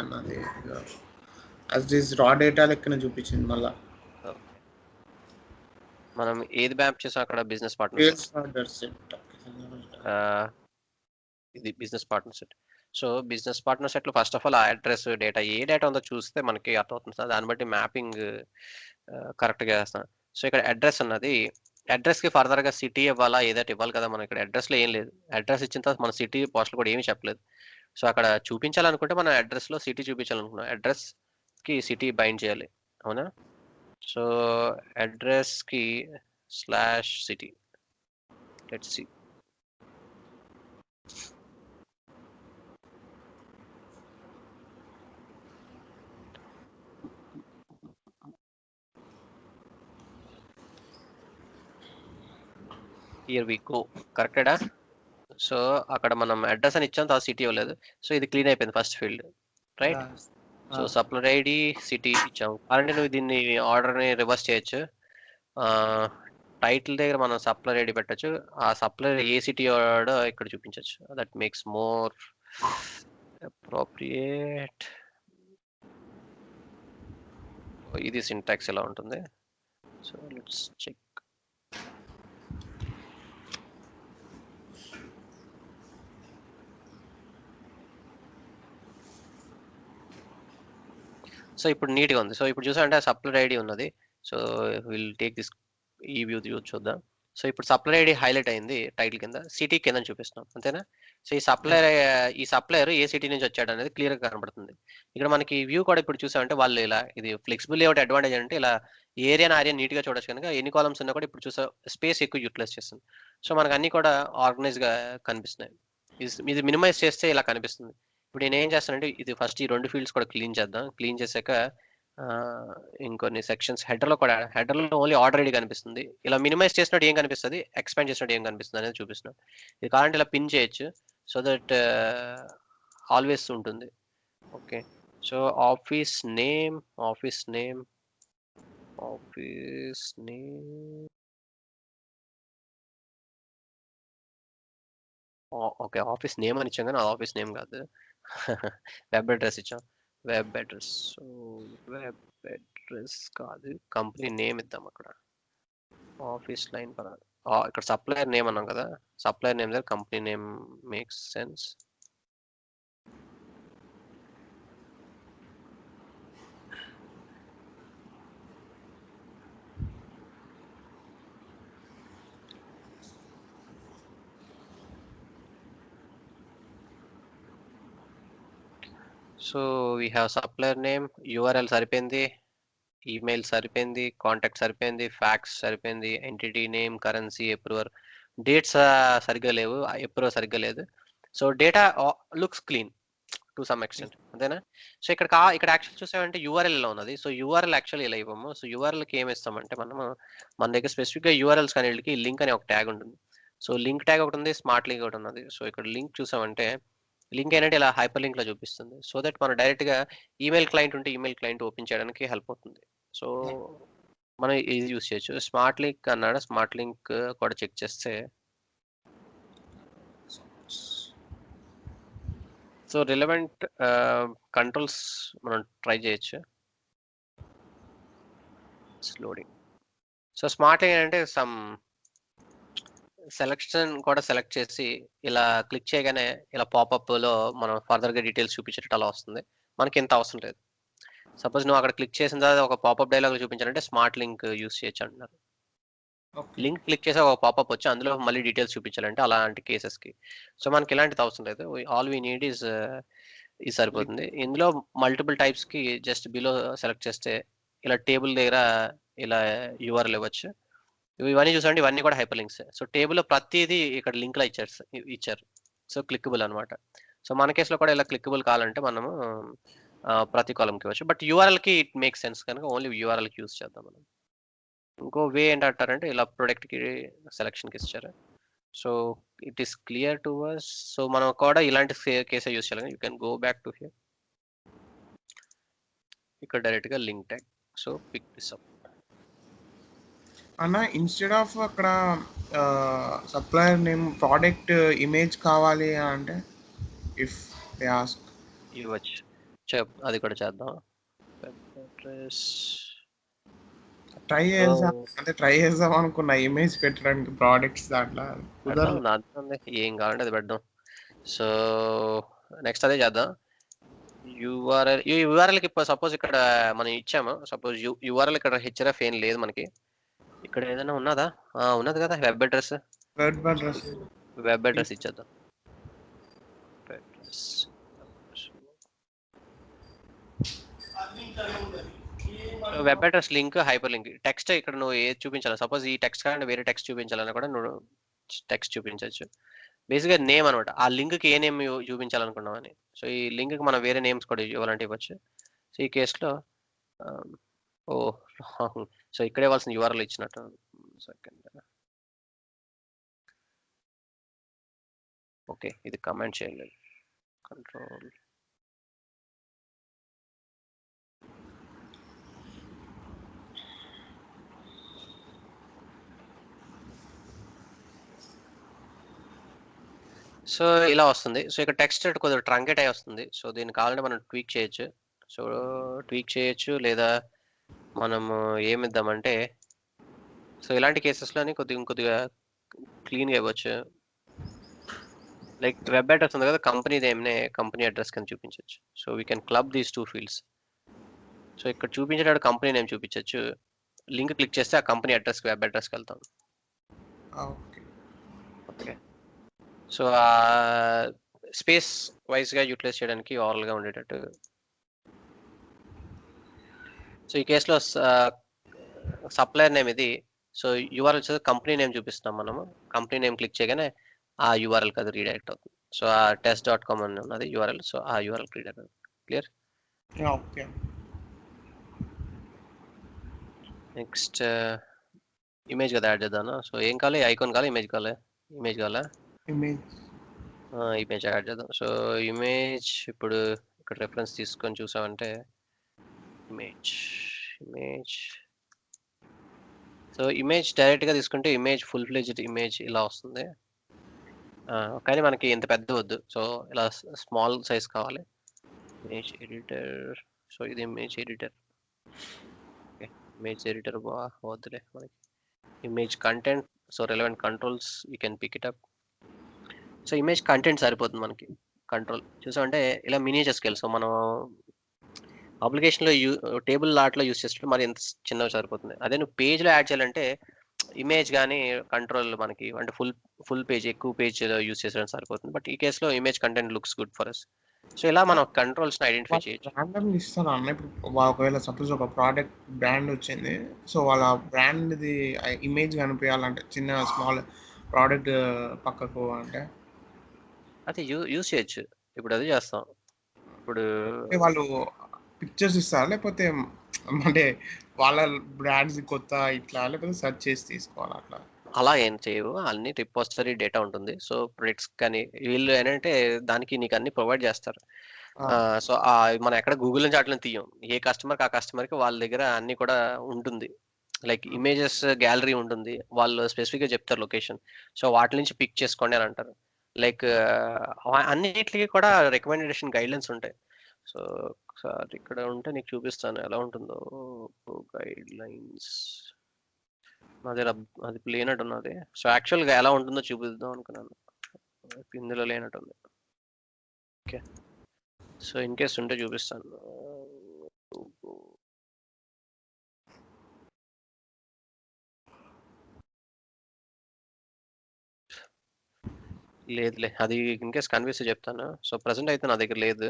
అన్నది as this రా data లెక్కన చూపించింది మళ్ళా. ఓకే, మనం ఏది మ్యాప్ చేసాం అక్కడ? Business partner set. ఇది business partner set. So business partner సెట్లో ఫస్ట్ ఆఫ్ ఆల్ ఆ అడ్రస్ డేటా ఏ డేటా ఉందో చూస్తే మనకి అర్థమవుతుంది సార్. దాన్ని బట్టి మ్యాపింగ్ కరెక్ట్గా చేస్తాం. సో ఇక్కడ అడ్రస్ అన్నది, అడ్రస్కి ఫర్దర్గా సిటీ ఇవ్వాలా ఏదైతే ఇవ్వాలి కదా. మనం ఇక్కడ అడ్రస్లో ఏం లేదు. అడ్రస్ ఇచ్చిన తర్వాత మన సిటీ పోస్టల్ కూడా ఏమీ చెప్పలేదు. సో అక్కడ చూపించాలనుకుంటే మనం అడ్రస్లో సిటీ చూపించాలనుకున్నాం, అడ్రస్కి సిటీ బైండ్ చేయాలి, అవునా? సో అడ్రస్కి /city, let's see. Here we go, కరెక్టెడా? సో అక్కడ మనం అడ్రస్ అని ఇచ్చాం, తర్వాత సిటీ ఇవ్వలేదు. సో ఇది క్లీన్ అయిపోయింది first field, right? So supplier ID city ఇచ్చాము. అలాంటి నువ్వు దీన్ని ఆర్డర్ని రివర్స్ చేయొచ్చు. టైటిల్ దగ్గర మనం సప్లయర్ ఐడి పెట్టచ్చు. ఆ సప్లయర్ ఏ సిటీ ఆర్డర్ ఇక్కడ చూపించవచ్చు. That makes more appropriate. ఇది సింటాక్స్ ఎలా ఉంటుంది. So let's check. సో ఇప్పుడు నీట్గా ఉంది. సో ఇప్పుడు చూసారంటే సప్లయర్ ఐడి ఉన్నది. సో విల్ టేక్ దిస్, ఈ వ్యూ చూద్దాం. సో ఇప్పుడు సప్లయర్ ఐడి హైలైట్ అయింది టైటిల్ కింద, సిటీ కింద చూపిస్తున్నాం, అంతేనా? సో ఈ సప్లయర్ ఏ సిటీ నుంచి వచ్చాడు అనేది క్లియర్గా కనబడుతుంది. ఇక్కడ మనకి వ్యూ కూడా ఇప్పుడు చూసామంటే వాళ్ళు ఇలా, ఇది ఫ్లెక్సిబుల్ లేఅవుట్ అడ్వాంటేజ్ అంటే ఇలా ఏరియా నీట్గా చూడొచ్చు కనుక ఎన్ని కాలమ్స్ ఉన్నా కూడా ఇప్పుడు చూసా స్పేస్ ఎక్కువ యూటిలైజ్ చేస్తుంది. సో మనకు అన్ని కూడా ఆర్గనైజ్గా కనిపిస్తున్నాయి. ఇది మినిమైజ్ చేస్తే ఇలా కనిపిస్తుంది. ఇప్పుడు నేను ఏం చేస్తానంటే ఇది ఫస్ట్ ఈ 2 ఫీల్డ్స్ కూడా క్లీన్ చేద్దాం. క్లీన్ చేశాక ఇంకొన్ని సెక్షన్స్ హెడర్లో ఓన్లీ ఆర్డర్ ఐడి కనిపిస్తుంది. ఇలా మినిమైజ్ చేసినట్టు ఏం కనిపిస్తుంది, ఎక్స్పాండ్ చేసినట్టు ఏం కనిపిస్తుంది అనేది చూపిస్తున్నాను. ఇది కావాలంటే ఇలా పిన్ చేయొచ్చు, సో దట్ ఆల్వేస్ ఉంటుంది. Okay, so office name okay, office name అని ఇచ్చాం కానీ ఆఫీస్ నేమ్ కాదు. వెబ్ అడ్రస్ ఇచ్చాం, web address. So web address కాదు, కంపెనీ నేమ్ ఇద్దాం. అక్కడ ఆఫీస్ లైన్ పరాదు. ఇక్కడ సప్లయర్ నేమ్ అన్నాం కదా, సప్లయర్ నేమ్ దగ్గర company name makes sense. So we have supplier name, URL సరిపోయింది, ఈమెయిల్ సరిపోయింది, కాంటాక్ట్ సరిపోయింది, ఫ్యాక్స్ సరిపోయింది, entity name, currency, approver. Dates సరిగ్గా లేవు, అప్రూవర్ సరిగ్గా లేదు. So data looks clean to some extent, అంతేనా? సో ఇక్కడ యాక్చువల్ చూసామంటే యూఆర్ఎల్ లో ఉన్నది. సో యూఆర్ఎల్ యాక్చువల్లీ ఇలా ఇవ్వము. సో యూఆర్ఎల్కి ఏమి ఇస్తామంటే మనము, మన దగ్గర స్పెసిఫిక్గా యూఆర్ఎల్స్ కానీ లింక్ అనే ఒక ట్యాగ్ ఉంటుంది. సో లింక్ ట్యాగ్ ఒకటి ఉంది, స్మార్ట్ లింక్ ఒకటి ఉన్నది. సో ఇక్కడ లింక్ చూసామంటే లింక్ ఏంటంటే ఇలా హైపర్ లింక్ లో చూపిస్తుంది. సో దట్ మనం డైరెక్ట్ గా ఈమెయిల్ క్లయింట్ ఉంటే ఈమెయిల్ క్లయింట్ ఓపెన్ చేయడానికి హెల్ప్ అవుతుంది. సో మనం ఇది యూస్ చేయొచ్చు. స్మార్ట్ లింక్ అన్నాడు, స్మార్ట్ లింక్ కూడా చెక్ చేస్తే సో రిలవెంట్ కంట్రోల్స్ మనం ట్రై చేయొచ్చు. లోడింగ్. సో స్మార్ట్ లింక్ అంటే సమ్ సెలెక్షన్ కూడా సెలెక్ట్ చేసి ఇలా క్లిక్ చేయగానే ఇలా పాపప్ లో మనం ఫర్దర్ గా డీటెయిల్స్ చూపించేటట్టు అలా వస్తుంది. మనకి ఎంత అవసరం లేదు. సపోజ్ నువ్వు అక్కడ క్లిక్ చేసిన తర్వాత ఒక పాపప్ డైలాగ్ చూపించాలంటే స్మార్ట్ లింక్ యూస్ చేయొచ్చు అంటున్నారు. లింక్ క్లిక్ చేసి ఒక పాపప్ వచ్చి అందులో మళ్ళీ డీటెయిల్స్ చూపించాలంటే అలాంటి కేసెస్ కి. సో మనకి ఇలాంటిది అవసరం లేదు. ఆల్ వీ నీడ్ ఈజ్ ఇది సరిపోతుంది. ఇందులో మల్టిపుల్ టైప్స్ కి జస్ట్ బిలో సెలెక్ట్ చేస్తే ఇలా టేబుల్ దగ్గర ఇలా యూఆర్ఎల్ ఇవ్వచ్చు. ఇవన్నీ చూసండి, ఇవన్నీ కూడా హైపర్ లింక్స్. సో టేబుల్ లో ప్రతిదీ ఇక్కడ లింక్ లో ఇచ్చారు. సో క్లిక్కబుల్ అనమాట. సో మన కేసులో కూడా ఇలా క్లిక్కబుల్ కావాలంటే మనము ప్రతి కాలంకి ఇవ్వచ్చు. బట్ యూఆర్ఎల్ కి ఇట్ మేక్ సెన్స్ కనుక ఓన్లీ యూఆర్ఎల్ కి యూస్ చేద్దాం మనం. ఇంకో వే ఏంటంటారంటే ఇలా ప్రొడక్ట్ కి సెలెక్షన్ కి ఇచ్చారు. So it is clear to us. So మనం కూడా ఇలాంటి కేసే యూస్ చేయాలి. You can go back to here. ఇక్కడ డైరెక్ట్ గా link tag. So pick this up అన్న. ఇన్స్టెడ్ ఆఫ్ అక్కడ సప్లయర్ నేమ్ ప్రోడక్ట్ ఇమేజ్ కావాలి అంటే ఇఫ్ దే ఆస్క్ ఇవ్వచ్చు. అది కూడా చేద్దాం. వెబ్ అడ్రస్ ట్రై చేద్దాం అనుకున్న ఇమేజ్ పెట్టడానికి ప్రోడక్ట్స్ దాంట్లో పెడదాం, నాది ఏం కావాలంటే అది పెడదాం. సో నెక్స్ట్ అదే చేద్దాం. యూఆర్ఎల్కి ఇప్పుడు సపోజ్ ఇక్కడ మనం ఇచ్చాము, సపోజ్ యూఆర్ఎల్ ఇక్కడ హెచ్ఆర్ఎఫ్ ఏం లేదు మనకి. ఇక్కడ ఏదైనా ఉన్నదా? ఉన్నది కదా, వెబ్ అడ్రస్ ఇచ్చేద్దాం. Web address link, hyper link, text ఇక్కడ నువ్వు ఏది చూపించాలి, సపోజ్ ఈ టెక్స్ట్ కాకుండా వేరే టెక్స్ట్ చూపించాలన్నా కూడా నువ్వు టెక్స్ట్ చూపించవచ్చు. బేసిక్గా నేమ్ అనమాట, ఆ లింక్కి ఏ నేమ్ చూపించాలనుకున్నాం అని. సో ఈ లింక్కి మనం వేరే నేమ్స్ కూడా ఇవ్వాలంటే ఇవ్వచ్చు. సో ఈ కేసులో సో ఇక్కడ ఇవ్వాల్సిన యూఆర్ఎల్ ఇచ్చినట్టు. సెకండ్, ఓకే, ఇది కమెంట్ చేయలేదు. కంట్రోల్ సో ఇలా వస్తుంది. సో ఇక్కడ టెక్స్ట్ కొద్దిగా ట్రంకేట్ అయి వస్తుంది. సో దీన్ని కావాలంటే మనం ట్వీక్ చేయొచ్చు. లేదా మనము ఏమిద్దామంటే, సో ఇలాంటి కేసెస్లోని ఇంకొద్దిగా క్లీన్గా ఇవ్వచ్చు. లైక్ వెబ్ అడ్రస్ ఉంది కదా, కంపెనీ నేమ్నే కంపెనీ అడ్రస్ కింద చూపించవచ్చు. So we can club these 2 fields. So ఇక్కడ చూపించేటప్పుడు కంపెనీ నేమ్ చూపించవచ్చు. లింక్ క్లిక్ చేస్తే ఆ కంపెనీ అడ్రస్కి, వెబ్ అడ్రస్కి వెళ్తాం. ఓకే, సో స్పేస్ వైజ్గా యూటిలైజ్ చేయడానికి ఓవరాల్గా ఉండేటట్టు. సో ఈ కేసులో సప్లయర్ నేమ్ ఇది. సో యూఆర్ఎల్ వచ్చేసి కంపెనీ నేమ్ చూపిస్తాం మనము. కంపెనీ నేమ్ క్లిక్ చేయగానే ఆ యూఆర్ఎల్కి అది రీడైరెక్ట్ అవుతుంది. సో ఆ test.com అని ఉన్నది యూఆర్ఎల్. సో ఆ యూఆర్ఎల్ రీడైరెక్ట్ అవుతుంది. క్లియర్? ఓకే. నెక్స్ట్ ఇమేజ్ కదా యాడ్ చేద్దాను. సో ఏం కావాలి, ఐకాన్ కావాలి, ఇమేజ్ కావాలా? ఇమేజ్ యాడ్ చేద్దాం. సో ఇమేజ్ ఇప్పుడు ఇక్కడ రెఫరెన్స్ తీసుకొని చూసామంటే ఇమేజ్. సో ఇమేజ్ డైరెక్ట్గా తీసుకుంటే ఇమేజ్ ఫుల్ ఫ్లెడ్జ్డ్ ఇమేజ్ ఇలా వస్తుంది. కానీ మనకి ఇంత పెద్ద వద్దు. సో ఇలా స్మాల్ సైజ్ కావాలి. Image editor. సో ఇది image editor. Okay, image editor వద్దులే మనకి. Image content. So relevant controls you can pick it up. So image content సరిపోతుంది మనకి. కంట్రోల్ చూసామంటే ఇలా మినియేచర్ స్కేల్. సో మనం అప్లికేషన్లో టేబుల్ లాట్లో యూస్ చేస్తే మరి ఎంత చిన్నగా సరిపోతుంది. అదే నువ్వు పేజ్లో యాడ్ చేయాలంటే ఇమేజ్ కానీ కంట్రోల్ మనకి అంటే ఫుల్ పేజ్, ఎక్కువ పేజ్ యూస్ చేసడం సరిపోతుంది. బట్ ఈ కేసులో image content looks good for us. So ఇలా మనం కంట్రోల్స్ ఐడెంటిఫై చేయొచ్చు. ఇస్తాను అన్న. ఇప్పుడు ఒకవేళ సపోజ్ ఒక ప్రోడక్ట్ బ్రాండ్ వచ్చింది, సో వాళ్ళ బ్రాండ్ది ఇమేజ్ కనిపించాలంటే చిన్న స్మాల్ ప్రోడక్ట్ పక్కకు అంటే అది యూస్ చేయొచ్చు. ఇప్పుడు అది చేస్తాం. ఇప్పుడు వాళ్ళు పిక్చర్స్ ఇస్తారా, లేకపోతే అంటే వాళ్ళ బ్రాండ్స్ కొత్త ఇట్లా, లేకపోతే సెర్చ్ చేసి తీసుకోవాలి అట్లా? అలా ఏం చేయవు, అన్ని రిపోజిటరీ డేటా ఉంటుంది. సో ప్రొడక్ట్స్ కానీ వీళ్ళు ఏంటంటే దానికి నీకు అన్ని ప్రొవైడ్ చేస్తారు. సో మనం ఎక్కడ గూగుల్ నుంచి అట్లా తీయం. ఏ కస్టమర్కి ఆ కస్టమర్కి వాళ్ళ దగ్గర అన్ని కూడా ఉంటుంది. లైక్ ఇమేజెస్ గ్యాలరీ ఉంటుంది, వాళ్ళు స్పెసిఫిక్గా చెప్తారు లొకేషన్. సో వాటి నుంచి పిక్ చేసుకోండి అని అంటారు. లైక్ అన్నిటికీ కూడా రికమెండేషన్ గైడ్లైన్స్ ఉంటాయి. సో ఒకసారి ఇక్కడ ఉంటే నీకు చూపిస్తాను ఎలా ఉంటుందో గైడ్ లైన్స్. అది లేనట్టున్నది. సో యాక్చువల్గా ఎలా ఉంటుందో చూపిద్దాం అనుకున్నాను, ఇందులో లేనట్టుంది. ఓకే, సో ఇన్ కేస్ ఉంటే చూపిస్తాను. లేదులే, అది ఇన్ కేస్ కన్విన్స్ చెప్తాను. సో ప్రజెంట్ అయితే నా దగ్గర లేదు.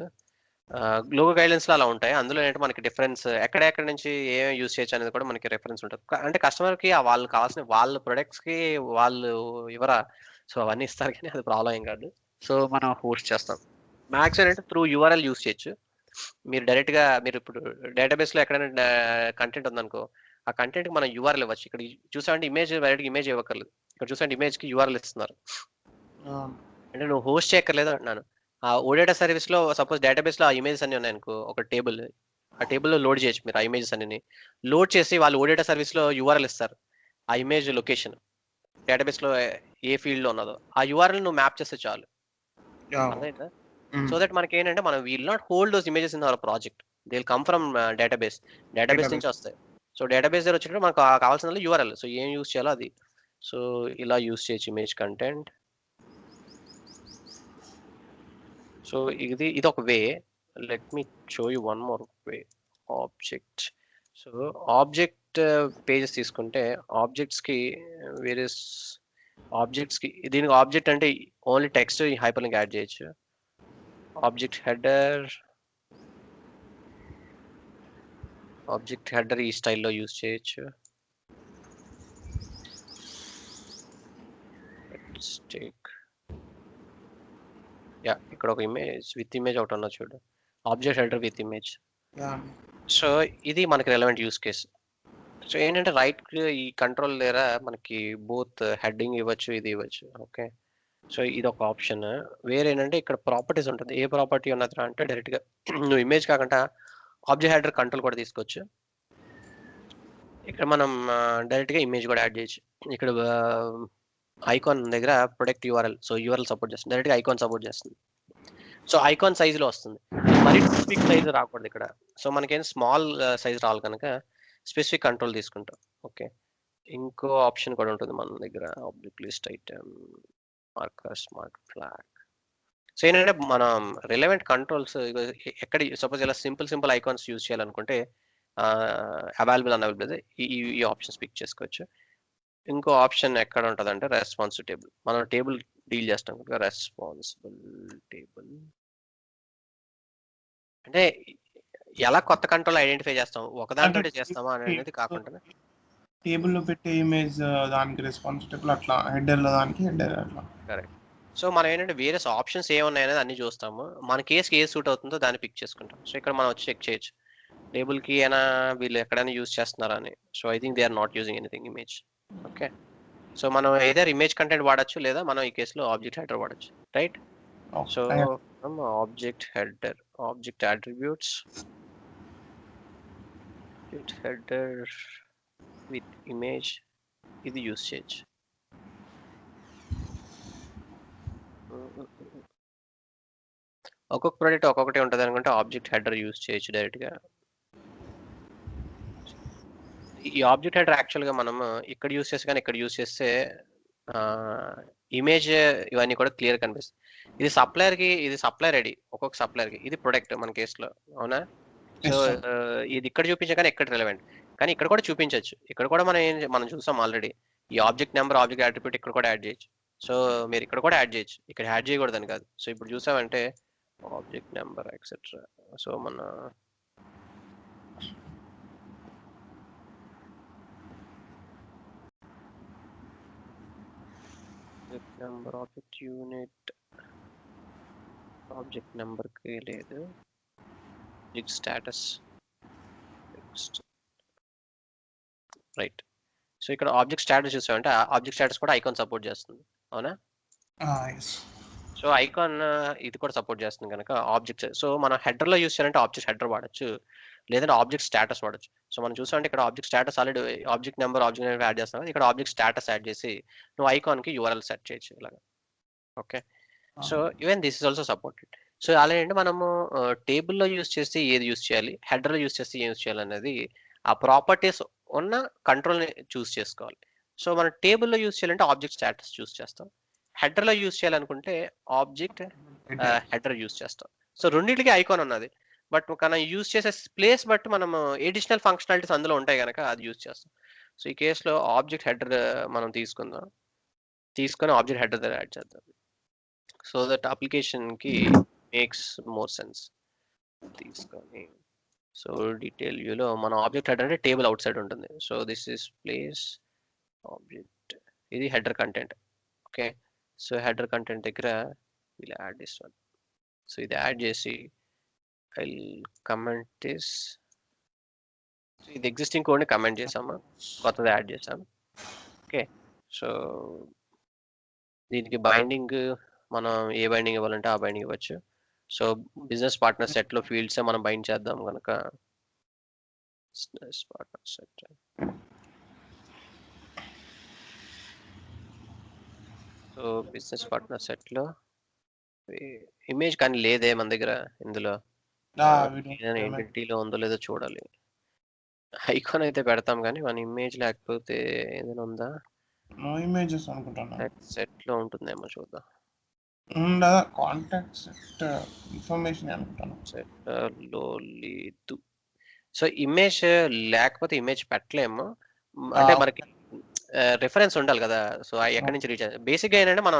లోగో గైడ్లైన్స్లో అలా ఉంటాయి. అందులో ఏంటంటే మనకి డిఫరెన్స్ ఎక్కడెక్కడ నుంచి ఏం యూస్ చేయొచ్చు అనేది కూడా మనకి రెఫరెన్స్ ఉంటుంది. అంటే కస్టమర్కి వాళ్ళు కావాల్సిన వాళ్ళ ప్రొడక్ట్స్కి వాళ్ళు ఇవ్వరా, సో అవన్నీ ఇస్తారు, కానీ అది ప్రాబ్లం ఏం కాదు. సో మనం హోస్ట్ చేస్తాం. మ్యాక్స్ ఏంటంటే త్రూ యూఆర్ఎల్ యూస్ చేయొచ్చు. మీరు డైరెక్ట్గా మీరు ఇప్పుడు డేటాబేస్లో ఎక్కడైనా కంటెంట్ ఉందనుకో, ఆ కంటెంట్కి మనం యూఆర్ఎల్ ఇవ్వచ్చు. ఇక్కడ చూసామంటే ఇమేజ్ డైరెక్ట్గా ఇమేజ్ ఇవ్వక్కర్లేదు. ఇక్కడ చూసామంటే ఇమేజ్కి యూఆర్ఎల్ ఇస్తున్నారు. అంటే నువ్వు హోస్ట్ చేయక్కర్లేదు అంటున్నాను. ఆ ఓడేటా సర్వీస్లో సపోజ్ డేటాబేస్లో ఆ ఇమేజెస్ అన్ని ఉన్నాయనుకో, ఒక టేబుల్, ఆ టేబుల్లో లోడ్ చేయొచ్చు మీరు ఆ ఇమేజెస్ అన్ని. లోడ్ చేసి వాళ్ళు ఓడేటా సర్వీస్లో యూఆర్ఎల్ ఇస్తారు, ఆ ఇమేజ్ లొకేషన్ డేటాబేస్లో ఏ ఫీల్డ్లో ఉన్నదో ఆ యూఆర్ఎల్ నువ్వు మ్యాప్ చేస్తే చాలు. అర్థమైందా? సో దట్ మనకి ఏంటంటే మనం will not hold those images in our project, they will come from database నుంచి వస్తాయి. సో డేటాబేస్ దగ్గర వచ్చేటప్పుడు మనకు కావాల్సిన యూఆర్ఎల్, సో ఏం యూస్ చేయాలో అది. సో ఇలా యూస్ చేయొచ్చు ఇమేజ్ కంటెంట్. సో ఇది ఒక way. Let me show you one more way. Object. So object pages తీసుకుంటే ఆబ్జెక్ట్స్కి వేరియస్ ఆబ్జెక్ట్స్కి, దీనికి ఆబ్జెక్ట్ అంటే only text hyperlink add చేయొచ్చు. ఆబ్జెక్ట్ హెడర్ ఈ స్టైల్లో యూస్ చేయొచ్చు. ఇక్కడ ఒక ఇమేజ్ విత్ ఇమేజ్ ఒకటి ఉన్నా చూడు, object header with image. So ఇది మనకి రెలవెంట్ యూస్ కేస్. సో ఏంటంటే రైట్ ఈ కంట్రోల్ దగ్గర మనకి బోత్ హెడ్డింగ్ ఇవ్వచ్చు, ఇది ఇవ్వచ్చు. ఓకే, సో ఇది ఒక ఆప్షన్. వేరే ఏంటంటే ఇక్కడ ప్రాపర్టీస్ ఉంటుంది. ఏ ప్రాపర్టీ ఉన్నది అంటే డైరెక్ట్గా నువ్వు ఇమేజ్ కాకుండా ఆబ్జెక్ట్ హెడర్ కంట్రోల్ కూడా తీసుకోవచ్చు. ఇక్కడ మనం డైరెక్ట్గా ఇమేజ్ కూడా యాడ్ చేయొచ్చు. ఇక్కడ ఐకాన్ దగ్గర product URL, so URL support చేస్తుంది, డైరెక్ట్గా ఐకాన్ సపోర్ట్ చేస్తుంది. సో ఐకాన్ సైజులో వస్తుంది, మరి స్పెసిఫిక్ సైజ్ రాకూడదు ఇక్కడ. సో మనకేం స్మాల్ సైజ్ రావాలి కనుక స్పెసిఫిక్ కంట్రోల్ తీసుకుంటాం. ఓకే, ఇంకో ఆప్షన్ కూడా ఉంటుంది మన దగ్గర, object list item, marker, smart flag. So ఏంటంటే మనం రిలవెంట్ కంట్రోల్స్ ఎక్కడ సపోజ్ ఇలా సింపుల్ ఐకాన్స్ యూజ్ చేయాలనుకుంటే అవైలబుల్ ఈ ఆప్షన్స్ పిక్ చేసుకోవచ్చు. ఇంకో ఆప్షన్ ఎక్కడ ఉంటుంది అంటే రెస్పాన్సివ్ టేబుల్. మనం టేబుల్ డీల్ చేస్తాం కనుక రెస్పాన్సిబుల్ టేబుల్ అంటే ఎలా కొత్త కంట్రోల్ ఐడెంటిఫై చేస్తాం, ఒకదాంతో చేస్తామా అనేది కాకుండా టేబుల్లో పెట్టే ఇమేజ్ దానికి రెస్పాన్సిబుల్ అట్లా, హెడర్లో దానికి హెడర్ అట్లా. కరెక్ట్. సో మనం ఏంటంటే వేరియస్ ఆప్షన్స్ ఏమున్నాయి అనేది అన్ని చూస్తాము, మన కేసుకి ఏది సూట్ అవుతుందో దాన్ని పిక్ చేసుకుంటాం. సో ఇక్కడ మనం వచ్చి చెక్ చేయొచ్చు టేబుల్కి అయినా వీళ్ళు ఎక్కడైనా యూజ్ చేస్తున్నారా అని. So I think they are not using anything image. Okay, so మనం ఏదైనా ఇమేజ్ కంటెంట్ వాడచ్చు, లేదా మనం ఈ కేసులో ఆబ్జెక్ట్ హెడర్ వాడచ్చు, right? So object header, object attributes, header with image, ఇది యూజ్ చేయొచ్చు. ఒక్కొక్క ప్రోడక్ట్ ఒక్కొక్కటి ఉంటుంది అనుకుంటే ఆబ్జెక్ట్ హెడర్ యూజ్ చేయొచ్చు డైరెక్ట్గా. ఈ ఆబ్జెక్ట్ హెడర్ యాక్చువల్గా మనం ఇక్కడ యూజ్ చేస్తే కానీ ఇక్కడ యూజ్ చేస్తే ఇమేజ్ ఇవన్నీ కూడా క్లియర్ కనిపిస్తుంది. ఇది సప్లయర్కి, ఇది సప్లయర్ ఐడి ఒక్కొక్క సప్లయర్కి, ఇది ప్రొడక్ట్ మన కేసులో, అవునా? సో ఇది ఇక్కడ చూపించే కానీ ఎక్కడ రిలవెంట్, కానీ ఇక్కడ కూడా చూపించవచ్చు. ఇక్కడ కూడా మనం చూసాం ఆల్రెడీ, ఈ ఆబ్జెక్ట్ నెంబర్, ఆబ్జెక్ట్ అట్రిబ్యూట్ ఇక్కడ కూడా యాడ్ చేయొచ్చు. సో మీరు ఇక్కడ కూడా యాడ్ చేయొచ్చు, ఇక్కడ యాడ్ చేయకూడదని కాదు. సో ఇప్పుడు చూసామంటే ఆబ్జెక్ట్ నెంబర్ ఎక్సెట్రా. సో మన object number, object unit, object నెంబర్కి లేదు, ఆబ్జెక్ట్ స్టేటస్, రైట్. సో ఇక్కడ ఆబ్జెక్ట్ స్టేటస్ చూసామంటే ఆబ్జెక్ట్ స్టేటస్ కూడా ఐకాన్ సపోర్ట్ చేస్తుంది, అవునా? సో ఐకాన్ ఇది కూడా సపోర్ట్ చేస్తుంది కనుక ఆబ్జెక్ట్. సో మనం హెడర్లో యూస్ చేయాలంటే ఆబ్జెక్ట్ హెడర్ వాడచ్చు, లేదంటే ఆబ్జెక్ట్ స్టేటస్ వాడచ్చు. సో మనం చూసామంటే ఇక్కడ object status already object number, object number add చేస్తాం, ఇక్కడ ఆబ్జెక్ట్ స్టేటస్ యాడ్ చేసి నువ్వు ఐకాన్కి యూఆర్ఎల్ సెట్ చేయొచ్చు ఇలాగా. Okay, so even this is also supported. So అలా ఏంటి మనము టేబుల్లో యూస్ చేస్తే ఏది యూస్ చేయాలి, హెడర్లో యూస్ చేస్తే ఏం యూస్ చేయాలి అనేది ఆ ప్రాపర్టీస్ ఉన్న కంట్రోల్ని చూస్ చేసుకోవాలి. సో మనం టేబుల్లో యూస్ చేయాలంటే ఆబ్జెక్ట్ స్టేటస్ చూస్ చేస్తాం, హెడర్లో యూస్ చేయాలనుకుంటే ఆబ్జెక్ట్ హెడర్ యూస్ చేస్తాం. సో రెండింటికి ఐకాన్ ఉన్నది, బట్ మనం యూస్ చేసే ప్లేస్ బట్టి మనము ఎడిషనల్ ఫంక్షనాలిటీస్ అందులో ఉంటాయి కనుక అది యూస్ చేస్తాం. సో ఈ కేసులో ఆబ్జెక్ట్ హెడర్ మనం తీసుకొని ఆబ్జెక్ట్ హెడర్ దగ్గర యాడ్ చేద్దాం, సో దట్ అప్లికేషన్కి మేక్స్ మోర్ సెన్స్. తీసుకొని సో డీటెయిల్ వ్యూలో మన ఆబ్జెక్ట్ హెడర్ అంటే టేబుల్ అవుట్ సైడ్ ఉంటుంది. So this is place object, ఇది header content. Okay, so header content దగ్గర ఇలా యాడ్ దిస్ వన్. సో ఇది యాడ్ చేసి ఐ కమెంట్ దిస్. ఇది ఎగ్జిస్టింగ్ కోడ్ని కమెంట్ చేసాము, కొత్తది యాడ్ చేసాం. ఓకే, సో దీనికి బైండింగ్ మనం ఏ బైండింగ్ ఇవ్వాలంటే ఆ బైండింగ్ ఇవ్వచ్చు. సో బిజినెస్ పార్ట్నర్ సెట్లో ఫీల్డ్సే మనం బైండ్ చేద్దాం కనుక business partner set. So business partner సెట్లో ఇమేజ్ కానీ లేదే మన దగ్గర ఇందులో. ఎంటిటీలో ఉందో లేదో చూడాలి. ఐకాన్ అయితే పెడతాం కానీ మన ఇమేజ్ లేకపోతే ఏదైనా ఉందా? నో ఇమేజెస్ అనుకుంటాను. సెట్ లో ఉంటుందేమో చూద్దాం. ఉండదా కాంటాక్ట్ సెట్ ఇన్ఫర్మేషన్ అనుకుంటాను. సెట్ లో లేదు. సో ఇమేజ్ లేకపోతే ఇమేజ్ పెట్టలేము. అంటే మనకి రిఫరెన్స్ ఉండాలి కదా. సో ఎక్కడి నుంచి రీచ్ బేసిక్గా ఏంటంటే మనం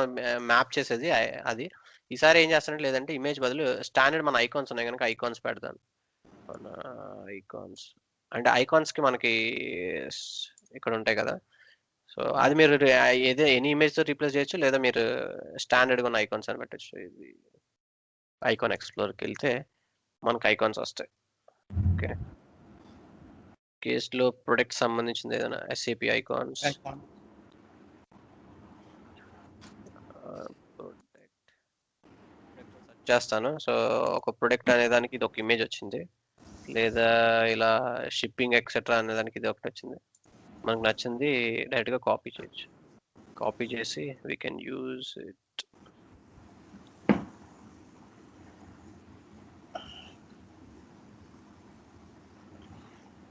మ్యాప్ చేసేది అది. ఈసారి ఏం చేస్తానంటే లేదంటే ఇమేజ్ బదులు స్టాండర్డ్ మన ఐకాన్స్ ఉన్నాయి కనుక ఐకాన్స్ పెడతాను. మన ఐకాన్స్ అంటే ఐకాన్స్ కి మనకి ఇక్కడ ఉంటాయి కదా. సో అది మీరు ఏదో ఎనీ ఇమేజ్ తో రీప్లేస్ చేయొచ్చు, లేదా మీరు స్టాండర్డ్ గా ఉన్న ఐకాన్స్ అని పెట్టచ్చు. ఇది ఐకాన్ ఎక్స్ప్లోర్కి వెళ్తే మనకు ఐకాన్స్ వస్తాయి. ఓకే, కేసులో ప్రొడక్ట్ సంబంధించింది ఏదైనా ఎస్ఏపి ఐకాన్స్ చేస్తాను. సో ఒక ప్రొడక్ట్ అనే దానికి ఇది ఒక ఇమేజ్ వచ్చింది, లేదా ఇలా షిప్పింగ్ ఎక్సెట్రా అనే దానికి ఇది ఒకటి వచ్చింది. మనకు నచ్చింది డైరెక్ట్గా కాపీ చేయొచ్చు. కాపీ చేసి వీ కెన్ యూజ్ ఇట్.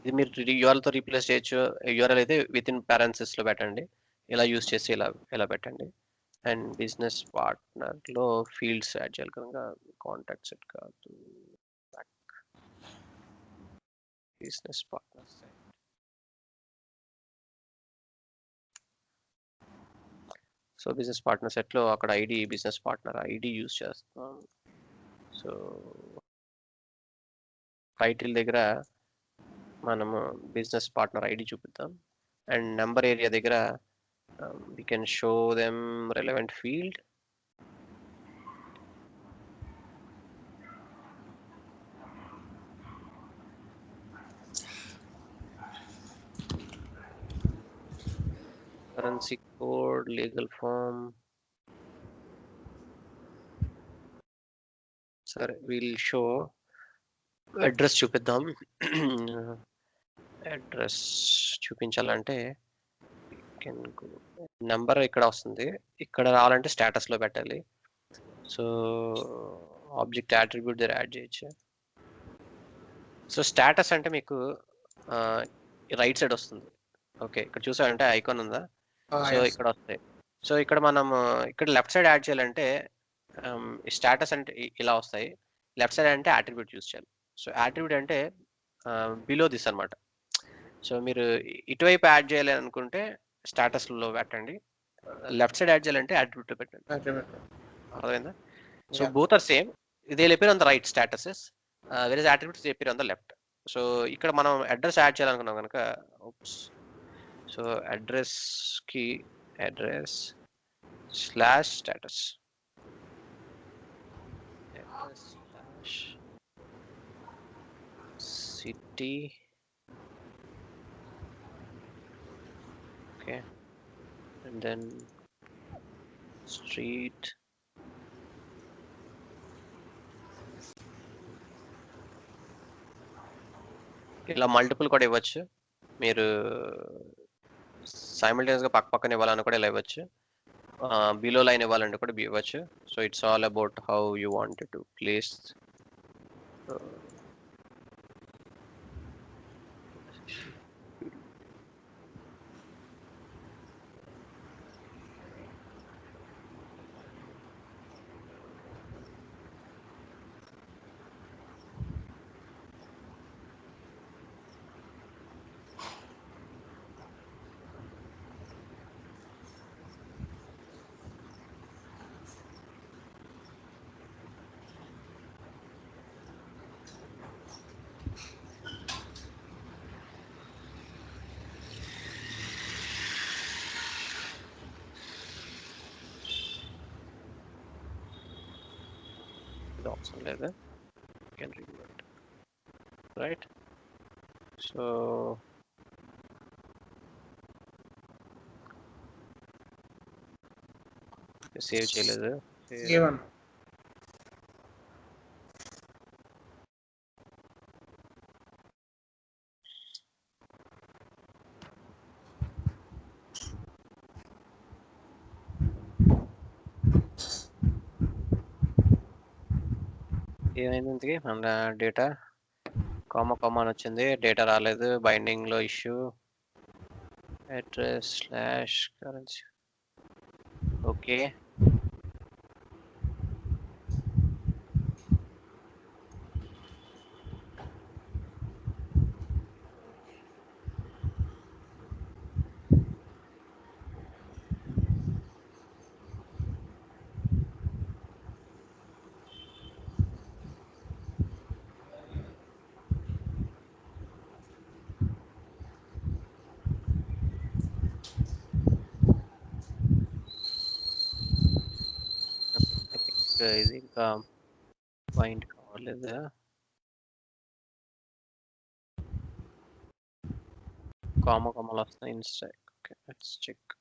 ఇది మీరు యూఆర్ఎల్తో రీప్లేస్ చేయొచ్చు. యూఆర్ఎల్ అయితే విత్ ఇన్ పారెన్సిస్ లో పెట్టండి, ఇలా యూజ్ చేసి ఇలా పెట్టండి. అండ్ బిజినెస్ పార్ట్నర్ లో ఫీల్డ్స్ యాడ్ చేయాలి కనుక కాంటాక్ట్ సెట్ కాదు, business partner set. So business partner set లో అక్కడ ID business partner ID use చేస్తాం. సో టైటిల్ దగ్గర మనము బిజినెస్ పార్ట్నర్ ఐడి చూపిద్దాం. అండ్ నెంబర్ ఏరియా దగ్గర we can show them relevant field. Currency code, legal form. Sir, we'll show address చూపిద్దాం. Address చూపించాలంటే number ఇక్కడ వస్తుంది, ఇక్కడ రావాలంటే స్టేటస్ లో పెట్టాలి. సో ఆబ్జెక్ట్ అట్రిబ్యూట్ దగ్గర యాడ్ చేయొచ్చు. సో స్టేటస్ అంటే మీకు రైట్ సైడ్ వస్తుంది. ఓకే, ఇక్కడ చూసారంటే ఐకాన్ ఉందా, సో ఇక్కడ వస్తాయి. సో ఇక్కడ మనం ఇక్కడ లెఫ్ట్ సైడ్ యాడ్ చేయాలంటే స్టేటస్ అంటే ఇలా వస్తాయి. లెఫ్ట్ సైడ్ అంటే అట్రిబ్యూట్ యూజ్ చేయాలి. సో అట్రిబ్యూట్ అంటే బిలో దిస్ అనమాట. సో మీరు ఇటువైపు యాడ్ చేయాలి అనుకుంటే స్టేటస్ లో పెట్టండి, లెఫ్ట్ సైడ్ యాడ్ చేయాలంటే అట్రిబ్యూట్ పెట్టండి. అర్థమైందా? So both are same. They will appear on the right statuses, where attributes appear on the left. So ఇక్కడ మనం అడ్రస్ యాడ్ చేయాలనుకున్నాం కనుక సో అడ్రస్ కి address slash status, city, okay, and then street, ఇలా multiple కూడా ఇవ్వచ్చు. మీరు simultaneous గా పక్క పక్కన ఇవ్వాలని కూడా ఇలా ఇవ్వచ్చు, బిలో లైన్ ఇవ్వాలంటే కూడా ఇవ్వచ్చు. So it's all about how you want to place. అవసరం లేదు, can remove it, right? So save చేయలేదు. ఏమైంది ఇంతకీ మన డేటా కామా అని వచ్చింది, డేటా రాలేదు, బైండింగ్ లో issue, address slash currency. Okay, I think ఇది ఇంకా బైండ్ కావలేదు. కామాలు వస్తున్నాయి ఇన్స్టాక్. Okay, let's check.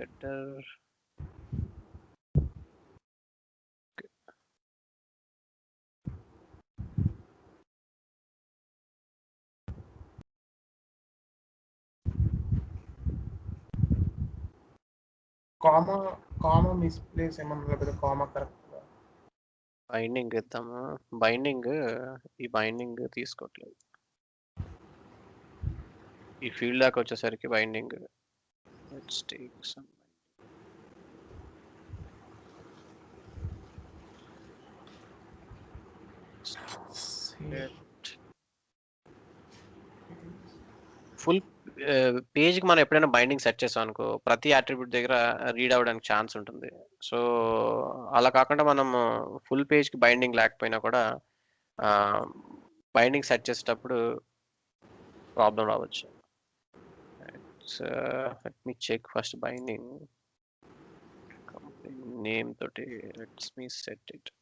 Header comma misplace ఏమన్నా లేకపోతే కామా కరెక్ట్ బైండింగ్ ఇద్దాము. బైండింగ్, ఈ బైండింగ్ తీసుకోవట్లేదు. ఈ ఫీల్డ్ దాకా వచ్చేసరికి binding. Let's take some. Full పేజ్కి మనం ఎప్పుడైనా బైండింగ్ సెట్ చేసాం అనుకో, ప్రతి అట్రిబ్యూట్ దగ్గర రీడ్ అవ్వడానికి ఛాన్స్ ఉంటుంది. సో అలా కాకుండా మనం ఫుల్ పేజ్కి బైండింగ్ లేకపోయినా కూడా బైండింగ్ సెట్ చేసేటప్పుడు ప్రాబ్లం రావచ్చు. Let me check first binding name తోటి. Let's me set it.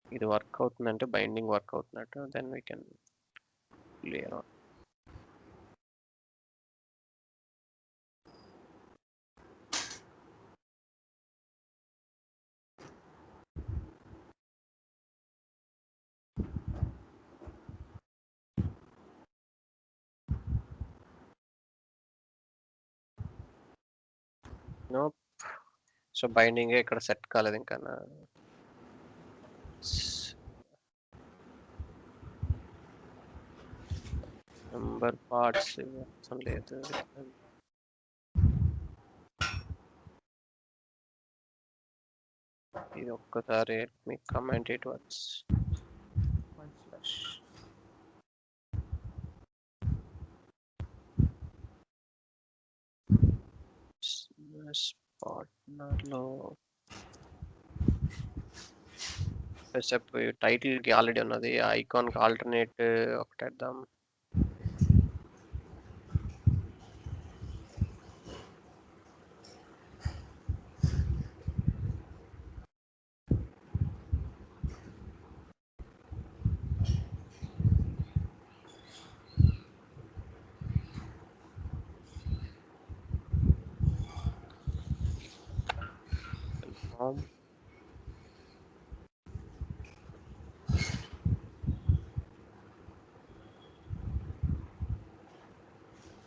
ఇది వర్క్ అవుతుందంటే బైండింగ్ వర్క్ అవుతున్నట్టు, then we can play around. No, so binding ఇక్కడ సెట్ కాలేదు ఇంకా. నెంబర్ పార్ట్స్ అవసరం లేదు. ఇది ఒక్కసారి మీకు కమెంట్ ఇట్ వర్క్స్. పార్ట్నర్లో టైటిల్కి ఆల్రెడీ ఉన్నది, ఐకాన్కి ఆల్టర్నేట్ ఒకటి వేద్దాం.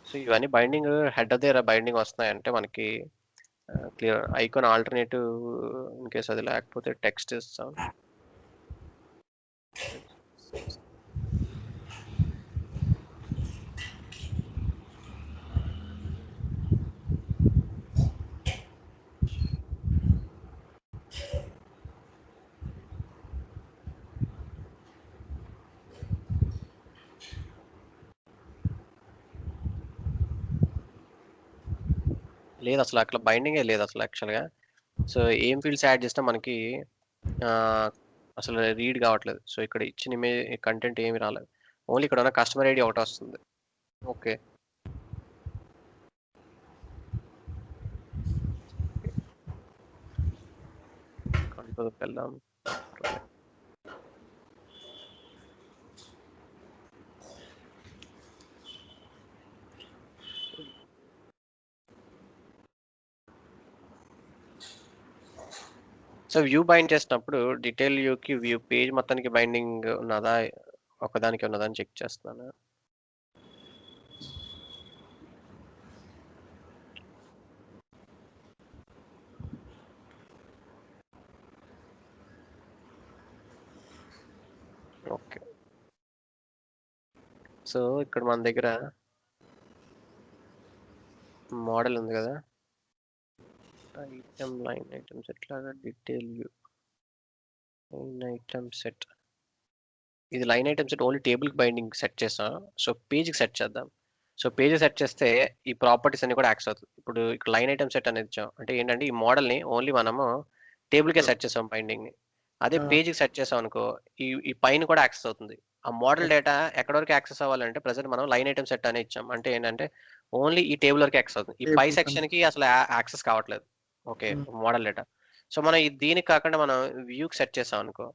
సో ఇవన్నీ బైండింగ్ హెడ్ దగ్గర బైండింగ్ వస్తున్నాయంటే మనకి clear. Icon alternative in case అది లేకపోతే టెక్స్ట్ ఇస్తాం. లేదు అసలు అక్కడ బైండింగే లేదు అసలు యాక్చువల్గా. సో ఏం ఫీల్డ్స్ యాడ్ చేసినా మనకి అసలు రీడ్ కావట్లేదు. సో ఇక్కడ ఇచ్చిన ఇమేజ్ కంటెంట్ ఏమి రాలేదు, ఓన్లీ ఇక్కడ ఉన్న కస్టమర్ ఐడి ఒకటి వస్తుంది. ఓకే, కంట్రోల్కి వెళ్దాం. సో వ్యూ బైండ్ చేసినప్పుడు డీటెయిల్ వ్యూకి వ్యూ పేజ్ మొత్తానికి బైండింగ్ ఉన్నదా, ఒకదానికి ఉన్నదా అని చెక్ చేస్తున్నాను. ఓకే. సో ఇక్కడ మన దగ్గర మోడల్ ఉంది కదా, ఐటమ్ లైన్ ఐటమ్ సెట్ లాగా detail view line item set. ఇది line item set only table binding set చేస్తాం. సో పేజ్కి సెట్ చేద్దాం. సో పేజ్ సెట్ చేస్తే ఈ ప్రాపర్టీస్ అన్ని కూడా యాక్సెస్ అవుతుంది. ఇప్పుడు ఇక్కడ లైన్ ఐటమ్ సెట్ అనేది ఇచ్చాం అంటే ఏంటంటే ఈ మోడల్ని ఓన్లీ మనము టేబుల్కే సెట్ చేసాం బైండింగ్ని. అదే పేజ్కి సెట్ చేసాం అనుకో ఈ పైన కూడా యాక్సెస్ అవుతుంది. ఆ మోడల్ డేటా ఎక్కడి వరకు యాక్సెస్ అవ్వాలంటే ప్రజెంట్ మనం లైన్ ఐటమ్ సెట్ అనేది ఇచ్చాం. అంటే ఏంటంటే ఓన్లీ ఈ టేబుల్ వరకు యాక్సెస్ అవుతుంది. ఈ పై సెక్షన్కి అసలు యాక్సెస్ కావట్లేదు. Okay, model data. సో మనం దీనికి కాకుండా మనం వ్యూకి సెట్ చేసాం అనుకో,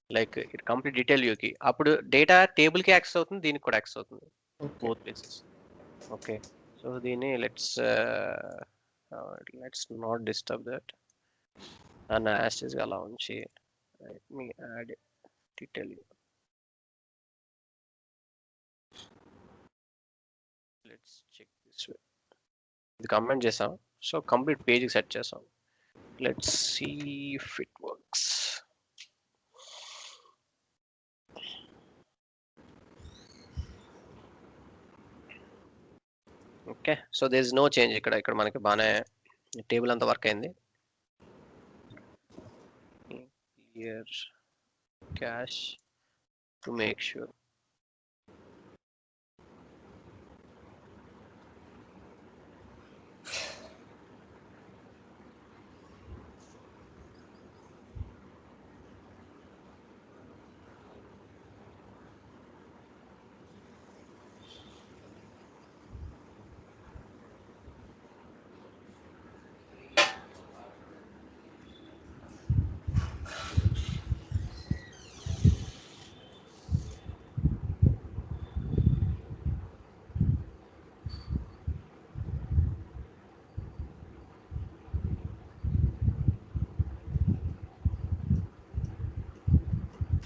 లైక్ కంప్లీట్ డీటెయిల్ వ్యూకి, అప్పుడు డేటా టేబుల్కి యాక్సెస్ అవుతుంది, దీనికి కూడా యాక్సెస్ అవుతుంది, బోత్ ప్లేసెస్. ఓకే, సో దీన్ని లెట్స్ నాట్ డిస్టర్బ్ దట్ అన్న యాస్టేజ్ అలా ఉంచి మీ add detail. Let's check this way. ఇది కమెంట్ చేసాం. సో కంప్లీట్ పేజ్కి సెట్ చేసాం. Let's see if it works. Okay, so there is no change. ఇక్కడ మనకి బాగానే టేబుల్ అంతా వర్క్ అయింది. Clear cache to make sure.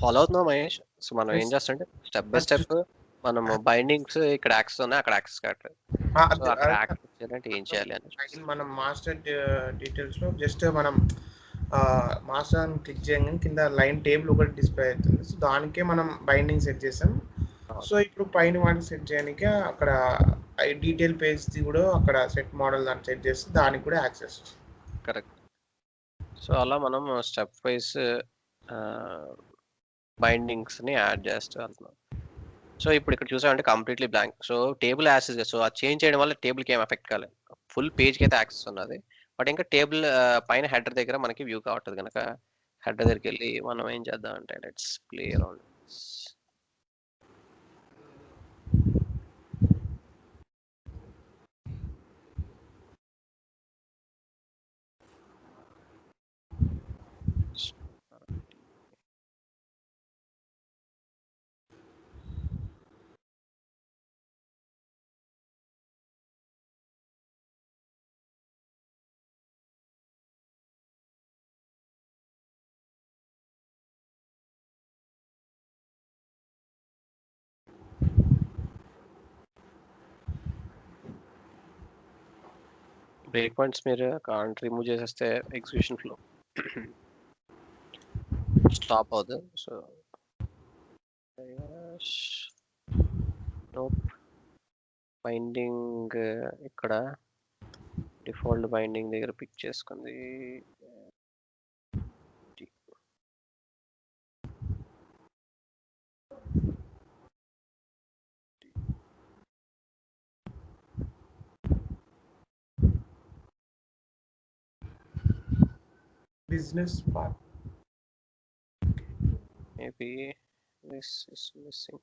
Follow అవుతున్నాం మహేష్. సో మనం ఏం చేస్తామంటే స్టెప్ బై స్టెప్ మనము బైండింగ్స్ ఇక్కడ యాక్సెస్ ఉన్నాయి, అక్కడ యాక్సెస్ కావట్లేదు. సో అక్కడ యాక్సెస్ చేయాలంటే ఏం చేయాలి అని మనం మాస్టర్ డీటెయిల్స్ లో జస్ట్ మనం మాస్టర్ అని క్లిక్ చేయగానే కింద లైన్ టేబుల్ ఒకటి డిస్ప్లే అవుతుంది. సో దానికే మనం బైండింగ్ సెట్ చేసాం. సో ఇప్పుడు పైన వాటికి సెట్ చేయడానికి అక్కడ డీటెయిల్ పేజ్ కూడా అక్కడ సెట్ మోడల్ దాన్ని సెట్ చేస్తే దానికి కూడా యాక్సెస్. కరెక్ట్. సో అలా మనం స్టెప్ వైజ్ బైండింగ్స్ని యాడ్ చేస్తూ వెళ్తున్నాం. సో ఇప్పుడు ఇక్కడ చూసామంటే completely blank. So table access, so అది చేంజ్ చేయడం వల్ల టేబుల్కి ఏం ఎఫెక్ట్ కాలేదు, ఫుల్ పేజ్కి అయితే యాక్సెస్ ఉన్నది. బట్ ఇంకా టేబుల్ పైన హెడర్ దగ్గర మనకి వ్యూ కావట్లేదు కనుక హెడర్ దగ్గరికి వెళ్ళి మనం ఏం చేద్దాం అంటే let's play around. Break points మీరు కాంట్ రిమూవ్ చేసేస్తే ఎగ్జిక్యూషన్ ఫ్లో స్టాప్ అవుతుంది. సో బైండింగ్ ఇక్కడ డిఫాల్ట్ బైండింగ్ దగ్గర పిక్ చేసుకుంది. business part. Maybe this is missing.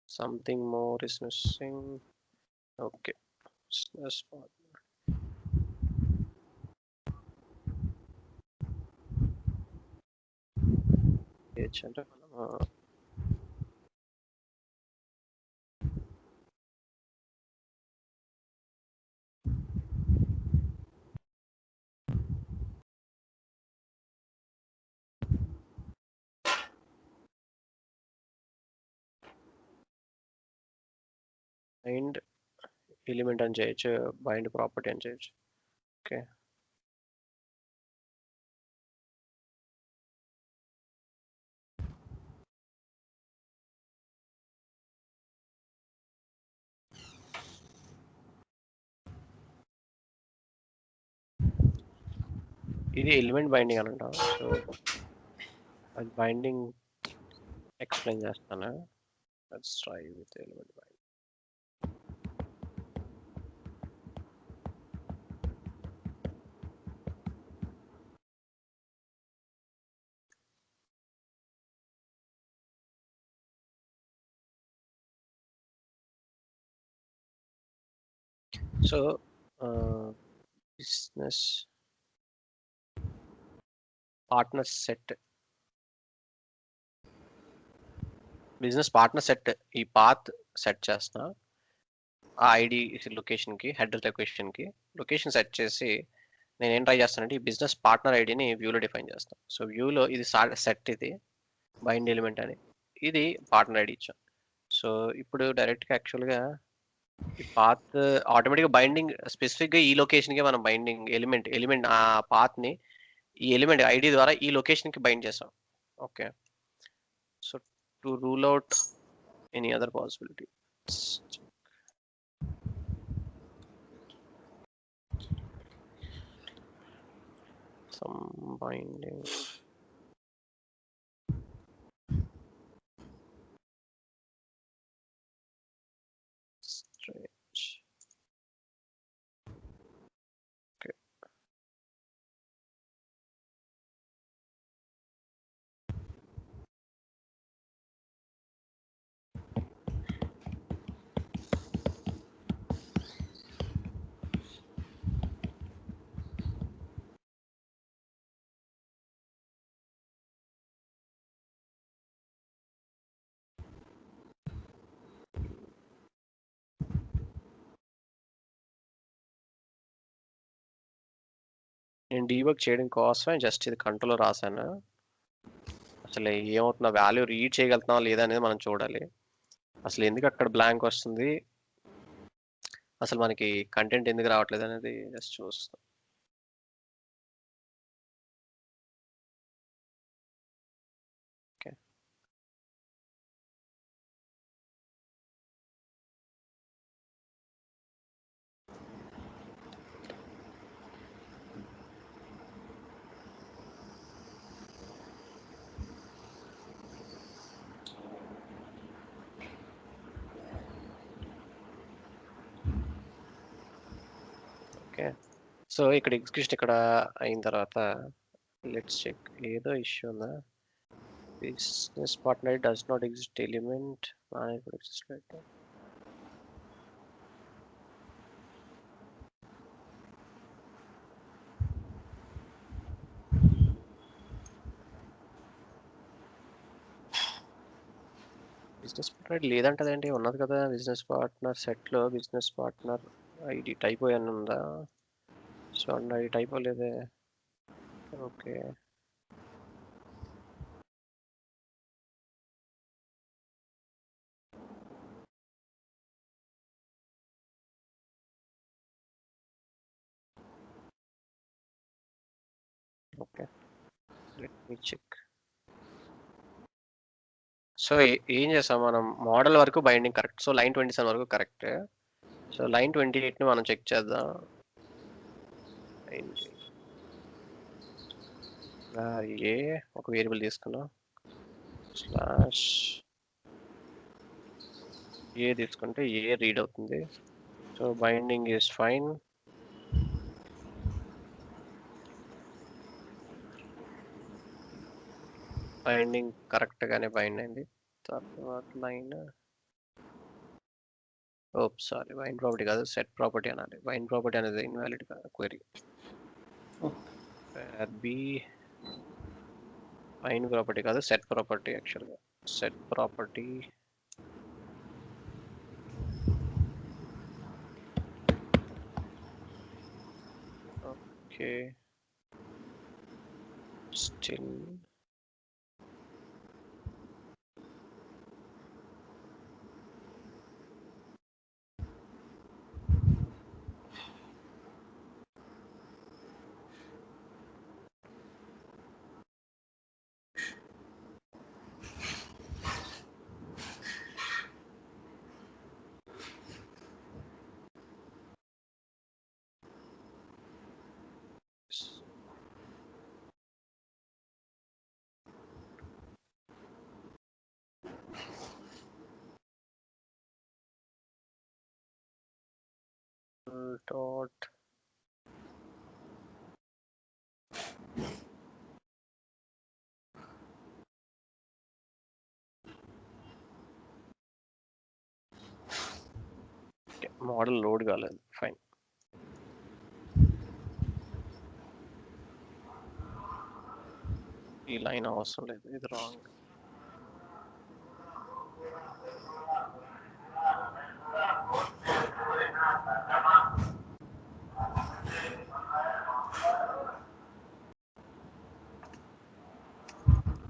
Something more is missing. Okay, business part. అంటే మనం బైండ్ ఎలిమెంట్ అని చేయొచ్చు, బైండ్ ప్రాపర్టీ అని చేయొచ్చు. ఓకే, ఇది ఎలిమెంట్ బైండింగ్ అని అంటాం. సో అది బైండింగ్ ఎక్స్ప్లెయిన్ చేస్తాను. Let's try with element binding. So business partner set, ఈ పాత్ సెట్ చేస్తున్నా. ఆ ఐడి లొకేషన్కి, హెడ్ లొకేషన్కి లొకేషన్ సెట్ చేసి నేను ఏం ట్రై చేస్తానంటే ఈ బిజినెస్ పార్ట్నర్ ఐడిని వ్యూలో డిఫైన్ చేస్తాను. సో వ్యూలో ఇది సెట్, ఇది బైండ్ ఎలిమెంట్ అని, ఇది పార్ట్నర్ ఐడి ఇచ్చాం. సో ఇప్పుడు డైరెక్ట్గా యాక్చువల్గా ఈ పాత్ ఆటోమేటిక్గా బైండింగ్ స్పెసిఫిక్గా ఈ లొకేషన్కి మనం బైండింగ్ ఎలిమెంట్ ఆ పాత్ని ఈ ఎలిమెంట్ ఐడి ద్వారా ఈ లొకేషన్కి బైండ్ చేసాం. Okay, so to rule out any other possibility, some binding stretch. Okay, నేను డీబగ్ చేయడం కోసమే జస్ట్ ఇది కంట్రోల్లో రాశాను. అసలు ఏమవుతుందో వాల్యూ రీడ్ చేయగలుగుతున్నావా లేదా అనేది మనం చూడాలి. అసలు ఎందుకు అక్కడ బ్లాంక్ వస్తుంది, అసలు మనకి కంటెంట్ ఎందుకు రావట్లేదు అనేది జస్ట్ చూస్తాం. Okay, okay. సో ఇక్కడ ఎగ్జిక్యూషన్ ఇక్కడ అయిన తర్వాత లెట్స్ చెక్, ఏదో ఇష్యూ ఉందా. Business partner does not exist element exist right. Business partner లేదంటదండి, ఉన్నది కదా బిజినెస్ పార్ట్నర్ సెట్లో. బిజినెస్ పార్ట్నర్ ఐడి టైప్ అని ఉందా. సో ఐడి టైప్ లేదే. Okay, okay, let me check. So ఏం చేస్తాం మనం, మోడల్ వరకు బైండింగ్ కరెక్ట్. సో లైన్ 27 వరకు కరెక్ట్. సో లైన్ 28ని మనం చెక్ చేద్దాం. ఏ ఒక వేరియబుల్ తీసుకున్నాం, స్లాష్ ఏ తీసుకుంటే ఏ రీడ్ అవుతుంది. So binding is fine. Binding correct గానే బైండ్ అయింది. తర్వాత లైన్, సారీ, బైండ్ ప్రాపర్టీ కాదు, సెట్ ప్రాపర్టీ అనాలి. బైండ్ ప్రాపర్టీ అనేది invalid query. B bind property కాదు, సెట్ ప్రాపర్టీ. యాక్చువల్గా set property okay. Still model load కాలేదు. ఫైన్. ఈ లైన్ అవసరం లేదు, ఇది రాంగ్.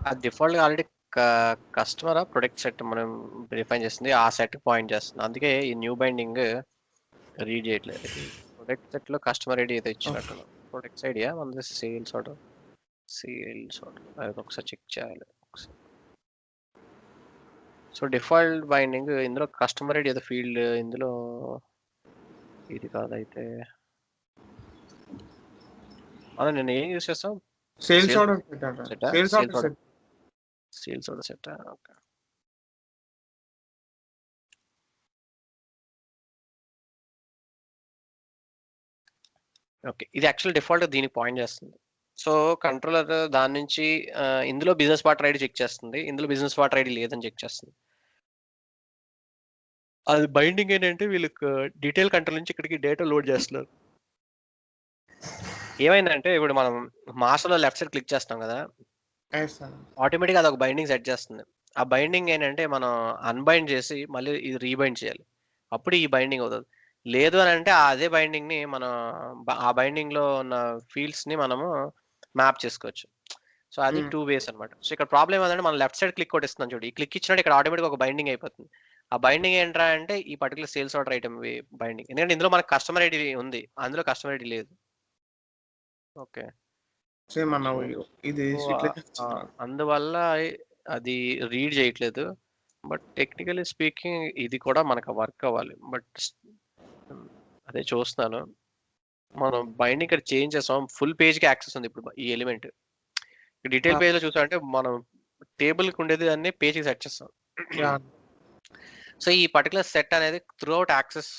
అది డిఫాల్ట్ గా ఆల్రెడీ కస్టమర్ ప్రొడక్ట్ సెట్ మనం డిఫైన్ చేస్తుంది, ఆ సెట్ పాయింట్ చేస్తుంది. అందుకే ఈ న్యూ బైండింగ్ రీడ్ చేయట్లేదు. ప్రొడక్ట్ సెట్ లో కస్టమర్ ఐడి ఏదో ఇచ్చినట్టు. ప్రొడక్ట్స్ ఐడియా మన సేల్స్ ఆర్డర్, అది ఒకసారి చెక్ చేయాలి. సో డిఫాల్ట్ బైండింగ్ ఇందులో కస్టమర్ ఐడి ఏదో ఫీల్డ్, ఇందులో ఇది కాదైతే అదే నేను ఏం యూస్ చేస్తాం, sales order set, sales order set. Sales order set. Okay, okay. ఇది యాక్చువల్ డిఫాల్ట్ దీనికి పాయింట్ చేస్తుంది. సో కంట్రోలర్ దాని నుంచి ఇందులో బిజినెస్ పార్ట్నర్ ఐడి చెక్ చేస్తుంది, ఇందులో బిజినెస్ పార్ట్నర్ ఐడి లేదని చెక్ చేస్తుంది. అది బైండింగ్ ఏంటంటే వీళ్ళకి డీటెయిల్ కంట్రోల్ నుంచి ఇక్కడికి డేటా లోడ్ చేస్తున్నారు. ఏమైందంటే ఇప్పుడు మనం మాస్టర్లో లెఫ్ట్ సైడ్ క్లిక్ చేస్తాం కదా, ఆటోమేటిక్గా అది ఒక బైండింగ్ సెట్ చేస్తుంది. ఆ బైండింగ్ ఏంటంటే మనం అన్బైండ్ చేసి మళ్ళీ ఇది రీబైండ్ చేయాలి, అప్పుడు ఈ బైండింగ్ అవుతుంది. లేదు అని అంటే అదే బైండింగ్ ని మనం ఆ బైండింగ్ లో ఉన్న ఫీల్డ్స్ ని మనము మ్యాప్ చేసుకోవచ్చు. సో అది 2 వేస్ అనమాట. సో ఇక్కడ ప్రాబ్లం ఏంటంటే మనం లెఫ్ట్ సైడ్ క్లిక్ కొట్టిస్తున్నాం చూడు, ఈ క్లిక్ ఇచ్చినట్టు ఇక్కడ ఆటోమేటిక్ ఒక బైండింగ్ అయిపోతుంది. ఆ బైండింగ్ ఏంట్రా అంటే ఈ particular sales order item binding, ఎందుకంటే ఇందులో మనకు కస్టమర్ ఐడి ఉంది, అందులో కస్టమర్ ఐడి లేదు. ఓకే, ఇది అందువల్ల అది రీడ్ చేయట్లేదు. బట్ టెక్నికలీ స్పీకింగ్ ఇది కూడా మనకు వర్క్ అవ్వాలి. బట్ అదే చూస్తున్నాను, మనం బైండింగ్ ఇక్కడ చేంజ్ చేస్తాం, ఫుల్ పేజ్ కి యాక్సెస్ ఉంది ఇప్పుడు ఈ ఎలిమెంట్. డీటెయిల్ పేజ్ లో చూసామంటే మనం టేబుల్ కి ఉండేది అన్ని పేజ్ కి సెట్ చేస్తాం. సో ఈ పర్టికులర్ సెట్ అనేది త్రూ అవుట్ యాక్సెస్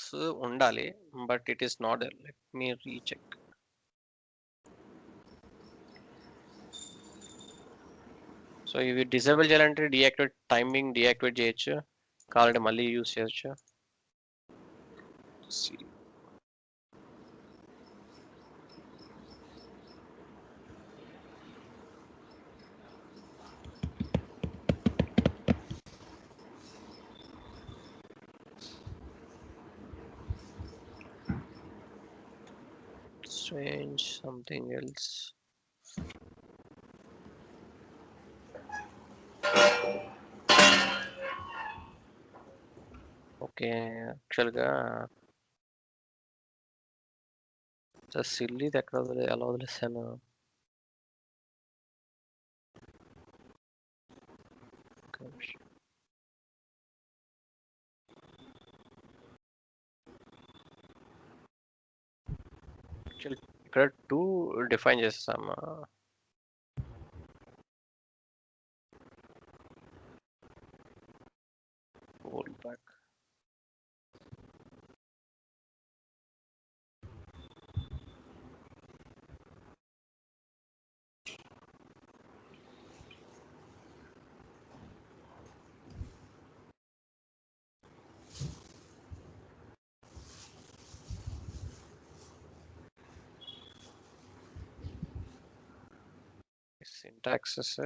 ఉండాలి, but it is not there. Let me recheck. So ఇవి డిసేబుల్ చేయాలంటే డీయాక్టివేట్, టైమింగ్ డీయాక్టివేట్ చేయొచ్చు, కావాలంటే మళ్ళీ యూజ్ చేయొచ్చు. Change something else. ఓకే, యాక్చువల్గా సిల్లీది ఎక్కడ ఎలా వదిలేసాను. ఇక్కడ 2 డిఫైన్ చేస్తాము. Hold back. Syntaxes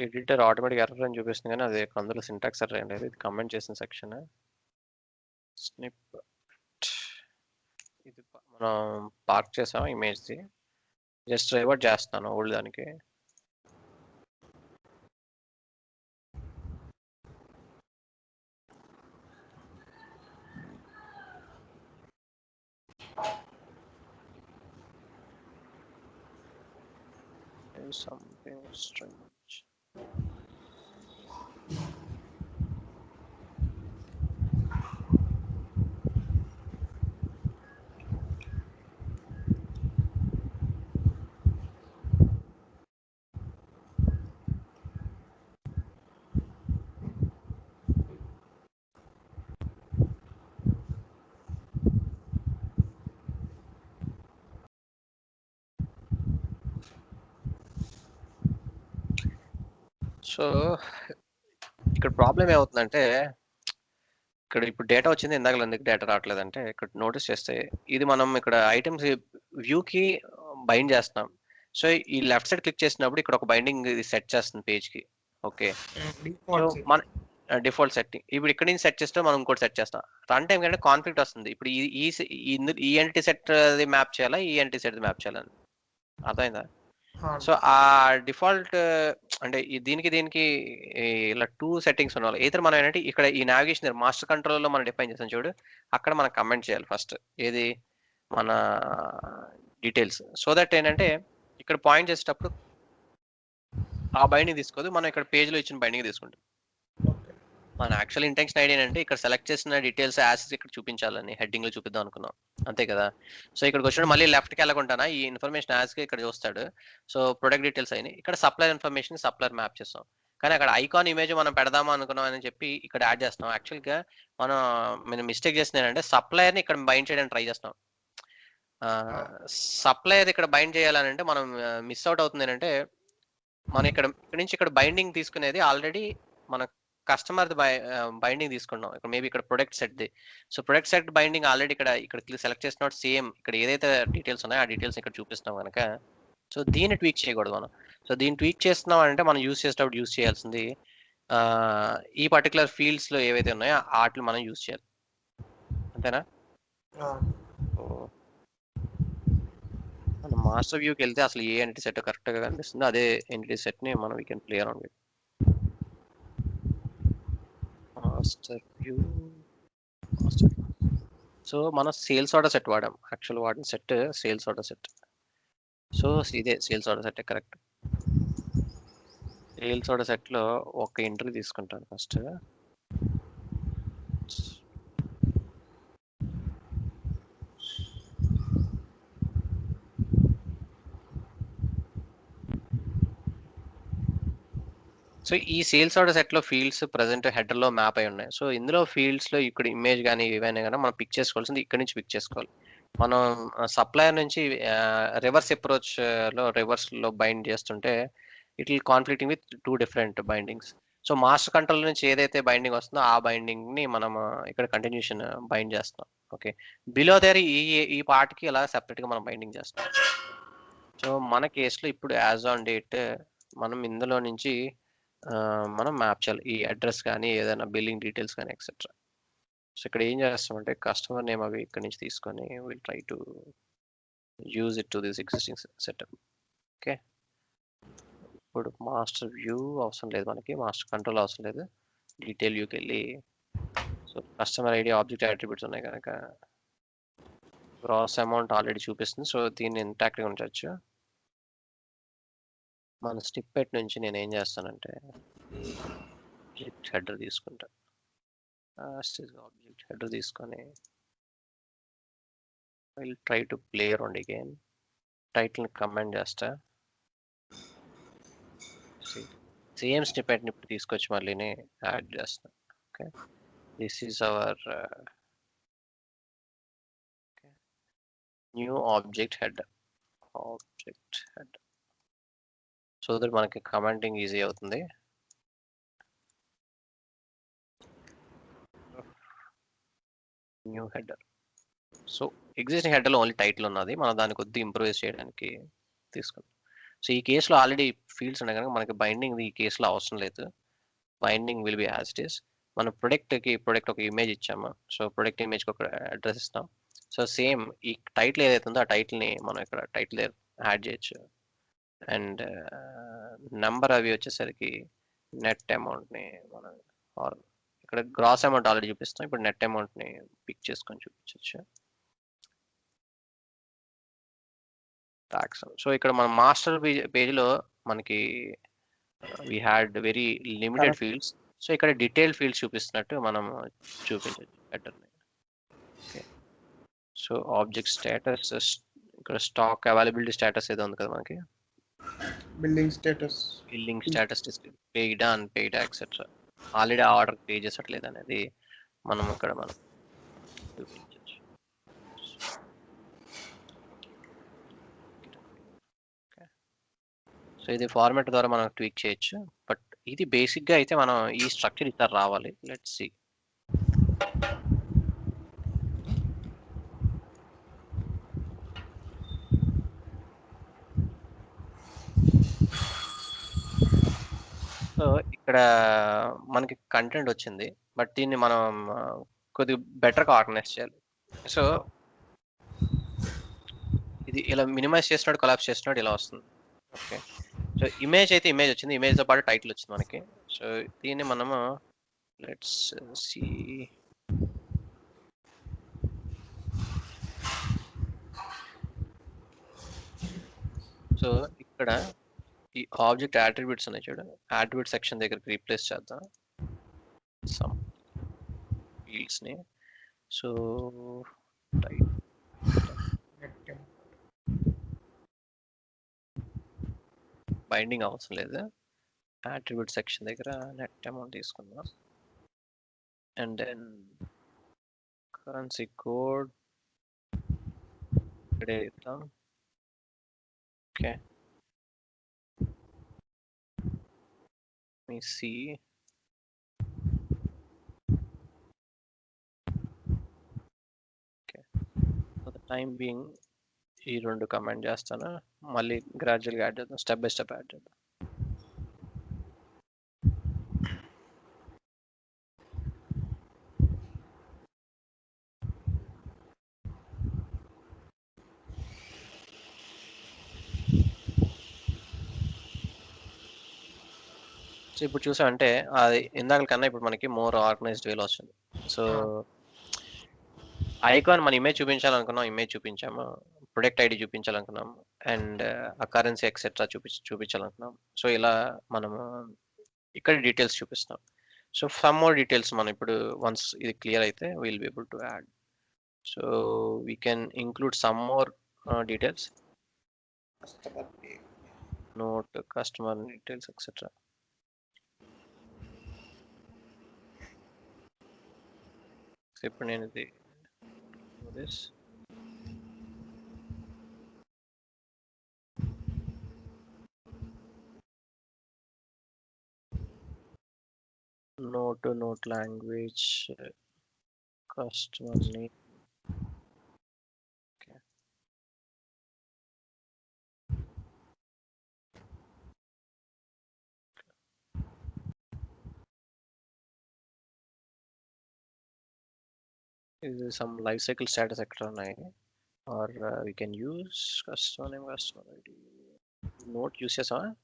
editor automatic error అని చూపిస్తుంది, కానీ అది అందులో సింటాక్స్ ఎర్రర్ ఏం లేదు. ఇది కమెంట్ చేసిన సెక్షన్ స్నిప్. ఇది మనం పార్క్ చేసాం ఇమేజ్ది, జస్ట్ రివర్ట్ చేస్తాను ఓల్డ్ దానికి. Something strange. సో ఇక్కడ ప్రాబ్లం ఏమవుతుందంటే ఇక్కడ ఇప్పుడు డేటా వచ్చింది, ఇందాక ఎందుకు డేటా రావట్లేదంటే ఇక్కడ నోటీస్ చేస్తే ఇది మనం ఇక్కడ ఐటమ్స్ వ్యూకి బైండ్ చేస్తున్నాం. సో ఈ లెఫ్ట్ సైడ్ క్లిక్ చేసినప్పుడు ఇక్కడ ఒక బైండింగ్ ఇది సెట్ చేస్తుంది పేజ్కి. ఓకే, సో మన డిఫాల్ట్ సెట్టింగ్ ఇప్పుడు ఇక్కడ నుంచి సెట్ చేస్తే మనం ఇంకోటి సెట్ చేస్తాం. రన్ టైం కంటే కాన్ఫ్లిక్ట్ వస్తుంది. ఇప్పుడు ఈ ఎంటిటీ సెట్ మ్యాప్ చేయాలా, ఈ ఎంటిటీ సెట్ మ్యాప్ చేయాలని అర్థమైందా? సో ఆ డిఫాల్ట్ అంటే దీనికి ఇలా 2 సెట్టింగ్స్ ఉండాలి. అయితే మనం ఏంటంటే ఇక్కడ ఈ నావిగేషన్ మాస్టర్ కంట్రోల్లో మనం డిఫైన్ చేస్తాం చూడు, అక్కడ మనం కమెంట్ చేయాలి ఫస్ట్ ఏది మన డీటెయిల్స్. సో దట్ ఏంటంటే ఇక్కడ పాయింట్ చేసేటప్పుడు ఆ బైండింగ్ తీసుకోదు, మనం ఇక్కడ పేజ్లో ఇచ్చిన బైండింగ్ తీసుకుంటాం. మన యాక్చువల్ ఇంటెన్షన్ ఐడియా అంటే ఇక్కడ సెలెక్ట్ చేసిన డీటెయిల్స్ యాసెస్ ఇక్కడ చూపించాలని హెడ్డింగ్ లో చూపిద్దాం అనుకున్నాం, అంతే కదా. సో ఇక్కడికి వచ్చినప్పుడు మళ్ళీ లెఫ్ట్కి వెళ్ళకుండానా ఈ ఇన్ఫర్మేషన్ యాస్కి ఇక్కడ చూస్తాడు. సో ప్రొడక్ట్ డీటెయిల్స్ అయినాయి, ఇక్కడ సప్లయర్ ఇన్ఫర్మేషన్ సప్లయర్ మ్యాప్ చేస్తాం. కానీ అక్కడ ఐకాన్ ఇమేజ్ మనం పెడదామా అనుకున్నాం అని చెప్పి ఇక్కడ యాడ్ చేస్తాం. యాక్చువల్గా మనం మిస్టేక్ చేస్తుంది ఏంటంటే సప్లయర్ని ఇక్కడ బైండ్ చేయడానికి ట్రై చేస్తాం. సప్లయర్ ఇక్కడ బైండ్ చేయాలని అంటే మనం మిస్ అవుట్ అవుతుంది ఏంటంటే మనం ఇక్కడ నుంచి ఇక్కడ బైండింగ్ తీసుకునేది ఆల్రెడీ మన కస్టమర్ బైండింగ్ తీసుకున్నాం. ఇక్కడ మేబీ ఇక్కడ ప్రొడక్ట్ సెట్ది. So product set binding already ఇక్కడ సెలెక్ట్ చేసిన సేమ్ ఇక్కడ ఏదైతే డీటెయిల్స్ ఉన్నాయో ఆ డీటెయిల్స్ ఇక్కడ చూపిస్తాం కనుక సో దీన్ని ట్వీక్ చేయకూడదు మనం. సో దీన్ని ట్వీక్ చేస్తున్నాం అంటే మనం యూస్ చేసేటప్పుడు యూస్ చేయాల్సింది ఈ పర్టికులర్ ఫీల్డ్స్ లో ఏవైతే ఉన్నాయో వాటిని మనం యూస్ చేయాలి, అంతేనా? మనం మాస్టర్ వ్యూకి వెళ్తే అసలు ఏ ఎంటిటీ సెట్ కరెక్ట్ గా కనిపిస్తుంది, అదే ఎంటిటీ సెట్ ని మనం we can play around with. Master view so మనం సేల్స్ ఆర్డర్ సెట్ వాడాం, యాక్చువల్ వాడిన set sales order set. So ఇదే sales order set correct. Sales order set లో ఒక ఎంట్రీ తీసుకుంటాను ఫస్ట్. సో ఈ సేల్స్ ఆర్డర్ సెట్ లో ఫీల్డ్స్ ప్రెసెంట్ హెడర్ లో మ్యాప్ అయి ఉన్నాయి. సో ఇందులో ఫీల్డ్స్ లో ఇక్కడ ఇమేజ్ కానీ ఏవైనా కానీ మనం పిక్ చేసుకోవాల్సింది ఇక్కడ నుంచి పిక్ చేసుకోవాలి. మనం సప్లయర్ నుంచి రివర్స్ అప్రోచ్ లో రివర్స్ లో బైండ్ చేస్తుంటే it will conflicting with 2 different bindings. So master control నుంచి ఏదైతే బైండింగ్ వస్తుందో ఆ బైండింగ్ ని మనం ఇక్కడ కంటిన్యూషన్ బైండ్ చేస్తాం. ఓకే, బిలో దేర్ ఈ పార్ట్ కి ఇలా సెపరేట్ గా మనం బైండింగ్ చేస్తాం. సో మన కేసులో ఇప్పుడు యాజ్ ఆన్ డేట్ మనం ఇందులో నుంచి మనం మ్యాప్ చేయాలి ఈ అడ్రస్ కానీ ఏదైనా బిల్లింగ్ డీటెయిల్స్ కానీ ఎక్సెట్రా. సో ఇక్కడ ఏం చేస్తామంటే కస్టమర్ నేమ్ అవి ఇక్కడ నుంచి తీసుకొని will try to use it to this existing setup. Okay, ఇప్పుడు మాస్టర్ వ్యూ అవసరం లేదు, మనకి మాస్టర్ కంట్రోల్ అవసరం లేదు, డీటెయిల్ వ్యూకి వెళ్ళి so customer ID object attributes ఉన్నాయి కనుక గ్రాస్ అమౌంట్ ఆల్రెడీ చూపిస్తుంది. సో దీన్ని ఇంటాక్ట్గా ఉంచవచ్చు. మన స్నిప్పెట్ నుంచి నేను ఏం చేస్తానంటే ఆబ్జెక్ట్ హెడర్ తీసుకుంటా, ఆబ్జెక్ట్ హెడర్ తీసుకొని will try to play around again. టైటిల్ని కమెంట్ చేస్తా, సేమ్ స్నిప్పెట్ని ఇప్పుడు తీసుకొచ్చి మళ్ళీనే యాడ్ చేస్తా. Okay, this is our new object header. So that మనకి కమెంటింగ్ ఈజీ అవుతుంది. New header. సో ఎగ్జిస్టింగ్ హెడర్లో ఓన్లీ టైటిల్ ఉన్నది, మనం దాన్ని కొద్దిగా ఇంప్రూవైజ్ చేయడానికి తీసుకుంటాం. సో ఈ కేసులో ఆల్రెడీ ఫీల్డ్స్ ఉన్నాయి కనుక మనకి బైండింగ్ ఈ కేసులో అవసరం లేదు. Binding will be as it is. మనం ప్రొడక్ట్ ఒక ఇమేజ్ ఇచ్చాము. సో ప్రొడక్ట్ ఇమేజ్కి ఒక అడ్రస్ ఇస్తాం. సో సేమ్ ఈ టైటిల్ ఏదైతే ఉందో ఆ టైటిల్ని మనం ఇక్కడ టైటిల్ యాడ్ చేయొచ్చు. అండ్ నెంబర్ అవి వచ్చేసరికి నెట్ అమౌంట్ని మనం ఇక్కడ గ్రాస్ అమౌంట్ ఆల్రెడీ చూపిస్తాం, ఇప్పుడు నెట్ అమౌంట్ని పిక్ చేసుకొని చూపించవచ్చు. ట్యాక్స్. సో ఇక్కడ మన మాస్టర్ పేజ్లో మనకి we had very limited fields. So ఇక్కడ డీటెయిల్ ఫీల్డ్స్ చూపిస్తున్నట్టు మనం చూపించవచ్చు హెడర్ని. ఓకే, సో ఆబ్జెక్ట్ స్టేటస్ ఇక్కడ స్టాక్ అవైలబిలిటీ స్టేటస్ ఏదో ఉంది కదా మనకి, billing status paid unpaid etcetera already order pay చేసట్లేదు అనేది మనం ఇక్కడ చూపించవచ్చు. సో ఇది ఫార్మాట్ ద్వారా మనం ట్వీక్ చేయొచ్చు, బట్ ఇది బేసిక్గా అయితే మనం ఈ స్ట్రక్చర్ ఇట్లా రావాలి. Let's see. సో ఇక్కడ మనకి కంటెంట్ వచ్చింది, బట్ దీన్ని మనం కొద్దిగా బెటర్గా ఆర్గనైజ్ చేయాలి. సో ఇది ఇలా మినిమైజ్ చేసినాడు, కొలాప్స్ చేసినాడు, ఇలా వస్తుంది. ఓకే, సో ఇమేజ్ అయితే ఇమేజ్ వచ్చింది, ఇమేజ్తో పాటు టైటిల్ వచ్చింది మనకి. సో దీన్ని మనము లెట్స్ సి. సో ఇక్కడ ఈ ఆబ్జెక్ట్ యాట్రిబ్యూట్స్ ఉన్నాయి చూడు, యాట్రిబ్యూట్ సెక్షన్ దగ్గరికి రీప్లేస్ చేద్దాం సమ్ ఫీల్డ్స్ని. సో బైండింగ్ అవసరం లేదు, యాట్రిబ్యూట్ సెక్షన్ దగ్గర నెట్ అమౌంట్ తీసుకుందాం. అండ్ దెన్ కరెన్సీ కోడ్ ఇక్కడే ఇద్దాం. Okay, me see. Okay, for the time being ఈ రెండు కమెంట్ చేస్తాను, మళ్ళీ గ్రాడ్యువల్గా యాడ్ చేద్దాం, స్టెప్ బై స్టెప్ యాడ్ చేద్దాం. సో ఇప్పుడు చూసామంటే అది ఇందాక కన్నా ఇప్పుడు మనకి మోర్ ఆర్గనైజ్డ్ వేలో వస్తుంది. సో ఐకాన్ మన ఇమేజ్ చూపించాలనుకున్నాం, ఇమేజ్ చూపించాము, ప్రొడక్ట్ ఐడి చూపించాలనుకున్నాం, అండ్ ఆ కరెన్సీ ఎక్సెట్రా చూపించాలనుకున్నాం. సో ఇలా మనము ఇక్కడ డీటెయిల్స్ చూపిస్తాం. సో సమ్ మోర్ డీటెయిల్స్ మనం ఇప్పుడు వన్స్ ఇది క్లియర్ అయితే will be able to add. So we can include some more details, note customer details etcetera. So ఇప్పుడు నేను ఇది this note language, customer name. Okay. Is there some life cycle status extra or we can use customer name, customer ID. Note uses on.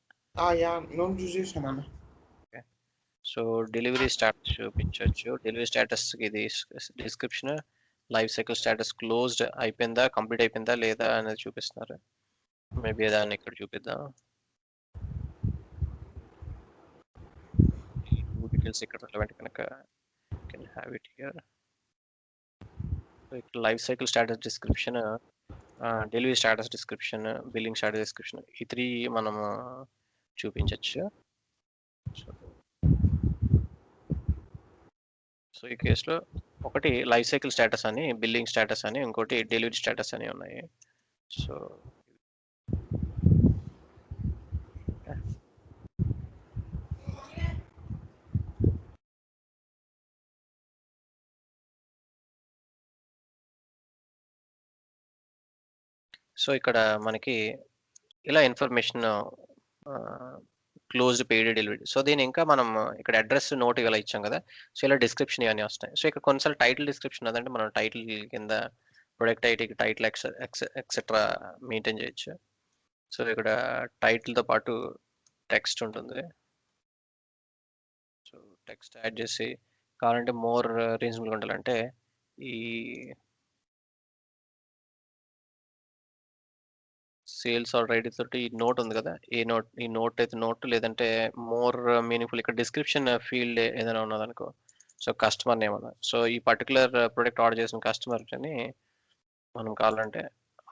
Yeah, note uses man. Okay, so delivery status చూపించొచ్చు, delivery status ఇది description, life cycle status closed అయిపోయిందా, complete అయిపోయిందా లేదా అనేది చూపిస్తున్నారు. Maybe దాన్ని ఇక్కడ చూపిద్దాం. Details ఇక్కడ relevant కనుక can have it here. Life cycle status description, delivery status description, billing status description, ఈ 3 మనము చూపించవచ్చు. సో ఈ కేసులో ఒకటి లైఫ్ సైకిల్ స్టేటస్ అని, బిల్లింగ్ స్టేటస్ అని, ఇంకోటి డెలివరీ స్టేటస్ అని ఉన్నాయి. సో సో ఇక్కడ మనకి ఇలా information closed paid delivery. So దీని ఇంకా మనం ఇక్కడ అడ్రస్ నోట్ ఇలా ఇచ్చాం కదా, సో ఇలా డిస్క్రిప్షన్ ఇవన్నీ వస్తాయి. సో ఇక్కడ కొన్నిసార్లు టైటిల్ డిస్క్రిప్షన్ అదంటే మనం టైటిల్ కింద product ID title etcetera maintain చేయొచ్చు. సో ఇక్కడ టైటిల్తో పాటు టెక్స్ట్ ఉంటుంది. సో టెక్స్ట్ యాడ్ చేసి కావాలంటే మోర్ రీజనబుల్గా ఉండాలంటే ఈ సేల్స్ ఆర్ ఐడి తోటి ఈ నోట్ ఉంది కదా, ఈ నోట్ అయితే నోట్, లేదంటే మోర్ మీనింగ్ఫుల్ ఇక్కడ డిస్క్రిప్షన్ ఫీల్డ్ ఏదైనా ఉన్నదనుకో, సో కస్టమర్ నేమ్ అన్న, సో ఈ పర్టికులర్ ప్రొడక్ట్ ఆర్డర్ చేసిన కస్టమర్ అని మనం కావాలంటే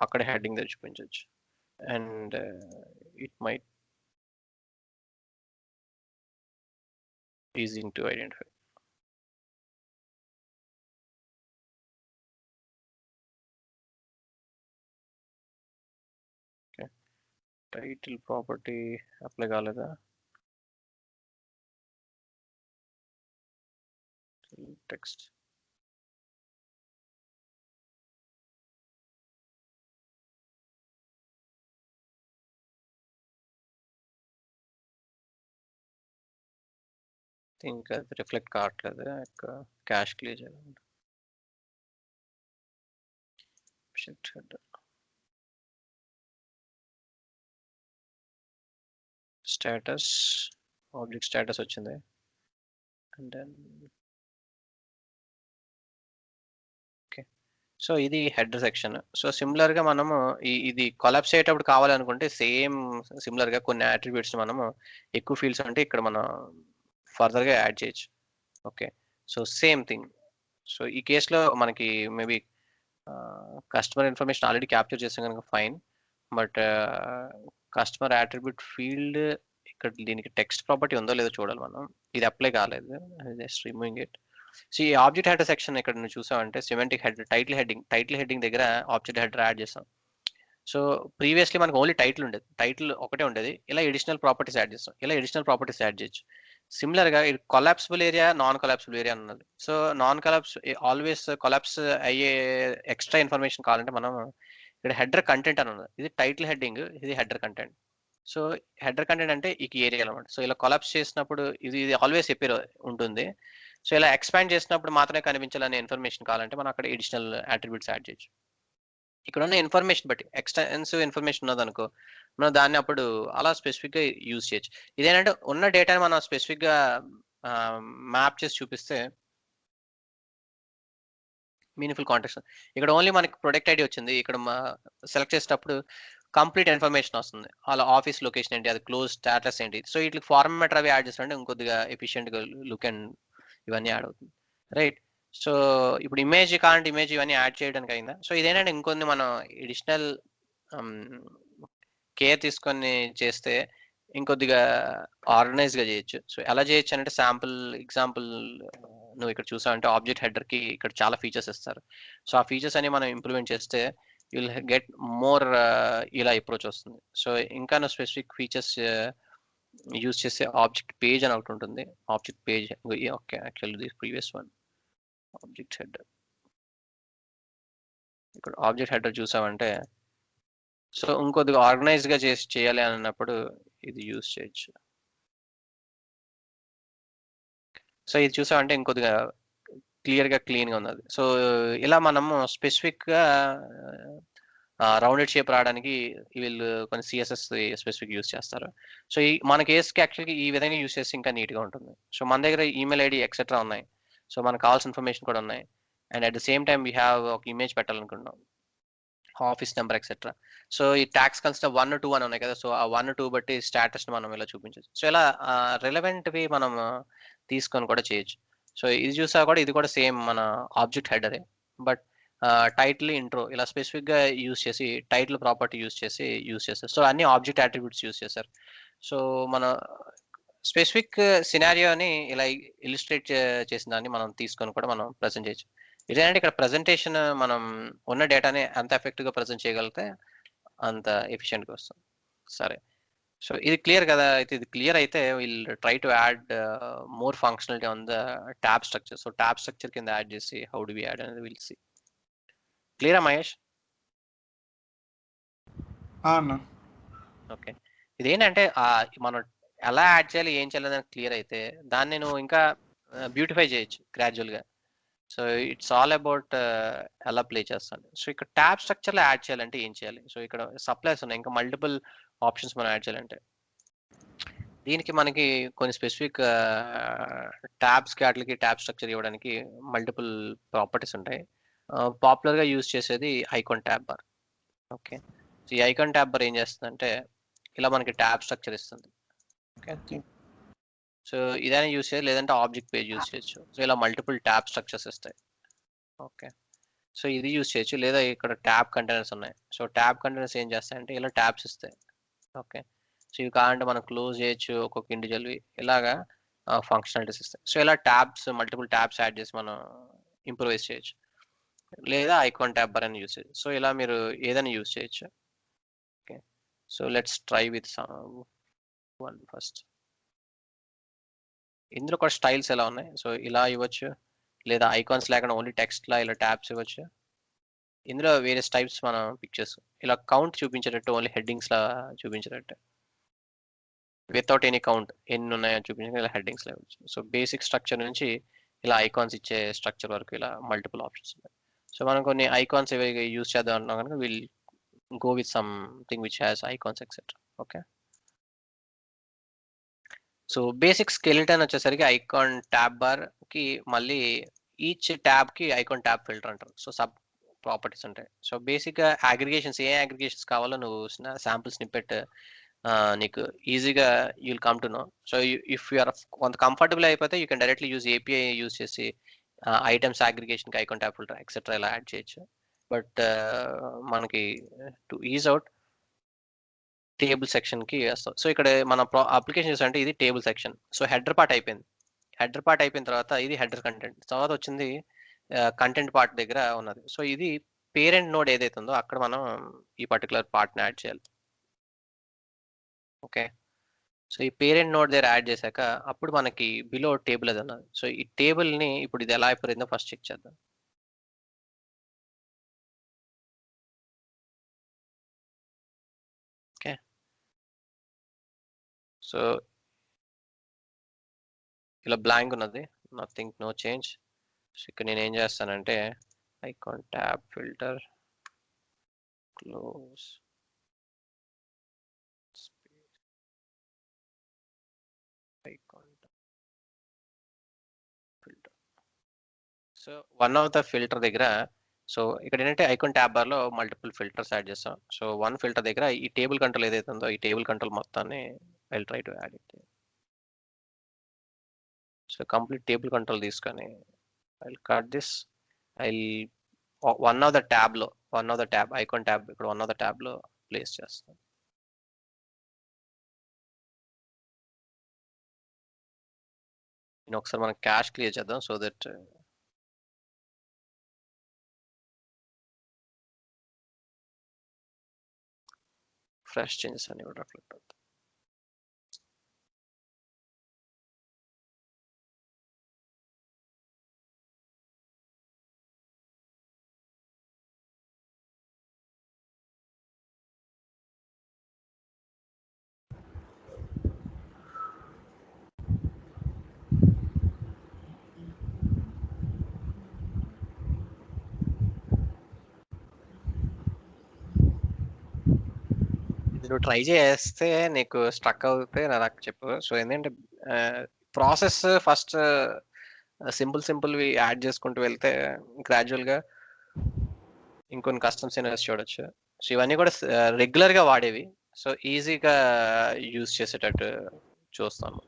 అక్కడ హెడ్డింగ్ దగ్గర చూపించవచ్చు. And it might easy to identify. Title property apply కాలేదా, టెక్స్ట్ థింక్ అది రిఫ్లెక్ట్ కావట్లేదు. క్యాష్ క్లియర్ చేయాలి. స్టేటస్ ఆబ్జెక్ట్ స్టేటస్ వచ్చింది. And then okay. సో ఇది హెడర్ సెక్షన్. సో సిమిలర్గా మనము ఇది కొలాప్స్ అయ్యేటప్పుడు కావాలనుకుంటే సేమ్ సిమిలర్గా కొన్ని అట్రిబ్యూట్స్ మనము ఎక్కువ ఫీల్డ్స్ అంటే ఇక్కడ మనం ఫర్దర్గా యాడ్ చేయొచ్చు. Okay. So same thing. So ఈ కేసులో మనకి maybe customer information already capture చేసాం కనుక fine. But customer attribute field ఇక్కడ దీనికి టెక్స్ట్ ప్రాపర్టీ ఉందో లేదో చూడాలి మనం. ఇది అప్లై కాలేదు. Just removing it. సో ఈ ఆబ్జెక్ట్ హెడర్ సెక్షన్ ఇక్కడ నువ్వు చూసావంటే సిమెంటిక్ హెడ్ టైటిల్ హెడ్డింగ్ దగ్గర ఆబ్జెక్ట్ హెడర్ యాడ్ చేస్తాం. సో ప్రీవియస్లీ మనకు ఓన్లీ టైటిల్ ఉండేది, టైటిల్ ఒకటే ఉండేది. ఇలా ఎడిషనల్ ప్రాపర్టీస్ యాడ్ చేస్తాం. ఇలా ఎడిషనల్ ప్రాపర్టీస్ యాడ్ చేయొచ్చు. సిమిలర్గా ఇది collapsible area, non collapsible area అన్నది. So non collapse always collapse అయ్యే ఎక్స్ట్రా ఇన్ఫర్మేషన్ కావాలంటే మనం ఇక్కడ హెడర్ కంటెంట్ అని ఉన్నది. ఇది టైటిల్ హెడ్డింగ్, ఇది header content. So header content అంటే ఈ ఏరియా అనమాట. సో ఇలా కొలాప్స్ చేసినప్పుడు ఇది ఆల్వేస్ ఎపియర్ ఉంటుంది. సో ఇలా ఎక్స్పాండ్ చేసినప్పుడు మాత్రమే కనిపించాలనే ఇన్ఫర్మేషన్ కావాలంటే మనం అక్కడ ఎడిషనల్ అట్రిబ్యూట్స్ యాడ్ చేయొచ్చు. ఇక్కడ ఉన్న ఇన్ఫర్మేషన్ బట్టి ఎక్స్టెన్సివ్ ఇన్ఫర్మేషన్ ఉన్నదనుకో మనం దాన్ని అప్పుడు అలా స్పెసిఫిక్గా యూజ్ చేయొచ్చు. ఇదేంటంటే ఉన్న డేటాని మనం స్పెసిఫిక్గా మ్యాప్ చేసి చూపిస్తే మీనింగ్ఫుల్ కాంటెక్స్ట్. ఇక్కడ ఓన్లీ మనకి ప్రొడక్ట్ ఐడి వచ్చింది. ఇక్కడ సెలెక్ట్ చేసేటప్పుడు కంప్లీట్ ఇన్ఫర్మేషన్ వస్తుంది. అలా ఆఫీస్ లొకేషన్ ఏంటి, అది క్లోజ్ స్టాటస్ ఏంటి. సో వీటికి ఫార్మాట్ అవి యాడ్ చేస్తుంటే ఇంకొద్దిగా ఎఫిషియెంట్గా లుక్ అండ్ ఇవన్నీ యాడ్ అవుతుంది. రైట్. సో ఇప్పుడు ఇమేజ్ కావాలంటే ఇమేజ్ ఇవన్నీ యాడ్ చేయడానికి అయిందా. సో ఇదేంటంటే ఇంకొన్ని మనం ఎడిషనల్ కేర్ తీసుకొని చేస్తే ఇంకొద్దిగా ఆర్గనైజ్గా చేయొచ్చు. సో ఎలా చేయొచ్చు అంటే ఎగ్జాంపుల్ నువ్వు ఇక్కడ చూసావంటే ఆబ్జెక్ట్ హెడర్కి ఇక్కడ చాలా ఫీచర్స్ ఇస్తారు. సో ఆ ఫీచర్స్ అని మనం ఇంప్లిమెంట్ చేస్తే విల్ గెట్ మోర్ ఇలా అప్రోచ్ వస్తుంది. సో ఇంకా నువ్వు స్పెసిఫిక్ ఫీచర్స్ యూజ్ చేసే ఆబ్జెక్ట్ పేజ్ అని ఒకటి ఉంటుంది. Object page okay actually this previous one object header. ఇక్కడ ఆబ్జెక్ట్ హెడర్ చూసామంటే సో ఇంకొద్దిగా ఆర్గనైజ్గా చేయాలి అన్నప్పుడు ఇది యూజ్ చేయొచ్చు. సో ఇది చూసామంటే ఇంకొద్దిగా క్లియర్గా క్లీన్గా ఉన్నది. సో ఇలా మనము స్పెసిఫిక్గా రౌండెడ్ షేప్ రావడానికి వీళ్ళు కొన్ని సిఎస్ఎస్ స్పెసిఫిక్ యూజ్ చేస్తారు. సో మన కేసుకి యాక్చువల్గా ఈ విధంగా యూజ్ చేస్తే ఇంకా నీట్గా ఉంటుంది. సో మన దగ్గర ఈమెయిల్ ఐడి ఎక్సెట్రా ఉన్నాయి. సో మనకు కావాల్సిన ఇన్ఫర్మేషన్ కూడా ఉన్నాయి. And at the same time we have ఒక ఇమేజ్ పెట్టాలనుకుంటున్నాం, ఆఫీస్ నెంబర్ ఎక్సెట్రా. సో ఈ ట్యాక్స్ కన్సిడర్ 1, 2 అని ఉన్నాయి కదా. సో ఆ 1, 2 బట్టి స్టేటస్ మనం ఇలా చూపించవచ్చు. సో ఇలా రిలవెంట్వి మనం తీసుకొని కూడా చేయొచ్చు. సో ఇది చూసా కూడా ఇది కూడా సేమ్ మన ఆబ్జెక్ట్ హెడరే. బట్ టైటిల్ ఇంట్రో ఇలా స్పెసిఫిక్గా యూజ్ చేసి టైటిల్ ప్రాపర్టీ యూజ్ చేస్తారు. సో అన్ని ఆబ్జెక్ట్ అట్రిబ్యూట్స్ యూజ్ చేస్తారు. సో మన స్పెసిఫిక్ సినారియోని ఇలా ఇలిస్ట్రేట్ చేసిన దాన్ని మనం తీసుకొని కూడా మనం ప్రజెంట్ చేయొచ్చు. ఇదేంటంటే ఇక్కడ ప్రజెంటేషన్ మనం ఉన్న డేటాని ఎంత ఎఫెక్టివ్గా ప్రజెంట్ చేయగలిగితే అంత ఎఫిషియెంట్గా వస్తుంది. సరే. సో ఇది క్లియర్ కదా. అయితే ఇది క్లియర్ అయితే will try to add more functionality on the tab structure. So tab structure కింద యాడ్ చేసి హౌ డు వి యాడ్ అనేది విల్ సీ. క్లియరా మహేష్? ఓకే. ఇదేంటంటే మనం ఎలా యాడ్ చేయాలి, ఏం చేయాలి క్లియర్ అయితే దాన్ని నువ్వు ఇంకా బ్యూటిఫై చేయొచ్చు గ్రాడ్యువల్గా. సో ఇట్స్ ఆల్ అబౌట్ ఎలా ప్లే చేస్తాను. సో ఇక్కడ ట్యాబ్ స్ట్రక్చర్లో యాడ్ చేయాలంటే ఏం చేయాలి. సో ఇక్కడ సప్లైస్ ఉన్నాయి, ఇంకా మల్టిపుల్ ఆప్షన్స్ మనం యాడ్ చేయాలంటే దీనికి మనకి కొన్ని స్పెసిఫిక్ ట్యాబ్స్కి వాటికి ట్యాబ్ స్ట్రక్చర్ ఇవ్వడానికి మల్టిపుల్ ప్రాపర్టీస్ ఉంటాయి. పాపులర్గా యూజ్ చేసేది icon tab bar. Okay. So ఈ ఐకాన్ ట్యాబ్ బార్ ఏం చేస్తుందంటే ఇలా మనకి ట్యాబ్ స్ట్రక్చర్ ఇస్తుంది. ఓకే. సో ఇదైనా యూజ్ చేయొచ్చు, లేదంటే ఆబ్జెక్ట్ పేజ్ యూజ్ చేయొచ్చు. సో ఇలా మల్టిపుల్ ట్యాబ్ స్ట్రక్చర్స్ ఇస్తాయి. ఓకే. సో ఇది యూజ్ చేయొచ్చు, లేదా ఇక్కడ ట్యాబ్ కంటైనర్స్ ఉన్నాయి. సో ట్యాబ్ కంటైనర్స్ ఏం చేస్తాయంటే ఇలా ట్యాబ్స్ ఇస్తాయి. ఓకే. సో ఇవి కావాలంటే మనం క్లోజ్ చేయొచ్చు ఒక్కొక్క ఇండివిజువల్వి, ఇలాగా ఫంక్షనాలిటీస్ ఇస్తాయి. సో ఇలా ట్యాబ్స్ మల్టిపుల్ ట్యాబ్స్ యాడ్ చేసి మనం ఇంప్రూవైజ్ చేయొచ్చు, లేదా ఐకాన్ ట్యాబ్ బార్ అని యూజ్ చేయొచ్చు. సో ఇలా మీరు ఏదైనా యూజ్ చేయొచ్చు. Okay. So let's try with one first. ఇందులో కూడా స్టైల్స్ ఎలా ఉన్నాయి. సో ఇలా ఇవ్వచ్చు, లేదా ఐకాన్స్ లేకుండా ఓన్లీ టెక్స్ట్లా ఇలా ట్యాబ్స్ ఇవ్వచ్చు. ఇందులో వేరియస్ టైప్స్ మనం పిక్ చేసుకో, ఇలా కౌంట్ చూపించేటట్టు, ఓన్లీ హెడ్డింగ్స్లా చూపించేటట్టు, వితౌట్ ఎనీ కౌంట్ ఎన్ని ఉన్నాయో చూపించడానికి ఇలా హెడ్డింగ్స్ లేవచ్చు. సో బేసిక్ స్ట్రక్చర్ నుంచి ఇలా ఐకాన్స్ ఇచ్చే స్ట్రక్చర్ వరకు ఇలా మల్టిపుల్ ఆప్షన్స్ ఉన్నాయి. సో మనం కొన్ని ఐకాన్స్ ఏవి యూజ్ చేద్దాం అంటున్నాం కనుక will go with something which has icons etcetera. Okay, so basic skeleton వచ్చేసరికి ఐకాన్ ట్యాబ్ బార్ కి మళ్ళీ ఈచ్ ట్యాబ్ కి ఐకాన్ ట్యాబ్ ఫిల్టర్ అంటారు. సో సబ్ ప్రాపర్టీస్ ఉంటాయి. సో బేసిక్ గా అగ్రిగేషన్స్ ఏ అగ్రిగేషన్స్ కావాలో నువ్వు శాంపుల్ స్నిప్పెట్ నీకు ఈజీగా you'll come to know. So if you're కొంత కంఫర్టబుల్ అయిపోతే you can directly use API use చేసి ఐటమ్స్ అగ్రిగేషన్కి ఐకాన్ ట్యాబ్ ఫిల్టర్ ఎక్సెట్రా ఇలా యాడ్ చేయొచ్చు. బట్ మనకి టు ఈజ్ అవుట్ టేబుల్ సెక్షన్కి వస్తాం. సో ఇక్కడ మన అప్లికేషన్ చూసారంటే ఇది table section. So header part అయిపోయింది. హెడర్ పార్ట్ అయిపోయిన తర్వాత ఇది హెడర్ కంటెంట్. తర్వాత వచ్చింది కంటెంట్ పార్ట్ దగ్గర ఉన్నది. సో ఇది పేరెంట్ నోడ్ ఏదైతే ఉందో అక్కడ మనం ఈ పర్టికులర్ పార్ట్ని యాడ్ చేయాలి. ఓకే, సో ఈ పేరెంట్ నోడ్ దగ్గర యాడ్ చేశాక అప్పుడు మనకి బిలో టేబుల్ అది ఉన్నది. సో ఈ టేబుల్ని ఇప్పుడు ఇది ఎలా అయిపోయిందో ఫస్ట్ చెక్ చేద్దాం. ఓకే, సో ఇలా బ్లాంక్ ఉన్నది, నథింగ్, నో చేంజ్. సో ఇక్కడ నేను ఏం చేస్తానంటే icon tab filter close icon filter. So one of the filter దగ్గర, సో ఇక్కడ ఏంటంటే ఐకాన్ ట్యాబ్ బార్ లో మల్టిపుల్ ఫిల్టర్స్ యాడ్ చేస్తాం. సో వన్ ఫిల్టర్ దగ్గర ఈ టేబుల్ కంట్రోల్ ఏదైతే ఉందో ఈ టేబుల్ కంట్రోల్ మొత్తాన్ని I try to add it. So complete table control తీసుకొని I cut this. I one of the tab icon tab ఇక్కడ వన్ ఆఫ్ ద ట్యాబ్ లో ప్లేస్ చేస్తాను. నేను ఒకసారి మనం క్యాష్ క్లియర్ చేద్దాం సో దట్ ఫ్రెష్ చేంజెస్ అన్ని కూడా రిఫ్లెక్ట్ అవుతాయి. నువ్వు ట్రై చేస్తే నీకు స్ట్రక్ అవుతే నాకు చెప్పు. సో ఏంటంటే ప్రాసెస్ ఫస్ట్ సింపుల్వి యాడ్ చేసుకుంటూ వెళ్తే గ్రాడ్యువల్గా ఇంకొన్ని కస్టమ్ సినారియోస్ చూడొచ్చు. సో ఇవన్నీ కూడా రెగ్యులర్గా వాడేవి. సో ఈజీగా యూజ్ చేసేటట్టు చూస్తాం.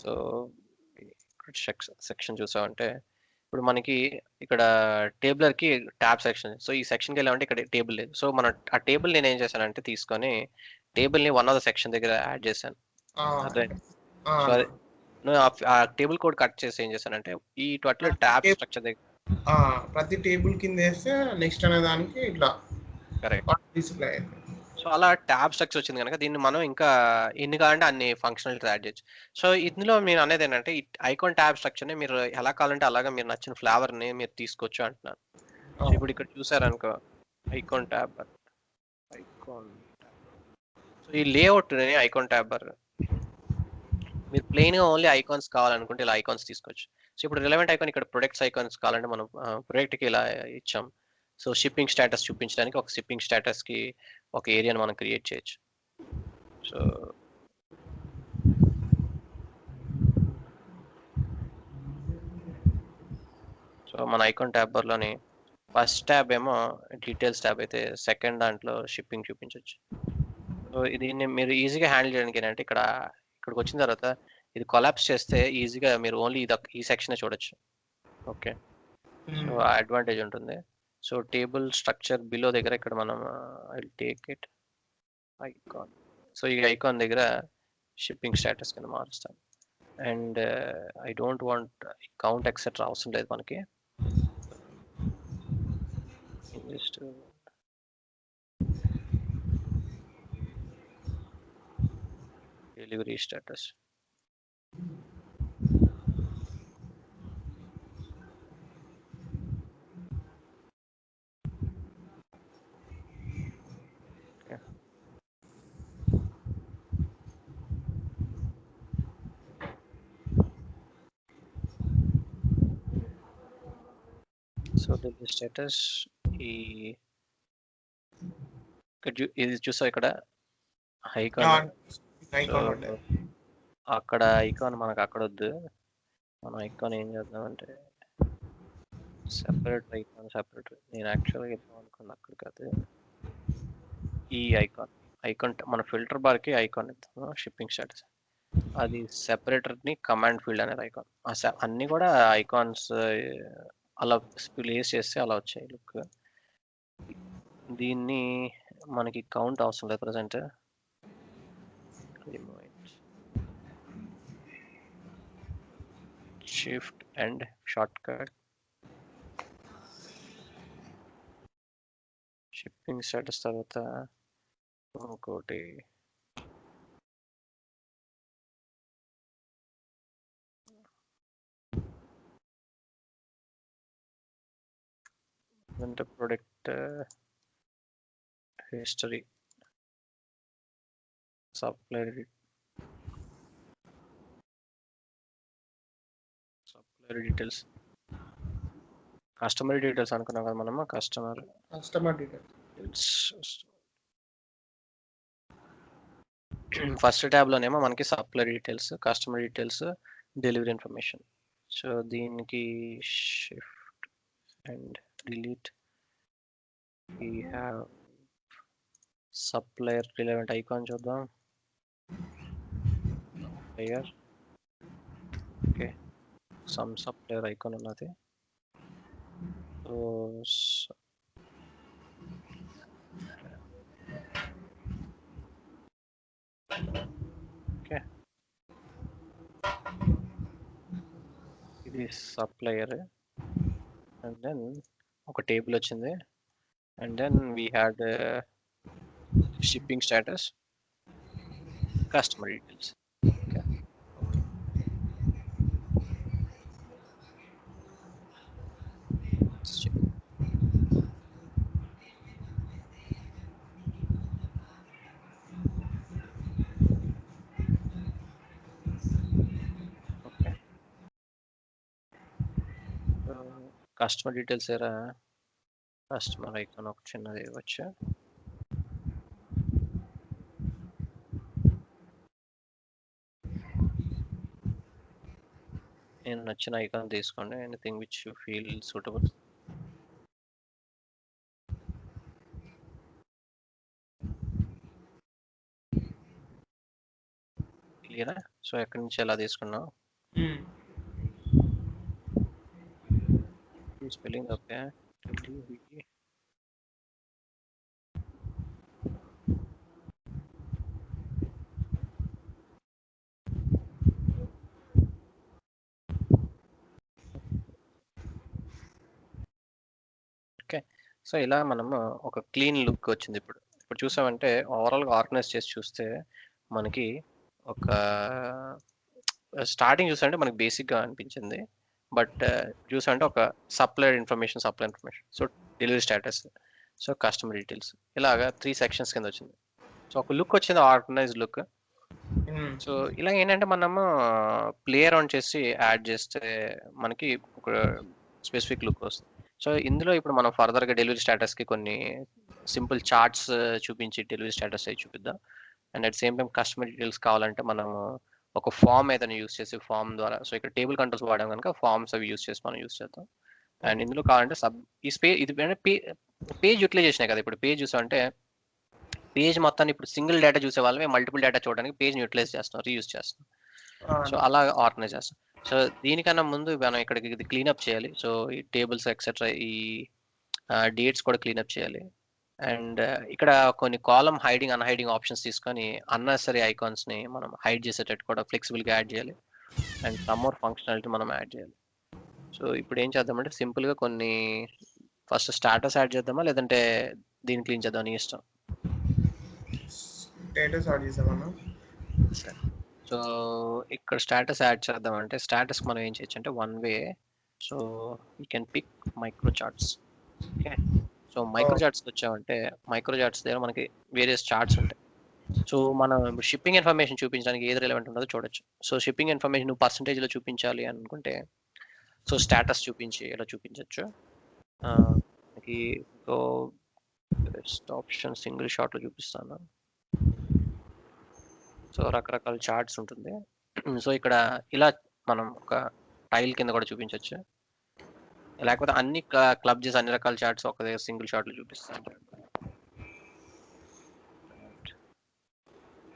సో సెక్షన్ చూసామంటే ఇప్పుడు మనకి ఇక్కడ టేబులర్కి ట్యాబ్ సెక్షన్. సో ఈ సెక్షన్కి వెళ్ళామంటే ఇక్కడ టేబుల్ లేదు. సో మన ఆ టేబుల్ నేను ఏం చేశానంటే తీసుకొని టేబుల్ని వన్ ఆఫ్ ద సెక్షన్ దగ్గర యాడ్ చేశాను. అదే సో అది ఆ టేబుల్ కోడ్ కట్ చేసి ఏం చేశానంటే ఈ టోటల్ ట్యాబ్ స్ట్రక్చర్ దగ్గర ప్రతి టేబుల్ కింద వేస్తే నెక్స్ట్ అనే దానికి ఇట్లా కరెక్ట్ డిస్ప్లే అయింది. సో అలా ట్యాబ్ స్ట్రక్చర్ వచ్చింది కనుక దీన్ని మనం ఇంకా ఎన్ని కావాలంటే అన్ని ఫంక్షనాలిటీ యాడ్ చేయొచ్చు. సో ఇందులో మీరు అనేది ఏంటంటే ఈ ఐకాన్ ట్యాబ్ స్ట్రక్చర్ని మీరు ఎలా కావాలంటే అలాగా మీరు నచ్చిన ఫ్లేవర్ని మీరు తీసుకోవచ్చు అంటున్నాను. సో ఇప్పుడు ఇక్కడ చూసారనుకో ఐకాన్ ట్యాబ్ బార్, సో ఈ లేఅవుట్ ఐకాన్ ట్యాబ్ బార్ మీరు ప్లెయిన్గా ఓన్లీ ఐకాన్స్ కావాలనుకుంటే ఇలా ఐకాన్స్ తీసుకోవచ్చు. సో ఇప్పుడు రిలవెంట్ ఐకాన్ ఇక్కడ ప్రొడక్ట్స్ ఐకాన్స్ కావాలంటే మనం ప్రొడక్ట్కి ఇలా ఇచ్చాం. సో షిప్పింగ్ స్టేటస్ చూపించడానికి ఒక షిప్పింగ్ స్టేటస్కి ఒక ఏరియాని మనం క్రియేట్ చేయొచ్చు. సో మన ఐకాన్ ట్యాబ్ బార్లోని ఫస్ట్ ట్యాబ్ ఏమో డీటెయిల్స్ ట్యాబ్ అయితే సెకండ్ దాంట్లో షిప్పింగ్ చూపించవచ్చు. సో దీన్ని మీరు ఈజీగా హ్యాండిల్ చేయడానికి ఏంటంటే ఇక్కడికి వచ్చిన తర్వాత ఇది కొలాప్స్ చేస్తే ఈజీగా మీరు ఓన్లీ ఈ సెక్షన్ చూడొచ్చు. ఓకే, సో ఆ అడ్వాంటేజ్ ఉంటుంది. సో టేబుల్ స్ట్రక్చర్ బిలో దగ్గర ఇక్కడ మనం I take it icon. So ఈ ఐకాన్ దగ్గర షిప్పింగ్ స్టేటస్ కింద మారుస్తాను. And I don't want count etcetera అవసరం లేదు మనకి. Just delivery status. So delivery status ఈ ఇది చూసావు ఇక్కడ ఐకాన్. ఐకాన్ ఉంటుంది. అక్కడ ఐకాన్ మనకు అక్కడ వద్దు. మనం ఐకాన్ ఏం చేద్దామంటే సెపరేట్ నేను యాక్చువల్గా ఇద్దాం అనుకున్నా అక్కడ కాదు. ఈ ఐకాన్ మన ఫిల్టర్ బార్కి ఐకాన్ ఇద్దాం. షిప్పింగ్ స్టేటస్ అది సెపరేటర్ని కమాండ్ ఫీల్డ్ అనేది ఐకాన్. అన్నీ కూడా ఐకాన్స్ అలా ప్లేస్ చేస్తే అలా వచ్చాయి లుక్. దీన్ని మనకి కౌంట్ అవసరం లేదు present. Shift and shortcut shipping status తర్వాత ఇంకోటి అంటే product history supplier details customer details అనుకున్నాం కదా మనము. కస్టమర్ డీటెయిల్స్ ఫస్ట్ ట్యాబ్లోనేమో మనకి supplier details, customer details, delivery information. So దీనికి shift and delete. we have supplier relevant icon చూద్దాం. supplier okay some supplier icon ఉన్నది. సో ఓకే ఇది supplier and then ఒక టేబుల్ వచ్చింది. And then we had shipping status, customer details. Okay. Okay. Customer details era customer icon ఒక చిన్నది ఇవ్వచ్చు. నేను నచ్చిన ఐకాన్ తీసుకోండి. Anything which you feel suitable. క్లియరా? సో ఎక్కడి నుంచి ఎలా తీసుకున్నావు? Spelling okay. ఓకే సో ఇలా మనము ఒక క్లీన్ లుక్ వచ్చింది. ఇప్పుడు చూసామంటే ఓవరాల్గా ఆర్గనైజ్ చేసి చూస్తే మనకి ఒక స్టార్టింగ్ చూసామంటే మనకి బేసిక్గా అనిపించింది. బట్ చూసామంటే ఒక supplier information, so delivery status, so customer details, ఇలాగా 3 సెక్షన్స్ కింద వచ్చింది. సో ఒక లుక్ వచ్చింది, ఆర్గనైజ్ లుక్. సో ఇలా ఏంటంటే మనము ప్లేయర్ ఆన్ చేసి యాడ్ చేస్తే మనకి ఒక స్పెసిఫిక్ లుక్ వస్తుంది. సో ఇందులో ఇప్పుడు మనం ఫర్దర్గా డెలివరీ స్టేటస్కి కొన్ని సింపుల్ చార్ట్స్ చూపించి డెలివరీ స్టేటస్ అవి చూపిద్దాం. And at same time customer details కావాలంటే మనము ఒక ఫామ్ ఏదైనా యూస్ చేసి ఫామ్ ద్వారా, సో ఇక్కడ టేబుల్ కంట్రోల్స్ వాడాం కనుక ఫామ్స్ అవి యూస్ చేసి మనం యూస్ చేద్దాం. అండ్ ఇందులో కావాలంటే ఇది పేజ్ యూటిలైజేషన్ కదా. ఇప్పుడు పేజ్ చూసామంటే పేజ్ మొత్తాన్ని ఇప్పుడు సింగిల్ డేటా చూసే వాళ్ళమే మల్టిపుల్ డేటా చూడడానికి పేజ్ యూటిలైజ్ చేస్తాం, రీయూజ్ చేస్తాం. సో అలా ఆర్గనైజ్ చేస్తాం. సో దీనికన్నా ముందు మనం ఇక్కడికి ఇది క్లీనప్ చేయాలి. సో ఈ టేబుల్స్ ఎక్సెట్రా ఈ డేట్స్ కూడా క్లీనప్ చేయాలి. అండ్ ఇక్కడ కొన్ని కాలమ్ హైడింగ్, అన్హైడింగ్ ఆప్షన్స్ తీసుకొని అన్నెసరీ ఐకాన్స్ని మనం హైడ్ చేసేటట్టు కూడా ఫ్లెక్సిబుల్గా యాడ్ చేయాలి. అండ్ సమ్ మోర్ ఫంక్షనాలిటీ మనం యాడ్ చేయాలి. సో ఇప్పుడు ఏం చేద్దామంటే సింపుల్గా కొన్ని ఫస్ట్ స్టాటస్ యాడ్ చేద్దామా లేదంటే దీన్ని క్లీన్ చేద్దాం, నీ ఇష్టం. స్టేటస్ యాడ్ చేద్దామన్నా. సరే, సో ఇక్కడ స్టాటస్ యాడ్ చేద్దామంటే స్టాటస్ మనం ఏం చేయొచ్చు అంటే one way. So you can pick micro charts. Okay, so micro చార్ట్స్కి వచ్చామంటే మైక్రో చార్ట్స్ దగ్గర మనకి వేరియస్ చార్ట్స్ ఉంటాయి. సో మనం షిప్పింగ్ ఇన్ఫర్మేషన్ చూపించడానికి ఏది రిలవెంట్ ఉంటుందో చూడొచ్చు. సో షిప్పింగ్ ఇన్ఫర్మేషన్ నువ్వు పర్సంటేజ్లో చూపించాలి అనుకుంటే సో స్టాటస్ చూపించి ఇలా చూపించవచ్చు. మనకి ఇంకో బెస్ట్ ఆప్షన్ సింగిల్ షాట్లో చూపిస్తాను. సో రకరకాల చార్ట్స్ ఉంటుంది. సో ఇక్కడ ఇలా మనం ఒక టైల్ కింద కూడా చూపించవచ్చు, లేకపోతే అన్ని క్లబ్ చేసి అన్ని రకాల చార్ట్స్ ఒక దగ్గర సింగిల్ షాట్లో చూపిస్తాను.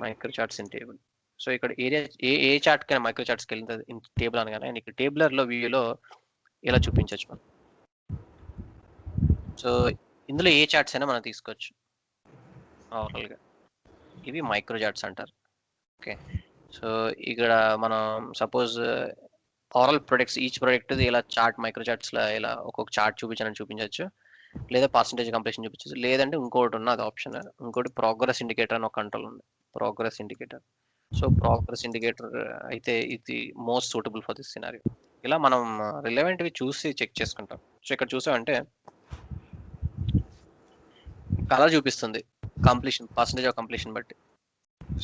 Micro charts in table. So ఇక్కడ ఏరియా ఏ చార్ట్ కైనా మైక్రో చార్ట్స్కి వెళ్ళింది ఇన్ టేబుల్ అనగానే ఇక్కడ టేబులర్లో వ్యూలో ఇలా చూపించవచ్చు మనం. సో ఇందులో ఏ చార్ట్స్ అయినా మనం తీసుకోవచ్చు ఓవరాల్గా. ఇవి మైక్రో చార్ట్స్ అంటారు. ఓకే, సో ఇక్కడ మనం suppose overall products each product ఇలా చార్ట్ మైక్రో చార్ట్స్లో ఇలా ఒక్కొక్క చార్ట్ చూపించవచ్చు, లేదా పర్సంటేజ్ కంప్లీషన్ చూపించచ్చు, లేదంటే ఇంకోటి ఉన్నది ఆప్షన్, ఇంకోటి ప్రోగ్రెస్ ఇండికేటర్ అని ఒక కంట్రోల్ ఉంది, progress indicator. So progress indicator అయితే ఇది most suitable for this scenario. ఇలా మనం రిలవెంట్వి చూసి చెక్ చేసుకుంటాం. సో ఇక్కడ చూసామంటే కలర్ చూపిస్తుంది కంప్లీషన్, పర్సంటేజ్ ఆఫ్ కంప్లీషన్ బట్టి.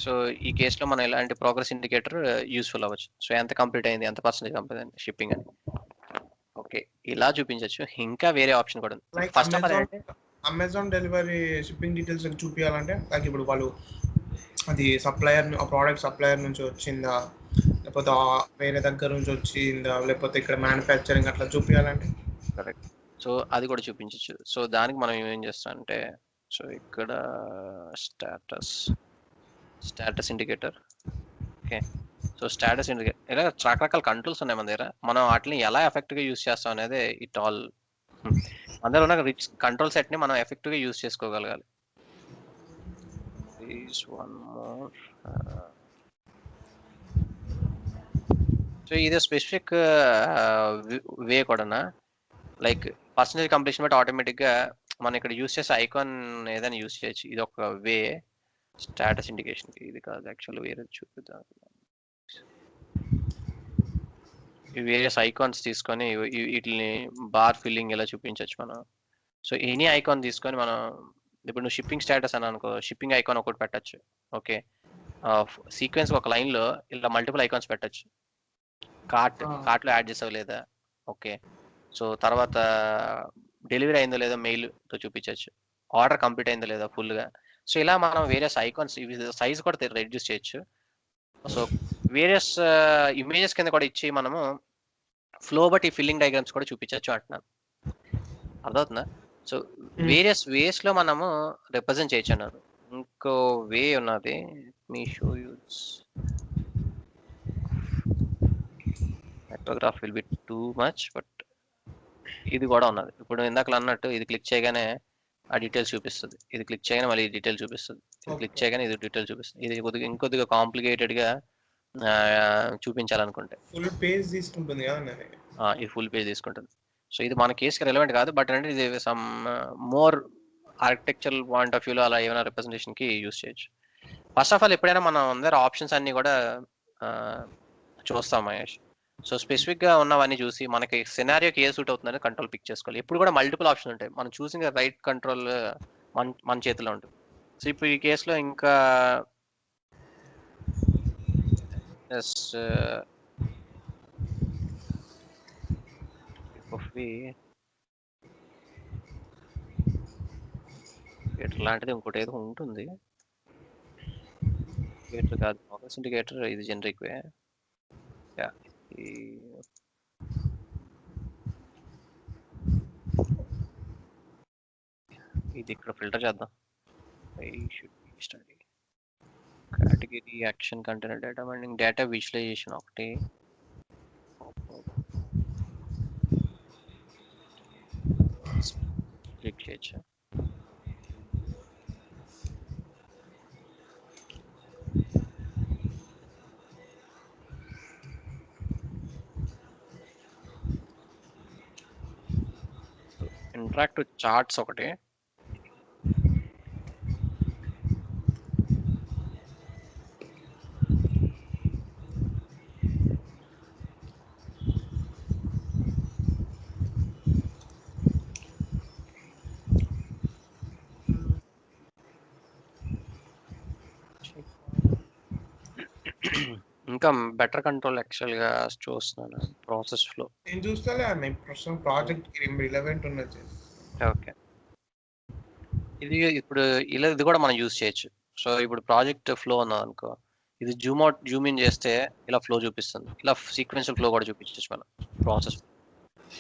సో ఈ కేసులో మనం ఎలాంటి ప్రోగ్రెస్ ఇండికేటర్ యూస్ఫుల్ అవ్వచ్చు. సో ఎంత కంప్లీట్ అయింది, ఎంత పర్సంటేజ్ కంప్లీట్ అయింది షిప్పింగ్ అని. ఓకే, ఇలా చూపించవచ్చు. ఇంకా వేరే ఆప్షన్ కూడా ఉంది. లైక్ ఫస్ట్ ఆఫ్ ఆల్ అంటే అమెజాన్ డెలివరీ షిప్పింగ్ డీటెయిల్స్ చూపించాలంటే లైక్ ఇప్పుడు వాళ్ళు అది సప్లయర్, ఆ ప్రోడక్ట్ సప్లయర్ నుంచి వచ్చిందా, లేకపోతే వేరే దగ్గర నుంచి వచ్చిందా, లేకపోతే ఇక్కడ మ్యానుఫ్యాక్చరింగ్ అట్లా చూపించాలంటే కరెక్ట్. సో అది కూడా చూపించవచ్చు. సో దానికి మనం ఏం చేస్తాం అంటే, సో ఇక్కడ status indicator. Okay, so status indicator ఇలా రకరకాల కంట్రోల్స్ ఉన్నాయి మన దగ్గర. మనం వాటిని ఎలా ఎఫెక్టివ్గా యూస్ చేస్తాం అనేది ఇట్ ఆల్ అందులో ఉన్న రిచ్ కంట్రోల్ సెట్ని మనం ఎఫెక్టివ్గా యూస్ చేసుకోగలగాలి. One more. సో ఇది స్పెసిఫిక్ వే కూడానా, లైక్ పర్సంటేజ్ కంప్లీషన్ బట్టి ఆటోమేటిక్గా మనం ఇక్కడ యూస్ చేసే ఐకాన్ ఏదైనా యూస్ చేయొచ్చు. ఇది ఒక వే స్టేటస్ ఇండికేషన్కి. ఇది కాదు యాక్చువల్, వేరే చూపిద్దాం. ఈ వేరియస్ ఐకాన్స్ తీసుకొని వీటిని బార్ ఫిల్లింగ్ ఇలా చూపించవచ్చు మనం. సో ఎనీ ఐకాన్ తీసుకొని మనం, ఇప్పుడు నువ్వు షిప్పింగ్ స్టేటస్ అని అనుకో, షిప్పింగ్ ఐకాన్ ఒకటి పెట్టచ్చు. ఓకే, సీక్వెన్స్ ఒక లైన్లో ఇలా మల్టిపుల్ ఐకాన్స్ పెట్టచ్చు. కార్ట్లో యాడ్ చేసావు లేదా, ఓకే. సో తర్వాత డెలివరీ అయిందో లేదో మెయిల్తో చూపించవచ్చు, ఆర్డర్ కంప్లీట్ అయిందో లేదో ఫుల్గా. సో ఇలా మనం వేరియస్ ఐకాన్స్ సైజ్ కూడా రెడ్యూస్ చేయొచ్చు. సో వేరియస్ ఇమేజెస్ కింద కూడా ఇచ్చి మనము ఫ్లో బట్టి ఫిల్లింగ్ డయాగ్రామ్స్ కూడా చూపించవచ్చు అంటున్నాను. అర్థమవుతుందా? సో వేరియస్ వేస్లో మనము రిప్రజెంట్ చేయొచ్చు అన్నారు. ఇంకో వే ఉన్నది, me show use micrograph will be too much, but ఇది కూడా ఉన్నది. ఇప్పుడు ఇందాక అన్నట్టు ఇది క్లిక్ చేయగానే ఆ డీటెయిల్స్ చూపిస్తుంది, ఇది క్లిక్ చేయగానే మళ్ళీ డీటెయిల్ చూపిస్తుంది, ఇది క్లిక్ చేయగానే ఇది డీటెయిల్ చూపిస్తుంది. ఇది ఇంకొద్దిగా కాంప్లికేటెడ్గా చూపించాలనుకుంటే ఫుల్ పేజ్ తీసుకుంటుంది కదా, ఇది ఫుల్ పేజ్ తీసుకుంటుంది. సో ఇది మన కేసుకి రెలవెంట్ కాదు, బట్ అంటే ఇది some more architectural point of వ్యూలో అలా ఏమైనా రిప్రజెంటేషన్కి యూస్ చేయొచ్చు. ఫస్ట్ ఆఫ్ ఆల్ ఎప్పుడైనా మనం అందరూ ఆప్షన్స్ అన్నీ కూడా చూస్తాం మహేష్. సో స్పెసిఫిక్గా ఉన్నవన్నీ చూసి మనకి సినారియోకి ఏ సూట్ అవుతుందని కంట్రోల్ పిక్ చేసుకోవాలి. ఎప్పుడు కూడా మల్టిపుల్ ఆప్షన్ ఉంటాయి, మనం చూసిన రైట్ కంట్రోల్ మన చేతిలో ఉంటుంది. సో ఇప్పుడు ఈ కేసులో ఇంకా లాంటిది ఇంకోటి ఏదో ఉంటుంది, ఇండికేటర్ కాదు, ప్రోగ్రెస్ ఇండికేటర్, ఇది జనరిక్ వే. ఇది ఇక్కడ ఫిల్టర్ చేద్దాం. Study category action container data mining, data visualization ఒకటి. క్లిక్ చేయొచ్చు. ఇంటరాక్టివ్ చార్ట్స్ ఒకటి, ఇంకా బెటర్ కంట్రోల్ యాక్చువల్గా చూస్తున్నాను ప్రాసెస్ ఫ్లో. నేను చూస్తాలే అన్న ప్రస్తుతం ప్రాజెక్ట్ కి రిలవెంట్ ఉన్నది. ఓకే, ఇది ఇప్పుడు ఇలా ఇది కూడా మనం యూజ్ చేయొచ్చు. సో ఇప్పుడు ప్రాజెక్ట్ ఫ్లో ఉన్నది అనుకో, ఇది జూమ్ అవుట్ జూమ్ ఇన్ చేస్తే ఇలా ఫ్లో చూపిస్తుంది, ఇలా సీక్వెన్షియల్ ఫ్లో కూడా చూపించచ్చు మనం ప్రాసెస్.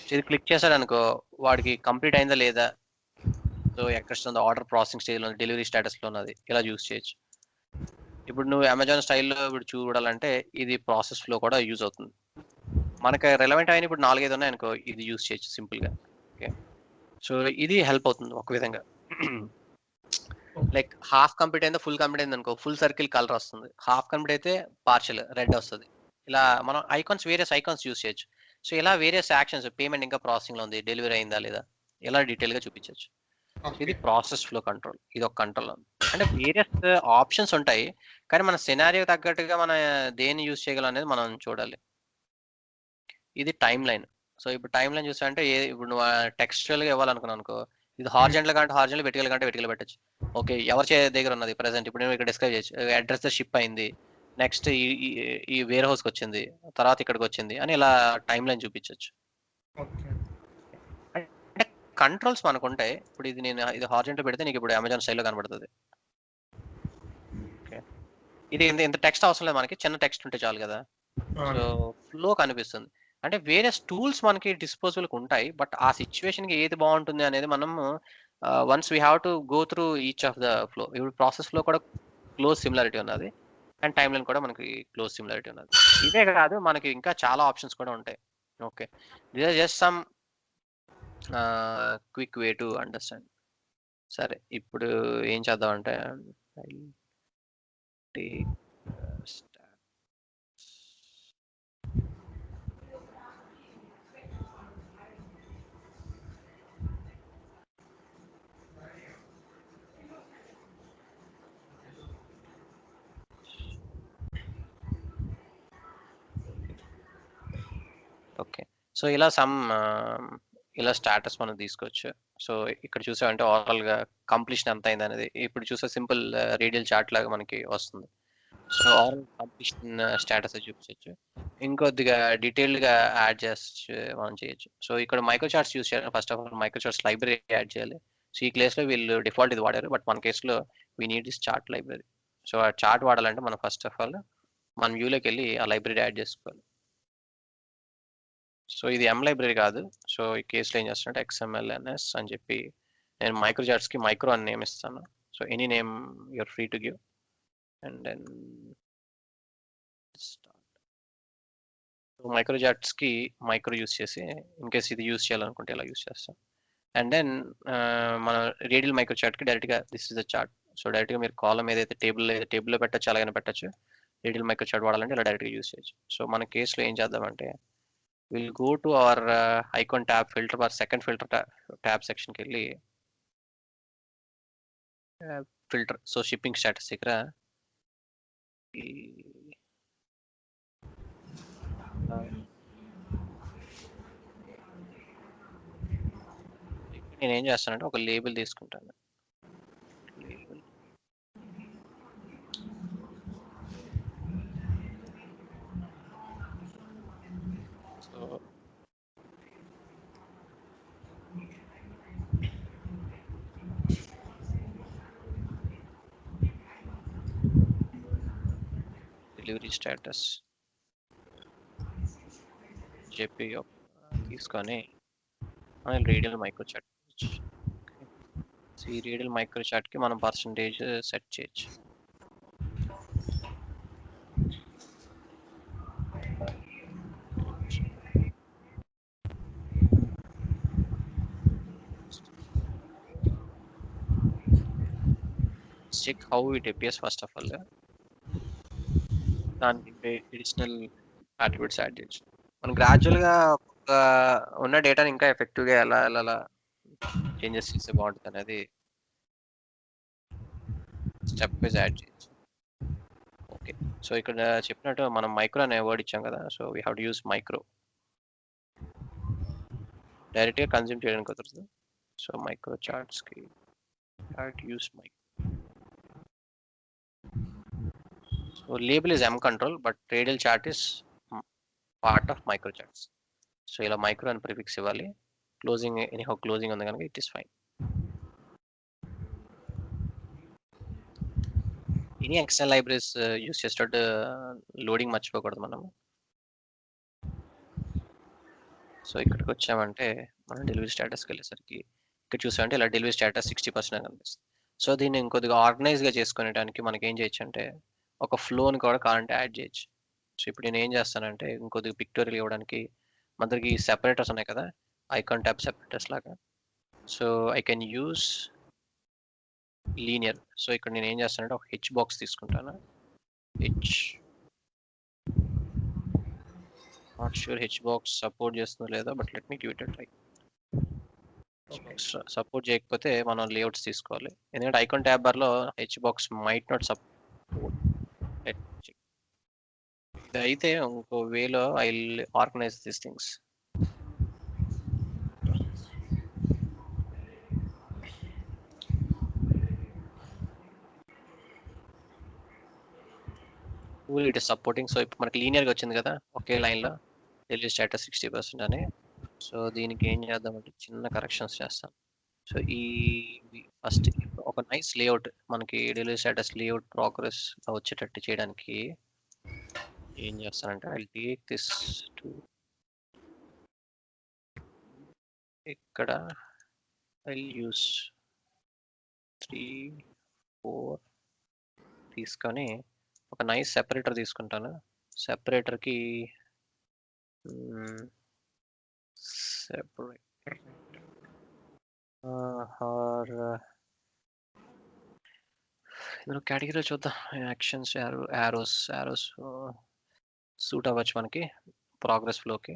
సో ఇది క్లిక్ చేశాడు అనుకో, వాడికి కంప్లీట్ అయిందా లేదా, సో ఎక్కడ ఆర్డర్ ప్రాసెసింగ్ స్టేజ్లో ఉంది, డెలివరీ స్టేటస్లో ఉన్నది, ఇలా యూజ్ చేయొచ్చు. ఇప్పుడు నువ్వు అమెజాన్ స్టైల్లో ఇప్పుడు చూడాలంటే ఇది ప్రాసెస్ ఫ్లో కూడా యూజ్ అవుతుంది. మనకి రెలవెంట్ అయిన ఇప్పుడు 4-5 ఉన్నాయి అనుకో, ఇది యూజ్ చేయొచ్చు సింపుల్గా. ఓకే, సో ఇది హెల్ప్ అవుతుంది ఒక విధంగా. లైక్ హాఫ్ కంప్లీట్ అయిందా ఫుల్ కంప్లీట్ అయింది అనుకో, ఫుల్ సర్కిల్ కలర్ వస్తుంది, హాఫ్ కంప్లీట్ అయితే పార్షియల్ రెడ్ వస్తుంది. ఇలా మనం వేరియస్ ఐకాన్స్ యూజ్ చేయొచ్చు. సో ఇలా వేరియస్ యాక్షన్స్, పేమెంట్ ఇంకా ప్రాసెసింగ్ లో ఉంది, డెలివరీ అయిందా లేదా, ఇలా డీటెయిల్ గా చూపించవచ్చు. ఇది ప్రాసెస్ ఫ్లో కంట్రోల్, ఇది ఒక కంట్రోల్. అంటే వేరియస్ ఆప్షన్స్ ఉంటాయి, కానీ మన సినారియో తగ్గట్టుగా మన దేన్ని యూజ్ చేయగలం అనేది మనం చూడాలి. ఇది టైం లైన్. సో ఇప్పుడు టైం లైన్ చూసాలంటే ఇప్పుడు నువ్వు టెక్స్చువల్ గా ఇవ్వాలనుకున్నావు అనుకో, ఇది హార్జెంటల్ కంటే హార్జెంటల్, వెర్టికల్ కంటే వెర్టికల్ పెట్టచ్చు. ఓకే, ఎవరి దగ్గర ఉన్నది ప్రెసెంట్, ఇప్పుడు నేను ఇక్కడ డిస్క్రైబ్ చేయొచ్చు, అడ్రస్ ద షిప్ అయింది, నెక్స్ట్ ఈ వేర్ హౌస్కి వచ్చింది, తర్వాత ఇక్కడికి వచ్చింది అని ఇలా టైం లైన్ చూపించవచ్చు. అంటే కంట్రోల్స్ మనకు ఉంటాయి. ఇప్పుడు ఇది హార్జెంటల్ పెడితే నీకు ఇప్పుడు అమెజాన్ స్టైల్లో కనబడుతుంది. ఓకే, ఇది ఇంత టెక్స్ట్ అవసరం లేదు మనకి, చిన్న టెక్స్ట్ ఉంటే చాలు కదా. సో ఫ్లో కనిపిస్తుంది. అంటే వేరియస్ టూల్స్ మనకి డిస్పోజబుల్ ఉంటాయి, బట్ ఆ సిచ్యువేషన్కి ఏది బాగుంటుంది అనేది మనం once we have to go through each of the flow. ఇప్పుడు ప్రాసెస్ ఫ్లో కూడా క్లోజ్ సిమిలారిటీ ఉన్నది, అండ్ టైమ్ లైన్ కూడా మనకి క్లోజ్ సిమిలారిటీ ఉన్నది. ఇదే కాదు, మనకి ఇంకా చాలా ఆప్షన్స్ కూడా ఉంటాయి. Okay, this are just some quick way to understand. సరే, ఇప్పుడు ఏం చేద్దాం అంటే ఓకే, సో ఇలా ఇలా స్టాటస్ మనం తీసుకోవచ్చు. సో ఇక్కడ చూసామంటే ఓవరాల్ గా కంప్లీషన్ ఎంత అయింది అనేది ఇప్పుడు చూసే సింపుల్ రేడియల్ చార్ట్ లాగా మనకి వస్తుంది. సో ఓవరాల్ కంప్లీషన్ స్టాటస్ చూపించవచ్చు. ఇంకొద్దిగా డీటెయిల్డ్ గా యాడ్ చేసి మనం చేయొచ్చు. సో ఇక్కడ మైక్రో చార్ట్స్ యూస్ చేయాలి. First of all micro charts library add చేయాలి. సో ఈ కేసులో వీళ్ళు డిఫాల్ట్ ఇది వాడారు, బట్ మన కేసులో we need this chart library. So ఆ చార్ట్ వాడాలంటే మనం ఫస్ట్ ఆఫ్ ఆల్ మన వ్యూలోకి వెళ్ళి ఆ లైబ్రరీ యాడ్ చేసుకోవాలి. సో ఇది ఎం లైబ్రరీ కాదు. సో ఈ కేసులో ఏం చేస్తున్నట్టు XMLNS అని చెప్పి నేను మైక్రో చార్ట్స్కి మైక్రో అని నేమ్ ఇస్తాను. So any name you're free to give and then micro చార్ట్స్కి మైక్రో యూస్ చేసి ఇన్ కేస్ ఇది యూస్ చేయాలనుకుంటే ఇలా యూస్ చేస్తాం. అండ్ దెన్ మన రేడియల్ మైక్రో చార్ట్కి డైరెక్ట్గా this is the chart. So డైరెక్ట్గా మీరు కాలం ఏదైతే టేబుల్లో పెట్టచ్చు, అలాగనే పెట్టచ్చు. రేడియల్ మైక్రో చార్ట్ వాడాలంటే ఇలా డైరెక్ట్గా యూస్ చేయొచ్చు. సో మన కేసులో ఏం చేద్దామంటే we'll go to our icon tab filter bar, second filter tab section ke liye filter. So shipping status దగ్గర నేను ఏం చేస్తానంటే ఒక లేబుల్ తీసుకుంటాను. లేబుల్ సో డెలివరీ స్టేటస్ చెప్పి తీసుకొని రేడియల్ మైక్రో చార్ట్, ఈ రేడియల్ మైక్రో చార్ట్కి మనం పర్సంటేజ్ సెట్ చేయొచ్చు. check how it appears first of all. దానికి అడిషనల్ అట్రిబ్యూట్స్ యాడ్ చేయొచ్చు. మనం గ్రాడ్యువల్గా ఉన్న డేటాని ఇంకా ఎఫెక్టివ్గా ఎలా చేంజెస్ చేస్తే బాగుంటుంది అనేది స్టెప్ వైజ్ యాడ్ చేయొచ్చు. ఓకే, సో ఇక్కడ చెప్పినట్టు మనం మైక్రో అనే వర్డ్ ఇచ్చాం కదా. So we have to use micro. డైరెక్ట్గా కన్జ్యూమ్ చేయడానికి కుదరదు. సో మైక్రో చార్ట్స్కి have to use micro. So label is M control, but radial chart is part of micro charts. So ఇలా మైక్రో అని ప్రిఫిక్స్ ఇవ్వాలి. క్లోజింగ్ ఎనీహౌ క్లోజింగ్ ఉంది కనుక it is fine. Any external libraries use చేసేటట్టు loading మర్చిపోకూడదు మనం. So ఇక్కడికి వచ్చామంటే మనం డెలివరీ స్టేటస్కి వెళ్ళేసరికి ఇక్కడ చూసామంటే ఇలా డెలివరీ స్టేటస్ 60% అని కనిపిస్తుంది. సో దీన్ని ఇంకొద్దిగా ఆర్గనైజ్గా చేసుకునేటానికి మనకి ఏం చేయొచ్చు అంటే ఒక ఫ్లోని కూడా కావాలంటే యాడ్ చేయొచ్చు. సో ఇప్పుడు నేను ఏం చేస్తానంటే ఇంకొద్దిగా పిక్టోరియల్ ఇవ్వడానికి మన దగ్గరికి సెపరేటర్స్ ఉన్నాయి కదా, ఐకాన్ ట్యాబ్ సెపరేటర్స్ లాగా. So I can use linear. So ఇక్కడ నేను ఏం చేస్తానంటే ఒక హెచ్ బాక్స్ తీసుకుంటాను. H not sure H box support చేస్తుందో లేదో, but let me give it a try. Support చేయకపోతే మనం లేఅవుట్స్ తీసుకోవాలి, ఎందుకంటే ఐకాన్ ట్యాబ్ బార్ లో H box might not support. అయితే ఇంకో వేలో I will organise these things. It is supporting. So ఇప్పుడు మనకి లీనియర్గా వచ్చింది కదా ఒకే లైన్లో డెలివరీ స్టేటస్ 60% అని. సో దీనికి ఏం చేద్దామంటే చిన్న కరెక్షన్స్ చేస్తాం. సో ఈ ఫస్ట్ ఒక నైస్ లేఅవుట్ మనకి డెలివరీ స్టేటస్ లేఅవుట్ ప్రోగ్రెస్ వచ్చేటట్టు చేయడానికి ఏం చేస్తానంటే ఐ టేక్ దిస్ టు ఇక్కడ ఐ యూస్ 3, 4 తీసుకొని ఒక నైస్ సెపరేటర్ తీసుకుంటాను. సెపరేటర్కి సెపరేటర్ ఇందులో కేటగిరీలో చూద్దాం. యాక్షన్స్, యారోస్ సూట్ అవ్వచ్చు మనకి ప్రోగ్రెస్ ఫ్లోకి.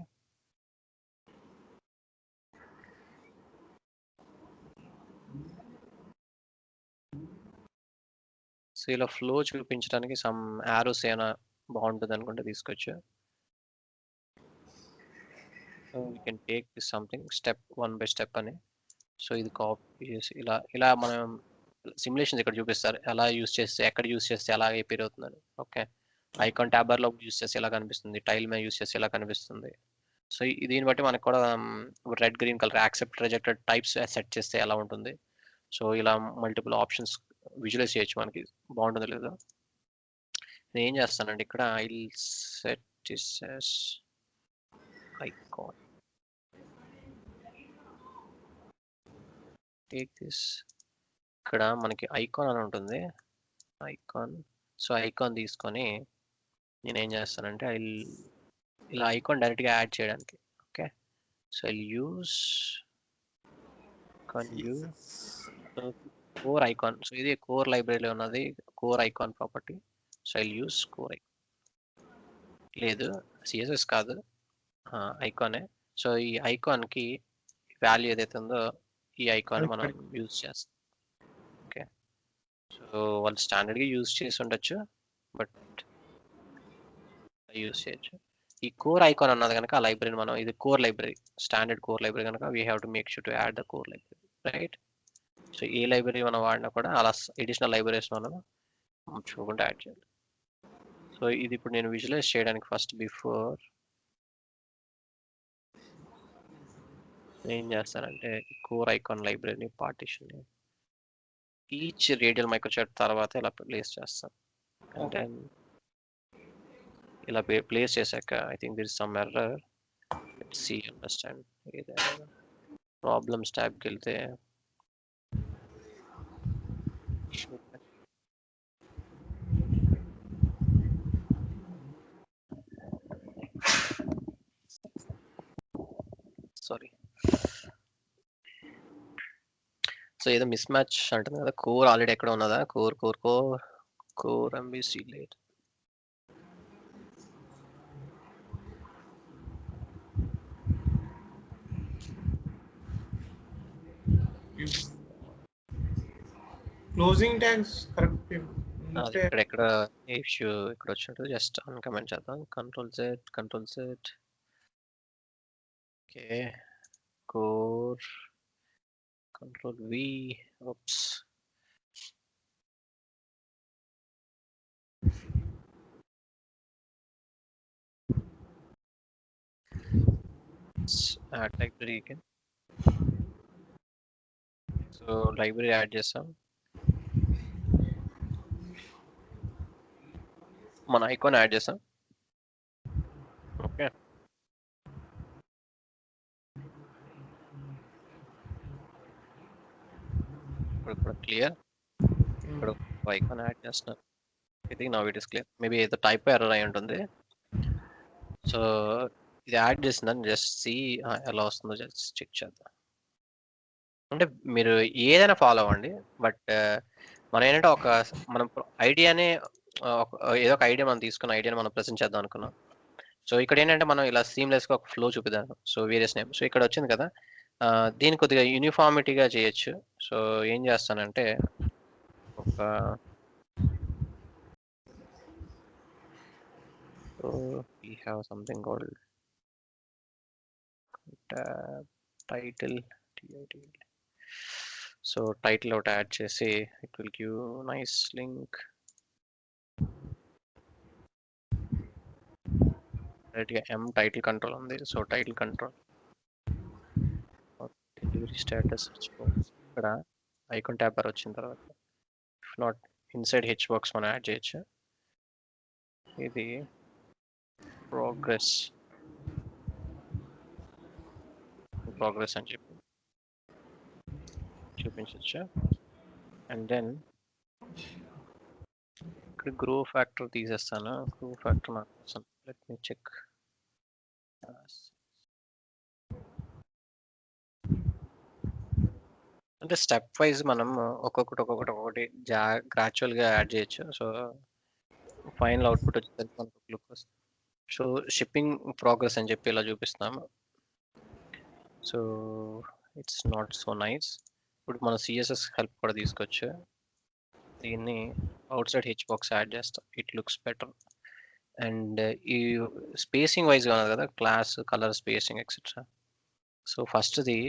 సో ఇలా ఫ్లో చూపించడానికి సమ్ యారోస్ ఏమైనా బాగుంటుంది అనుకుంటే తీసుకోవచ్చు. We can take this something step 1 by step అని. సో ఇది కాపీ చేసి ఇలా మనం సిమ్యులేషన్స్ ఇక్కడ చూపిస్తారు, ఎలా యూస్ చేస్తే ఎక్కడ యూస్ చేస్తే ఎలా appear అవుతుందని. ఓకే, ఐకాన్ ట్యాబర్లో యూస్ చేస్తే ఎలా కనిపిస్తుంది, టైల్ మీద యూస్ చేస్తే ఎలా కనిపిస్తుంది. సో దీన్ని బట్టి మనకు కూడా red green colour accept rejected types set చేస్తే ఎలా ఉంటుంది. సో ఇలా మల్టిపుల్ ఆప్షన్స్ విజువలైజ్ చేయొచ్చు, మనకి బాగుంటుంది లేదా. నేను ఏం చేస్తానండి ఇక్కడ I set this as icon. Take this, ఇక్కడ మనకి ఐకాన్ అని ఉంటుంది, ఐకాన్. సో ఐకాన్ తీసుకొని నేను ఏం చేస్తానంటే ఇలా ఐకాన్ డైరెక్ట్గా యాడ్ చేయడానికి. Okay, so I use core icon. So ఇది కోర్ లైబ్రరీలో ఉన్నది, core icon property. So I use core icon, లేదు సిఎస్ఎస్ కాదు, ఐకానే. సో ఈ ఐకాన్కి వాల్యూ ఏదైతే ఉందో ఈ ఐకాన్ మనం యూజ్ చేస్తాం. ఓకే, సో వాళ్ళు స్టాండర్డ్గా యూజ్ చేసి ఉండొచ్చు, బట్ యూజ్ చేయొచ్చు. ఈ కోర్ ఐకాన్ అన్నది కనుక ఆ లైబ్రరీ మనం, ఇది core library, standard core library కనుక we have to make sure to add the core library, right. So ఏ లైబ్రరీ మనం వాడినా కూడా అలా ఎడిషనల్ లైబ్రరీస్ మనం చూడకుండా యాడ్ చేయాలి. సో ఇది ఇప్పుడు నేను విజువలైజ్ చేయడానికి ఫస్ట్ బిఫోర్ ఏం చేస్తానంటే కోర్ ఐకాన్ లైబ్రరీని పార్టిషన్ ఈచ్ రేడియల్ మైక్రోచార్ట్ తర్వాత ఇలా ప్లేస్ చేస్తాను. అంటే ఇలా ప్లేస్ చేశాక I think there is some error, let's see understand. ఏదైనా ప్రాబ్లమ్స్ ట్యాబ్కి వెళ్తే సారీ, సో ఏదో మిస్ మ్యాచ్ అంటుంది కదా. కోర్ ఆల్రెడీ ఎక్కడ ఉన్నదా, కోర్ ఎంబీసీ లేదు. Closing tags correct. ఇక్కడ ఇష్యూ ఇక్కడ వచ్చినట్టు జస్ట్ అన్కమెంట్ చేద్దాం. Control Z. Okay, core control V. Oops, add library again. So library add చేస్తాం. మన ఐకాన్ యాడ్ చేస్తాం. ఓకే, ఇప్పుడు క్లియర్. ఇప్పుడు ఐకాన్ యాడ్ చేస్తున్నాను. ఇది now it is clear. Maybe ఏదో టైప్ ఎర్రర్ అయి ఉంటుంది. సో ఇది యాడ్ చేసిందని జస్ట్ సి ఎలా వస్తుందో జస్ట్ చెక్ చేద్దాం. అంటే మీరు ఏదైనా ఫాలో అవ్వండి, బట్ మనం ఏంటంటే మనం ఐడియాని ఏదో ఒక ఐడియా మనం తీసుకున్న ఐడియాని మనం ప్రెజెంట్ చేద్దాం అనుకున్నాం. సో ఇక్కడ ఏంటంటే మనం ఇలా సీమ్లెస్గా ఒక ఫ్లో చూపిద్దాం. So various name. సో ఇక్కడ వచ్చింది కదా, దీన్ని కొద్దిగా యూనిఫార్మిటీగా చేయొచ్చు. సో ఏం చేస్తానంటే we have something called title. So title out add chesi, it will give nice link. Right, m title control on this. So title control, delivery status search box ikkada icon tab bar vachin tarvata, if not inside h box mana add cheyochu. Idi progress అని చెప్పి చూపించచ్చు. And then ఇక్కడ grow factor తీసేస్తాను. Grow factor నాకు కోసం let me check. అంటే step wise మనం ఒక్కొక్కటి గ్రాడ్యువల్గా యాడ్ చేయొచ్చు. సో ఫైనల్ అవుట్పుట్ వచ్చేసరికి మనకు లుక్ వస్తుంది. సో షిప్పింగ్ ప్రోగ్రెస్ అని చెప్పి ఇలా చూపిస్తున్నాము. So it's not so nice. ఇప్పుడు మనం సిఎస్ఎస్ హెల్ప్ కూడా తీసుకోవచ్చు. దీన్ని outside H box add చేస్తాం. It looks better. అండ్ ఈ స్పేసింగ్ వైజ్గా ఉన్నది కదా, class, colour, spacing etcetera. So ఫస్ట్ది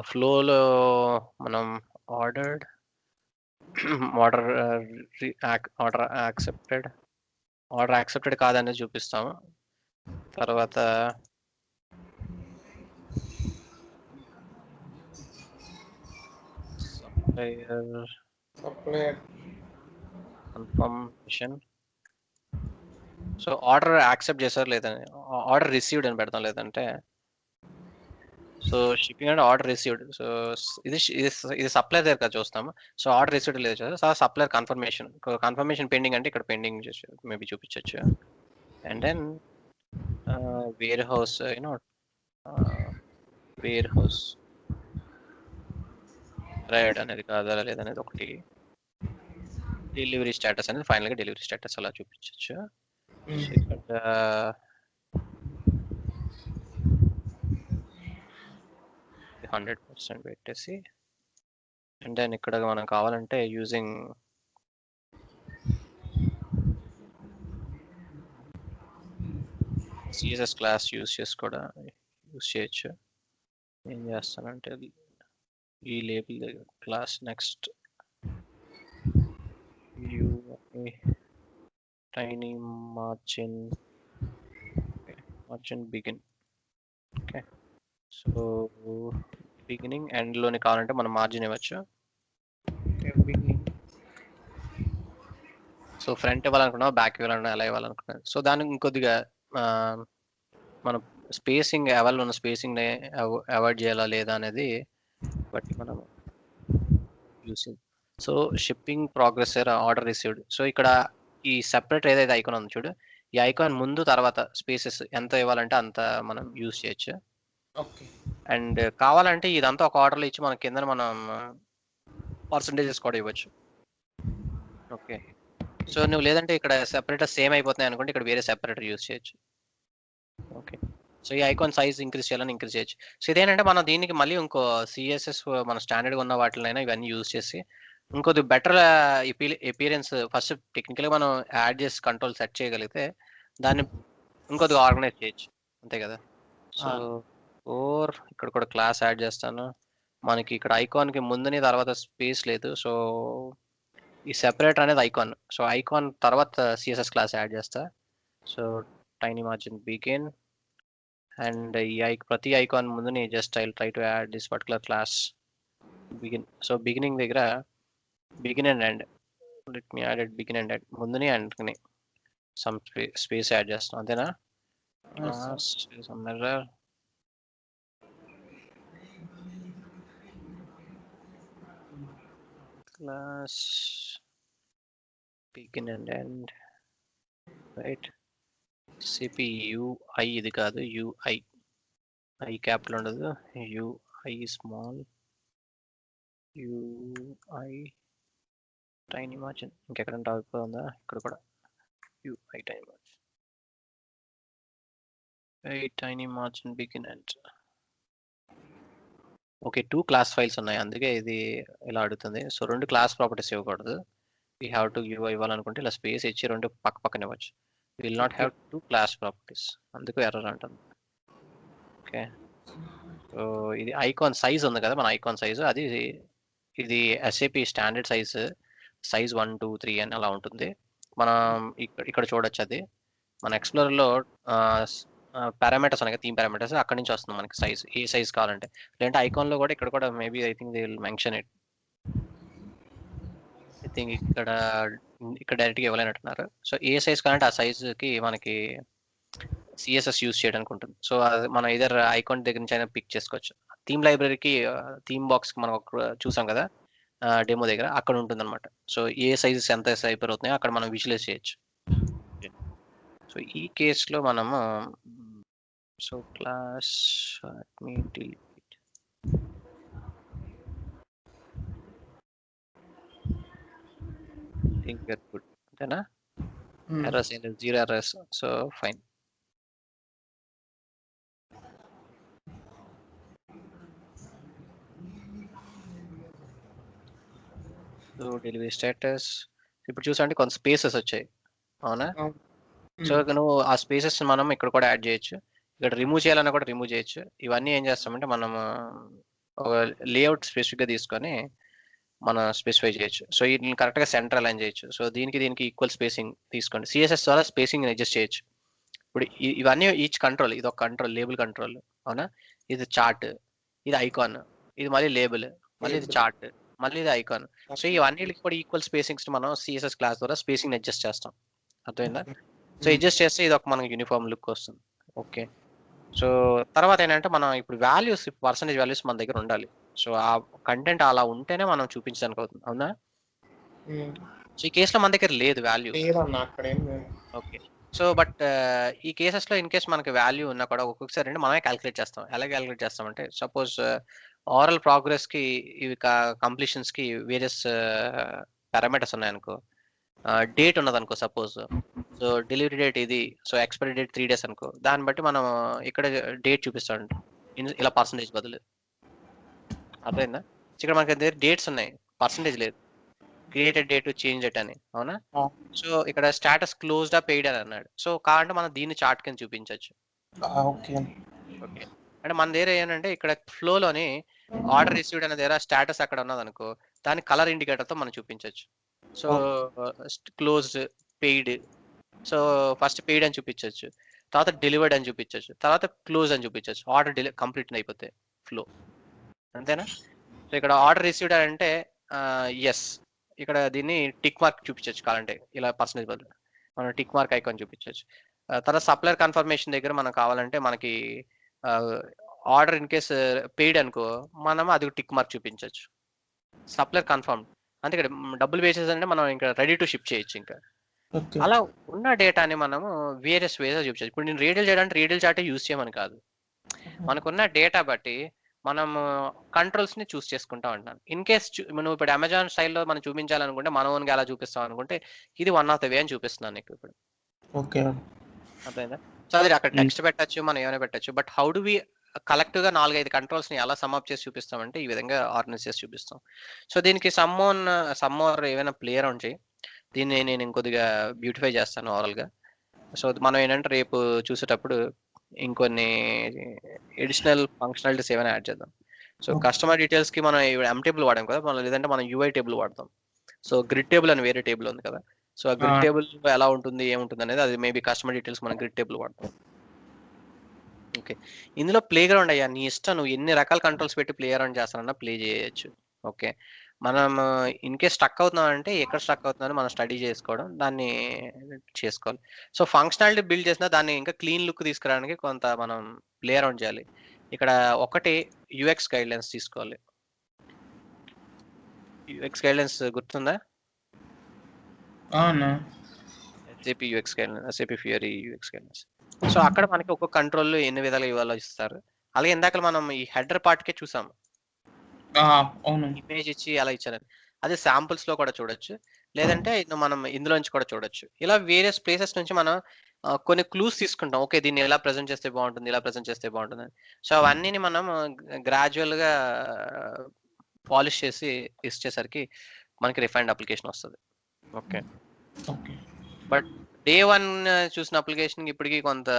ఫ్లోలో మనం ఆర్డర్ యాక్సెప్టెడ్ కాదని చూపిస్తాము. తర్వాత supplier confirmation. So order accept చేశారు లేదని, ఆర్డర్ రిసీవ్డ్ అని పెడతాం. లేదంటే సో షిప్పింగ్ అంటే ఆర్డర్ రిసీవ్డ్. సో ఇది సప్లయర్ దగ్గర చూస్తాము. సో ఆర్డర్ రిసీవ్డ్ లేదు సో సప్లయర్ కన్ఫర్మేషన్ పెండింగ్ అంటే ఇక్కడ పెండింగ్ మేబీ చూపించవచ్చు. And then warehouse ride అనేది కాదా లేదనేది ఒకటి. డెలివరీ స్టేటస్ అనేది ఫైనల్గా డెలివరీ స్టేటస్ అలా చూపించవచ్చు. ఇక్కడ 100% పెట్టేసి, అండ్ దెన్ ఇక్కడ మనం కావాలంటే యూజింగ్ సిఎస్ఎస్ క్లాస్ యూజ్ చేయొచ్చు. ఏం చేస్తానంటే ఈ label class next tiny margin begin. Okay, so beginning end లోని కావాలంటే మనం మార్జిన్ ఇవ్వచ్చు. సో ఫ్రంట్ ఇవ్వాలనుకున్నాం, బ్యాక్ ఇవ్వాలన్నా ఎలా ఇవ్వాలనుకున్నాం. సో దానికి ఇంకొద్దిగా మనం స్పేసింగ్ అవైలబుల్ ఉన్న స్పేసింగ్ ని అవాయిడ్ చేయాలా లేదా అనేది బట్టి మనం using. So shipping progress order received. So ఇక్కడ ఈ సెపరేట్ ఏదైతే ఐకాన్ ఉంది చూడు, ఈ ఐకాన్ ముందు తర్వాత స్పేసెస్ ఎంత ఇవ్వాలంటే అంత మనం యూజ్ చేయొచ్చు. అండ్ కావాలంటే ఇదంతా ఒక ఆర్డర్లో ఇచ్చి మన కింద మనం పర్సంటేజెస్ కూడా ఇవ్వచ్చు. ఓకే, సో నువ్వు లేదంటే ఇక్కడ సెపరేటర్ సేమ్ అయిపోతున్నాయి అనుకుంటే ఇక్కడ వేరే సెపరేటర్ యూజ్ చేయొచ్చు. ఓకే, సో ఈ ఐకాన్ సైజ్ ఇంక్రీజ్ చేయాలని ఇంక్రీజ్ చేయొచ్చు. సో ఇదేంటంటే మనం దీనికి మళ్ళీ ఇంకో సిఎస్ఎస్ మన స్టాండర్డ్గా ఉన్న వాటినైనా ఇవన్నీ యూజ్ చేసి ఇంకొద్ది బెటర్ ఎపీరియన్స్ ఫస్ట్ టెక్నికల్గా మనం యాడ్ చేసి కంట్రోల్ సెట్ చేయగలిగితే దాన్ని ఇంకొద్దిగా ఆర్గనైజ్ చేయొచ్చు. అంతే కదా. సో ఇక్కడ కూడా క్లాస్ యాడ్ చేస్తాను. మనకి ఇక్కడ ఐకాన్కి ముందుని తర్వాత స్పేస్ లేదు. సో ఈ సెపరేటర్ అనేది ఐకాన్. సో ఐకాన్ తర్వాత సిఎస్ఎస్ క్లాస్ యాడ్ చేస్తా. So tiny margin begin and ఈ ప్రతి ఐకాన్ ముందుని just I try to add this particular class begin. So beginning దగ్గర begin and end, let me add begin and end ముందుని అండ్ని some space add చేస్తాం అంతేనా. Class some error class begin and end, right? CPU I ఇది కాదు UI, I capital ఉండదు, UI small, UI tiny margin. ఇంకెక్కడంటే అయిపోతుందా ఇక్కడ కూడా UI tiny margin, tiny margin begin and. Okay 2 class files ఉన్నాయి అందుకే ఇది ఇలా అడుగుతుంది. సో 2 క్లాస్ ప్రాపర్టీస్ ఇవ్వకూడదు. వీ హ్యావ్ టు ఇవ్వాలనుకుంటే ఇలా స్పేస్ ఇచ్చి 2 పక్క పక్కన ఇవ్వచ్చు. Will not have 2 class properties, అందుకు ఎర్రర్ అంటుంది. ఓకే సో ఇది ఐకాన్ సైజ్ ఉంది కదా, మన ఐకాన్ సైజు అది ఇది ఎస్ఏపి స్టాండర్డ్ సైజ్ 1 2 3 అని అలా ఉంటుంది. మనం ఇక్కడ చూడొచ్చు. అది మన ఎక్స్ప్లోరర్లో పారామీటర్స్ ఉన్నాయి కదా, థీమ్ పారామీటర్స్, అక్కడ నుంచి వస్తుంది మనకి సైజ్, ఏ సైజ్ కావాలంటే. లేదంటే ఐకాన్లో కూడా ఇక్కడ కూడా maybe I think they will mention it. I think ఇక్కడ డైరెక్ట్గా ఇవ్వలేనట్టున్నారు. సో ఏ సైజ్ కావాలంటే ఆ సైజుకి మనకి సిఎస్ఎస్ యూస్ చేయడానికి ఉంటుంది. సో అది మనం ఇదర్ ఐకాన్ దగ్గర నుంచి అయినా పిక్ చేసుకోవచ్చు. థీమ్ లైబ్రరీకి థీమ్ బాక్స్కి మనం చూసాం కదా డెమో దగ్గర, అక్కడ ఉంటుంది అనమాట. సో ఏ సైజెస్ ఎంత హైపర్ అవుతున్నాయో అక్కడ మనం విజువలైజ్ చేయొచ్చు. సో ఈ కేసులో మనము so class think very good అంతేనా. ఎర్రర్స్ ఏంటి, 0 errors. So fine. So delivery status ఇప్పుడు చూసంటే కొంత స్పేసెస్ వచ్చాయి అవునా. సో నువ్వు ఆ స్పేసెస్ మనం ఇక్కడ కూడా యాడ్ చేయొచ్చు, ఇక్కడ రిమూవ్ చేయాలన్నా కూడా రిమూవ్ చేయొచ్చు. ఇవన్నీ ఏం చేస్తామంటే మనం ఒక లేఅవుట్ స్పెసిఫిక్గా తీసుకొని మనం స్పెసిఫై చేయొచ్చు. సో దీన్ని కరెక్ట్గా సెంటర్ అలైన్ చేయొచ్చు. సో దీనికి ఈక్వల్ స్పేసింగ్ తీసుకోండి. సిఎస్ఎస్ ద్వారా స్పేసింగ్ అడ్జస్ట్ చేయొచ్చు. ఇప్పుడు ఇవన్నీ ఈచ్ కంట్రోల్, ఇది ఒక కంట్రోల్, లేబుల్ కంట్రోల్ అవునా. ఇది చార్ట్, ఇది ఐకాన్, ఇది మళ్ళీ లేబుల్, మళ్ళీ ఇది చార్ట్, మళ్ళీ ఇది ఐకాన్. సో ఇవన్నిటికి కూడా ఈక్వల్ స్పేసింగ్స్ మనం సిఎస్ఎస్ క్లాస్ ద్వారా స్పేసింగ్ అడ్జస్ట్ చేస్తాం. అర్థమైందా. సో అడ్జస్ట్ చేస్తే ఇది ఒక మనకి యూనిఫామ్ లుక్ వస్తుంది. ఓకే సో తర్వాత ఏంటంటే మనం ఇప్పుడు వాల్యూస్, పర్సంటేజ్ వాల్యూస్ మన దగ్గర ఉండాలి. సో ఆ కంటెంట్ అలా ఉంటేనే మనం చూపించడానికి అవుతుంది అవునా. సో ఈ కేసులో మన దగ్గర లేదు వాల్యూ. ఓకే సో బట్ ఈ కేసెస్లో ఇన్ కేస్ మనకి వాల్యూ ఉన్నా కూడా ఒక్కొక్కసారి అంటే మనమే క్యాలిక్యులేట్ చేస్తాం. ఎలా క్యాలిక్యులేట్ చేస్తామంటే సపోజ్ ఓరల్ ప్రోగ్రెస్కి ఇవి కంప్లీషన్స్కి వేరియస్ పారామీటర్స్ ఉన్నాయనుకో, డేట్ ఉన్నది అనుకో సపోజ్. సో డెలివరీ డేట్ ఇది, సో ఎక్స్పైరీ డేట్ 3 days అనుకో, దాన్ని బట్టి మనం ఇక్కడ డేట్ చూపిస్తాం ఇలా పర్సంటేజ్ బదులు. అర్థమైందా. ఇక్కడ మనకి డేట్స్ ఉన్నాయి, పర్సంటేజ్ లేదు. క్రియేటెడ్ డేట్, చేంజ్ డేట్ అని అవునా. సో ఇక్కడ స్టాటస్ క్లోజ్డ్ అప్ పెయిడ్ అని అన్నాడు. సో కావాలంటే మనం దీన్ని చార్ట్ కింద చూపించవచ్చు. ఓకే అంటే మన దగ్గర ఏంటంటే ఇక్కడ ఫ్లోలోని ఆర్డర్ రిసీవ్డ్ అనే దగ్గర స్టాటస్ అక్కడ ఉన్నది అనుకో, దాని కలర్ ఇండికేటర్తో మనం చూపించవచ్చు. So closed, paid, so first paid అని చూపించవచ్చు, తర్వాత డెలివర్డ్ అని చూపించవచ్చు, తర్వాత క్లోజ్ అని చూపించవచ్చు. ఆర్డర్ కంప్లీట్ అయిపోతే ఫ్లో అంతేనా. సో ఇక్కడ ఆర్డర్ రిసీవ్డ్ అంటే ఎస్, ఇక్కడ దీన్ని టిక్ మార్క్ చూపించవచ్చు. కావాలంటే ఇలా పర్సంటేజ్ బదులు మనం టిక్ మార్క్ ఐకాన్ చూపించవచ్చు. తర్వాత సప్లయర్ కన్ఫర్మేషన్ దగ్గర మనం కావాలంటే మనకి ఆర్డర్ ఇన్ కేస్ పెయిడ్ అనుకో, మనం అది టిక్ మార్క్ చూపించవచ్చు. సప్లయర్ కన్ఫర్మ్ అంటే ఇక్కడ డబ్బులు వేసేసి అంటే మనం ఇంకా రెడీ టు షిప్ చేయొచ్చు. ఇంకా అలా ఉన్న డేటాని మనము వేరియస్ వేస్ చూపించవచ్చు. ఇప్పుడు నేను రీడీల్ చేయడానికి రీడీల్ చార్ట్ యూజ్ చేయమని కాదు, మనకున్న డేటా బట్టి మనం కంట్రోల్స్ ని చూస్ చేసుకుంటా ఉంటాను. ఇన్ కేస్ నువ్వు ఇప్పుడు అమెజాన్ స్టైల్లో మనం చూపించాలనుకుంటే మన ఓన్గా అలా చూపిస్తాం అనుకుంటే ఇది వన్ ఆఫ్ ద వే అని చూపిస్తున్నాను నీకు ఇప్పుడు. ఓకే అర్థమైందా. సో అది అక్కడ టెక్స్ట్ పెట్టచ్చు, మనం ఏమైనా పెట్టచ్చు. But how do we collective గా 4-5 కంట్రోల్స్ ని ఎలా సమ్అప్ చేసి చూపిస్తామంటే ఈ విధంగా ఆర్గనైజ్ చేసి చూపిస్తాం. సో దీనికి సమ్మోర్ ఏమైనా ప్లేయర్ ఉంచి దీన్ని నేను ఇంకొద్దిగా బ్యూటిఫై చేస్తాను ఓవరాల్ గా. సో మనం ఏంటంటే రేపు చూసేటప్పుడు ఇంకొన్ని ఎడిషనల్ ఫంక్షనాలిటీస్ ఏమైనా యాడ్ చేద్దాం. So Okay. కస్టమర్ డీటెయిల్స్ కి మనం ఎం టేబుల్ వాడాం కదా, మనం లేదంటే మనం యూఐ టేబుల్ వాడతాం. సో గ్రిడ్ టేబుల్ అని వేరే టేబుల్ ఉంది కదా, సో ఆ గ్రిడ్ టేబుల్ ఎలా ఉంటుంది ఏముంటుంది అనేది అది మేబీ కస్టమర్ డీటెయిల్స్ మనం గ్రిడ్ టేబుల్ వాడతాం. ఓకే, ఇందులో ప్లే గ్రౌండ్ అయ్యా నీ ఇష్టం, నువ్వు ఎన్ని రకాల కంట్రోల్స్ పెట్టి ప్లే గ్రౌండ్ చేస్తానన్నా ప్లే చేయొచ్చు. ఓకే, మనం ఇన్ కేస్ స్ట్రక్ అవుతున్నాం అంటే ఎక్కడ స్ట్రక్ అవుతుందని మనం స్టడీ చేసుకోవడం, దాన్ని చేసుకోవాలి. సో ఫంక్షనాలిటీ బిల్డ్ చేసినా దాన్ని ఇంకా క్లీన్ లుక్ తీసుకురావడానికి కొంత మనం ప్లే అరౌండ్ చేయాలి. ఇక్కడ ఒకటి యూఎక్స్ గైడ్లైన్స్ తీసుకోవాలి. యూఎక్స్ గైడ్లైన్స్ గుర్తుందా? అవునా. SAP UX guidelines, SAP ఫియరీ UX guidelines. So అక్కడ మనకి ఒక్కొక్క కంట్రోల్ ఎన్ని విధాలుగా ఇవ్వాలో ఇస్తారు. అలాగే ఇందాక మనం ఈ హెడర్ పార్ట్కే చూసాం, అవును. ఇమేజ్ ఇచ్చి అలా ఇచ్చారని. అదే శాంపుల్స్ లో కూడా చూడొచ్చు, లేదంటే మనం ఇందులోంచి కూడా చూడొచ్చు. ఇలా వేరియస్ ప్లేసెస్ నుంచి మనం కొన్ని క్లూస్ తీసుకుంటాం. ఓకే, దీన్ని ఎలా ప్రెజెంట్ చేస్తే బాగుంటుంది, ఇలా ప్రెజెంట్ చేస్తే బాగుంటుంది అని. సో అవన్నీ మనం గ్రాడ్యువల్ గా పాలిష్ చేసి ఇచ్చేసరికి మనకి రిఫైన్డ్ అప్లికేషన్ వస్తుంది. Okay, okay. బట్ డే 1 చూసిన అప్లికేషన్ ఇప్పటికి కొంత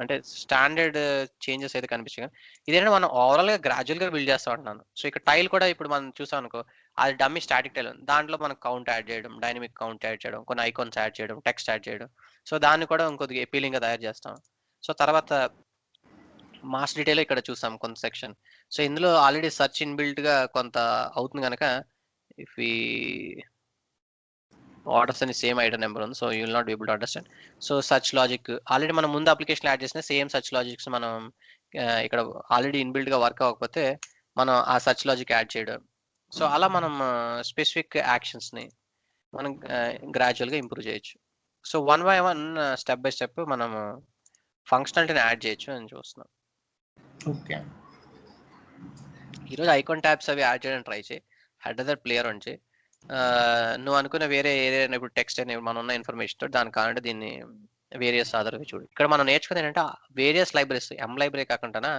అంటే స్టాండర్డ్ చేంజెస్ అయితే కనిపించాయి. ఇదేంటంటే మనం ఓవరాల్ గా గ్రాడ్యువల్ గా బిల్డ్ చేస్తా ఉంటున్నాను. సో ఇక్కడ టైల్ కూడా ఇప్పుడు మనం చూసాం అనుకో, అది డమ్మీ స్టాటిక్ టైల్ ఉంది, దాంట్లో మనం కౌంట్ యాడ్ చేయడం, డైనమిక్ కౌంట్ యాడ్ చేయడం, కొన్ని ఐకాన్స్ యాడ్ చేయడం, టెక్స్ట్ యాడ్ చేయడం. సో దాన్ని కూడా ఇంకొద్దిగా appealing గా తయారు చేస్తాం. సో తర్వాత మాస్ డీటెయిల్ ఇక్కడ చూసాం కొంత సెక్షన్. సో ఇందులో ఆల్రెడీ సెర్చ్ ఇన్బిల్ట్ గా కొంత అవుతుంది కనుక ఇఫ్ ఈ ఆర్డర్స్ అని సేమ్ ఐడర్ నెంబర్ ఉంది, so you will not be able to understand. So search logic already మనం ముందు అప్లికేషన్ యాడ్ చేసిన సేమ్ సర్చ్ లాజిక్స్ మనం ఇక్కడ ఆల్రెడీ ఇన్బిల్ట్ గా వర్క్ అవ్వకపోతే మనం ఆ సర్చ్ లాజిక్ యాడ్ చేయడం. సో అలా మనం స్పెసిఫిక్ యాక్షన్స్ ని మనం గ్రాడ్యువల్ గా ఇంప్రూవ్ చేయొచ్చు. So one by one step by step మనం ఫంక్షనాలిటీని యాడ్ చేయొచ్చు అని చూస్తున్నాం. ఓకే. ఈరోజు ఐకాన్ ట్యాబ్స్ అవి యాడ్ చేయడానికి ట్రై చేయి, హెడర్ ప్లేయర్ అని చేయి. నువ్వు అనుకున్న వేరే ఏదైనా ఇప్పుడు టెక్స్ట్ అని మనం ఉన్న ఇన్ఫర్మేషన్ తోటి దాని కావాలంటే దీన్ని వేరియస్ ఆధారంగా చూడు. ఇక్కడ మనం నేర్చుకునేది ఏంటంటే వేరియస్ లైబ్రరీస్, ఎం లైబ్రరీ కాకుండా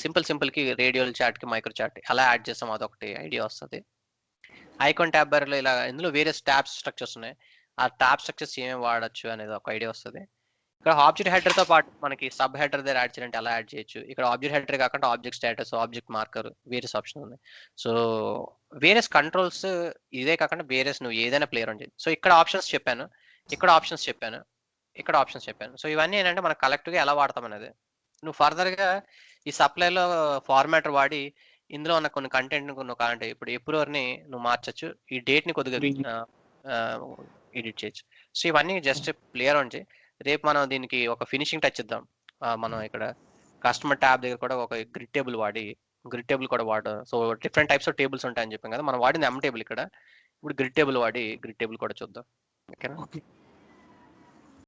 సింపుల్ కి రేడియోల్ చాట్ కి మైక్రో చాట్ అలా యాడ్ చేస్తాం, అదొకటి ఐడియా వస్తుంది. ఐకాన్ ట్యాబ్ లో ఇలా ఇందులో వేరియస్ ట్యాబ్స్ స్ట్రక్చర్స్ ఉన్నాయి, ఆ ట్యాబ్ స్ట్రక్చర్స్ ఏమేమి వాడచ్చు అనేది ఒక ఐడియా వస్తుంది. ఇక్కడ ఆబ్జెక్ట్ హెడర్ తో పాటు మనకి సబ్ హెడర్ దగ్గర యాడ్ చేయాలంటే అలా యాడ్ చేయొచ్చు. ఇక్కడ ఆబ్జెక్ట్ హెడర్ కాకుండా object status, object marker, various option ఉంది. సో వేరియస్ కంట్రోల్స్ ఇదే కాకుండా వేరియస్ నువ్వు ఏదైనా ప్లేయర్ ఉంది. సో ఇక్కడ ఆప్షన్స్ చెప్పాను, ఇక్కడ ఆప్షన్స్ చెప్పాను, ఇక్కడ ఆప్షన్స్ చెప్పాను. సో ఇవన్నీ ఏంటంటే మనం కలెక్టివ్ గా ఎలా వాడతాం అనేది. నువ్వు ఫర్దర్ గా ఈ సప్లైలో ఫార్మాటర్ వాడి ఇందులో ఉన్న కొన్ని కంటెంట్ నువ్వు కావాలంటే ఇప్పుడు ఎప్రూవర్ని నువ్వు మార్చచ్చు, ఈ డేట్ ని కొద్దిగా ఎడిట్ చేయొచ్చు. సో ఇవన్నీ జస్ట్ ప్లేయర్ ఉంది. రేపు మనం దీనికి ఒక ఫినిషింగ్ టచ్ ఇద్దాం. మనం ఇక్కడ కస్టమర్ ట్యాబ్ దగ్గర కూడా ఒక గ్రిడ్ టేబుల్ కూడా వాడడం. So different types of tables ఉంటాయని చెప్పాం కదా, మనం వాడింది ఎం టేబుల్, ఇక్కడ ఇప్పుడు గ్రిడ్ టేబుల్ వాడి గ్రిడ్ టేబుల్ కూడా చూద్దాం. ఓకేనా?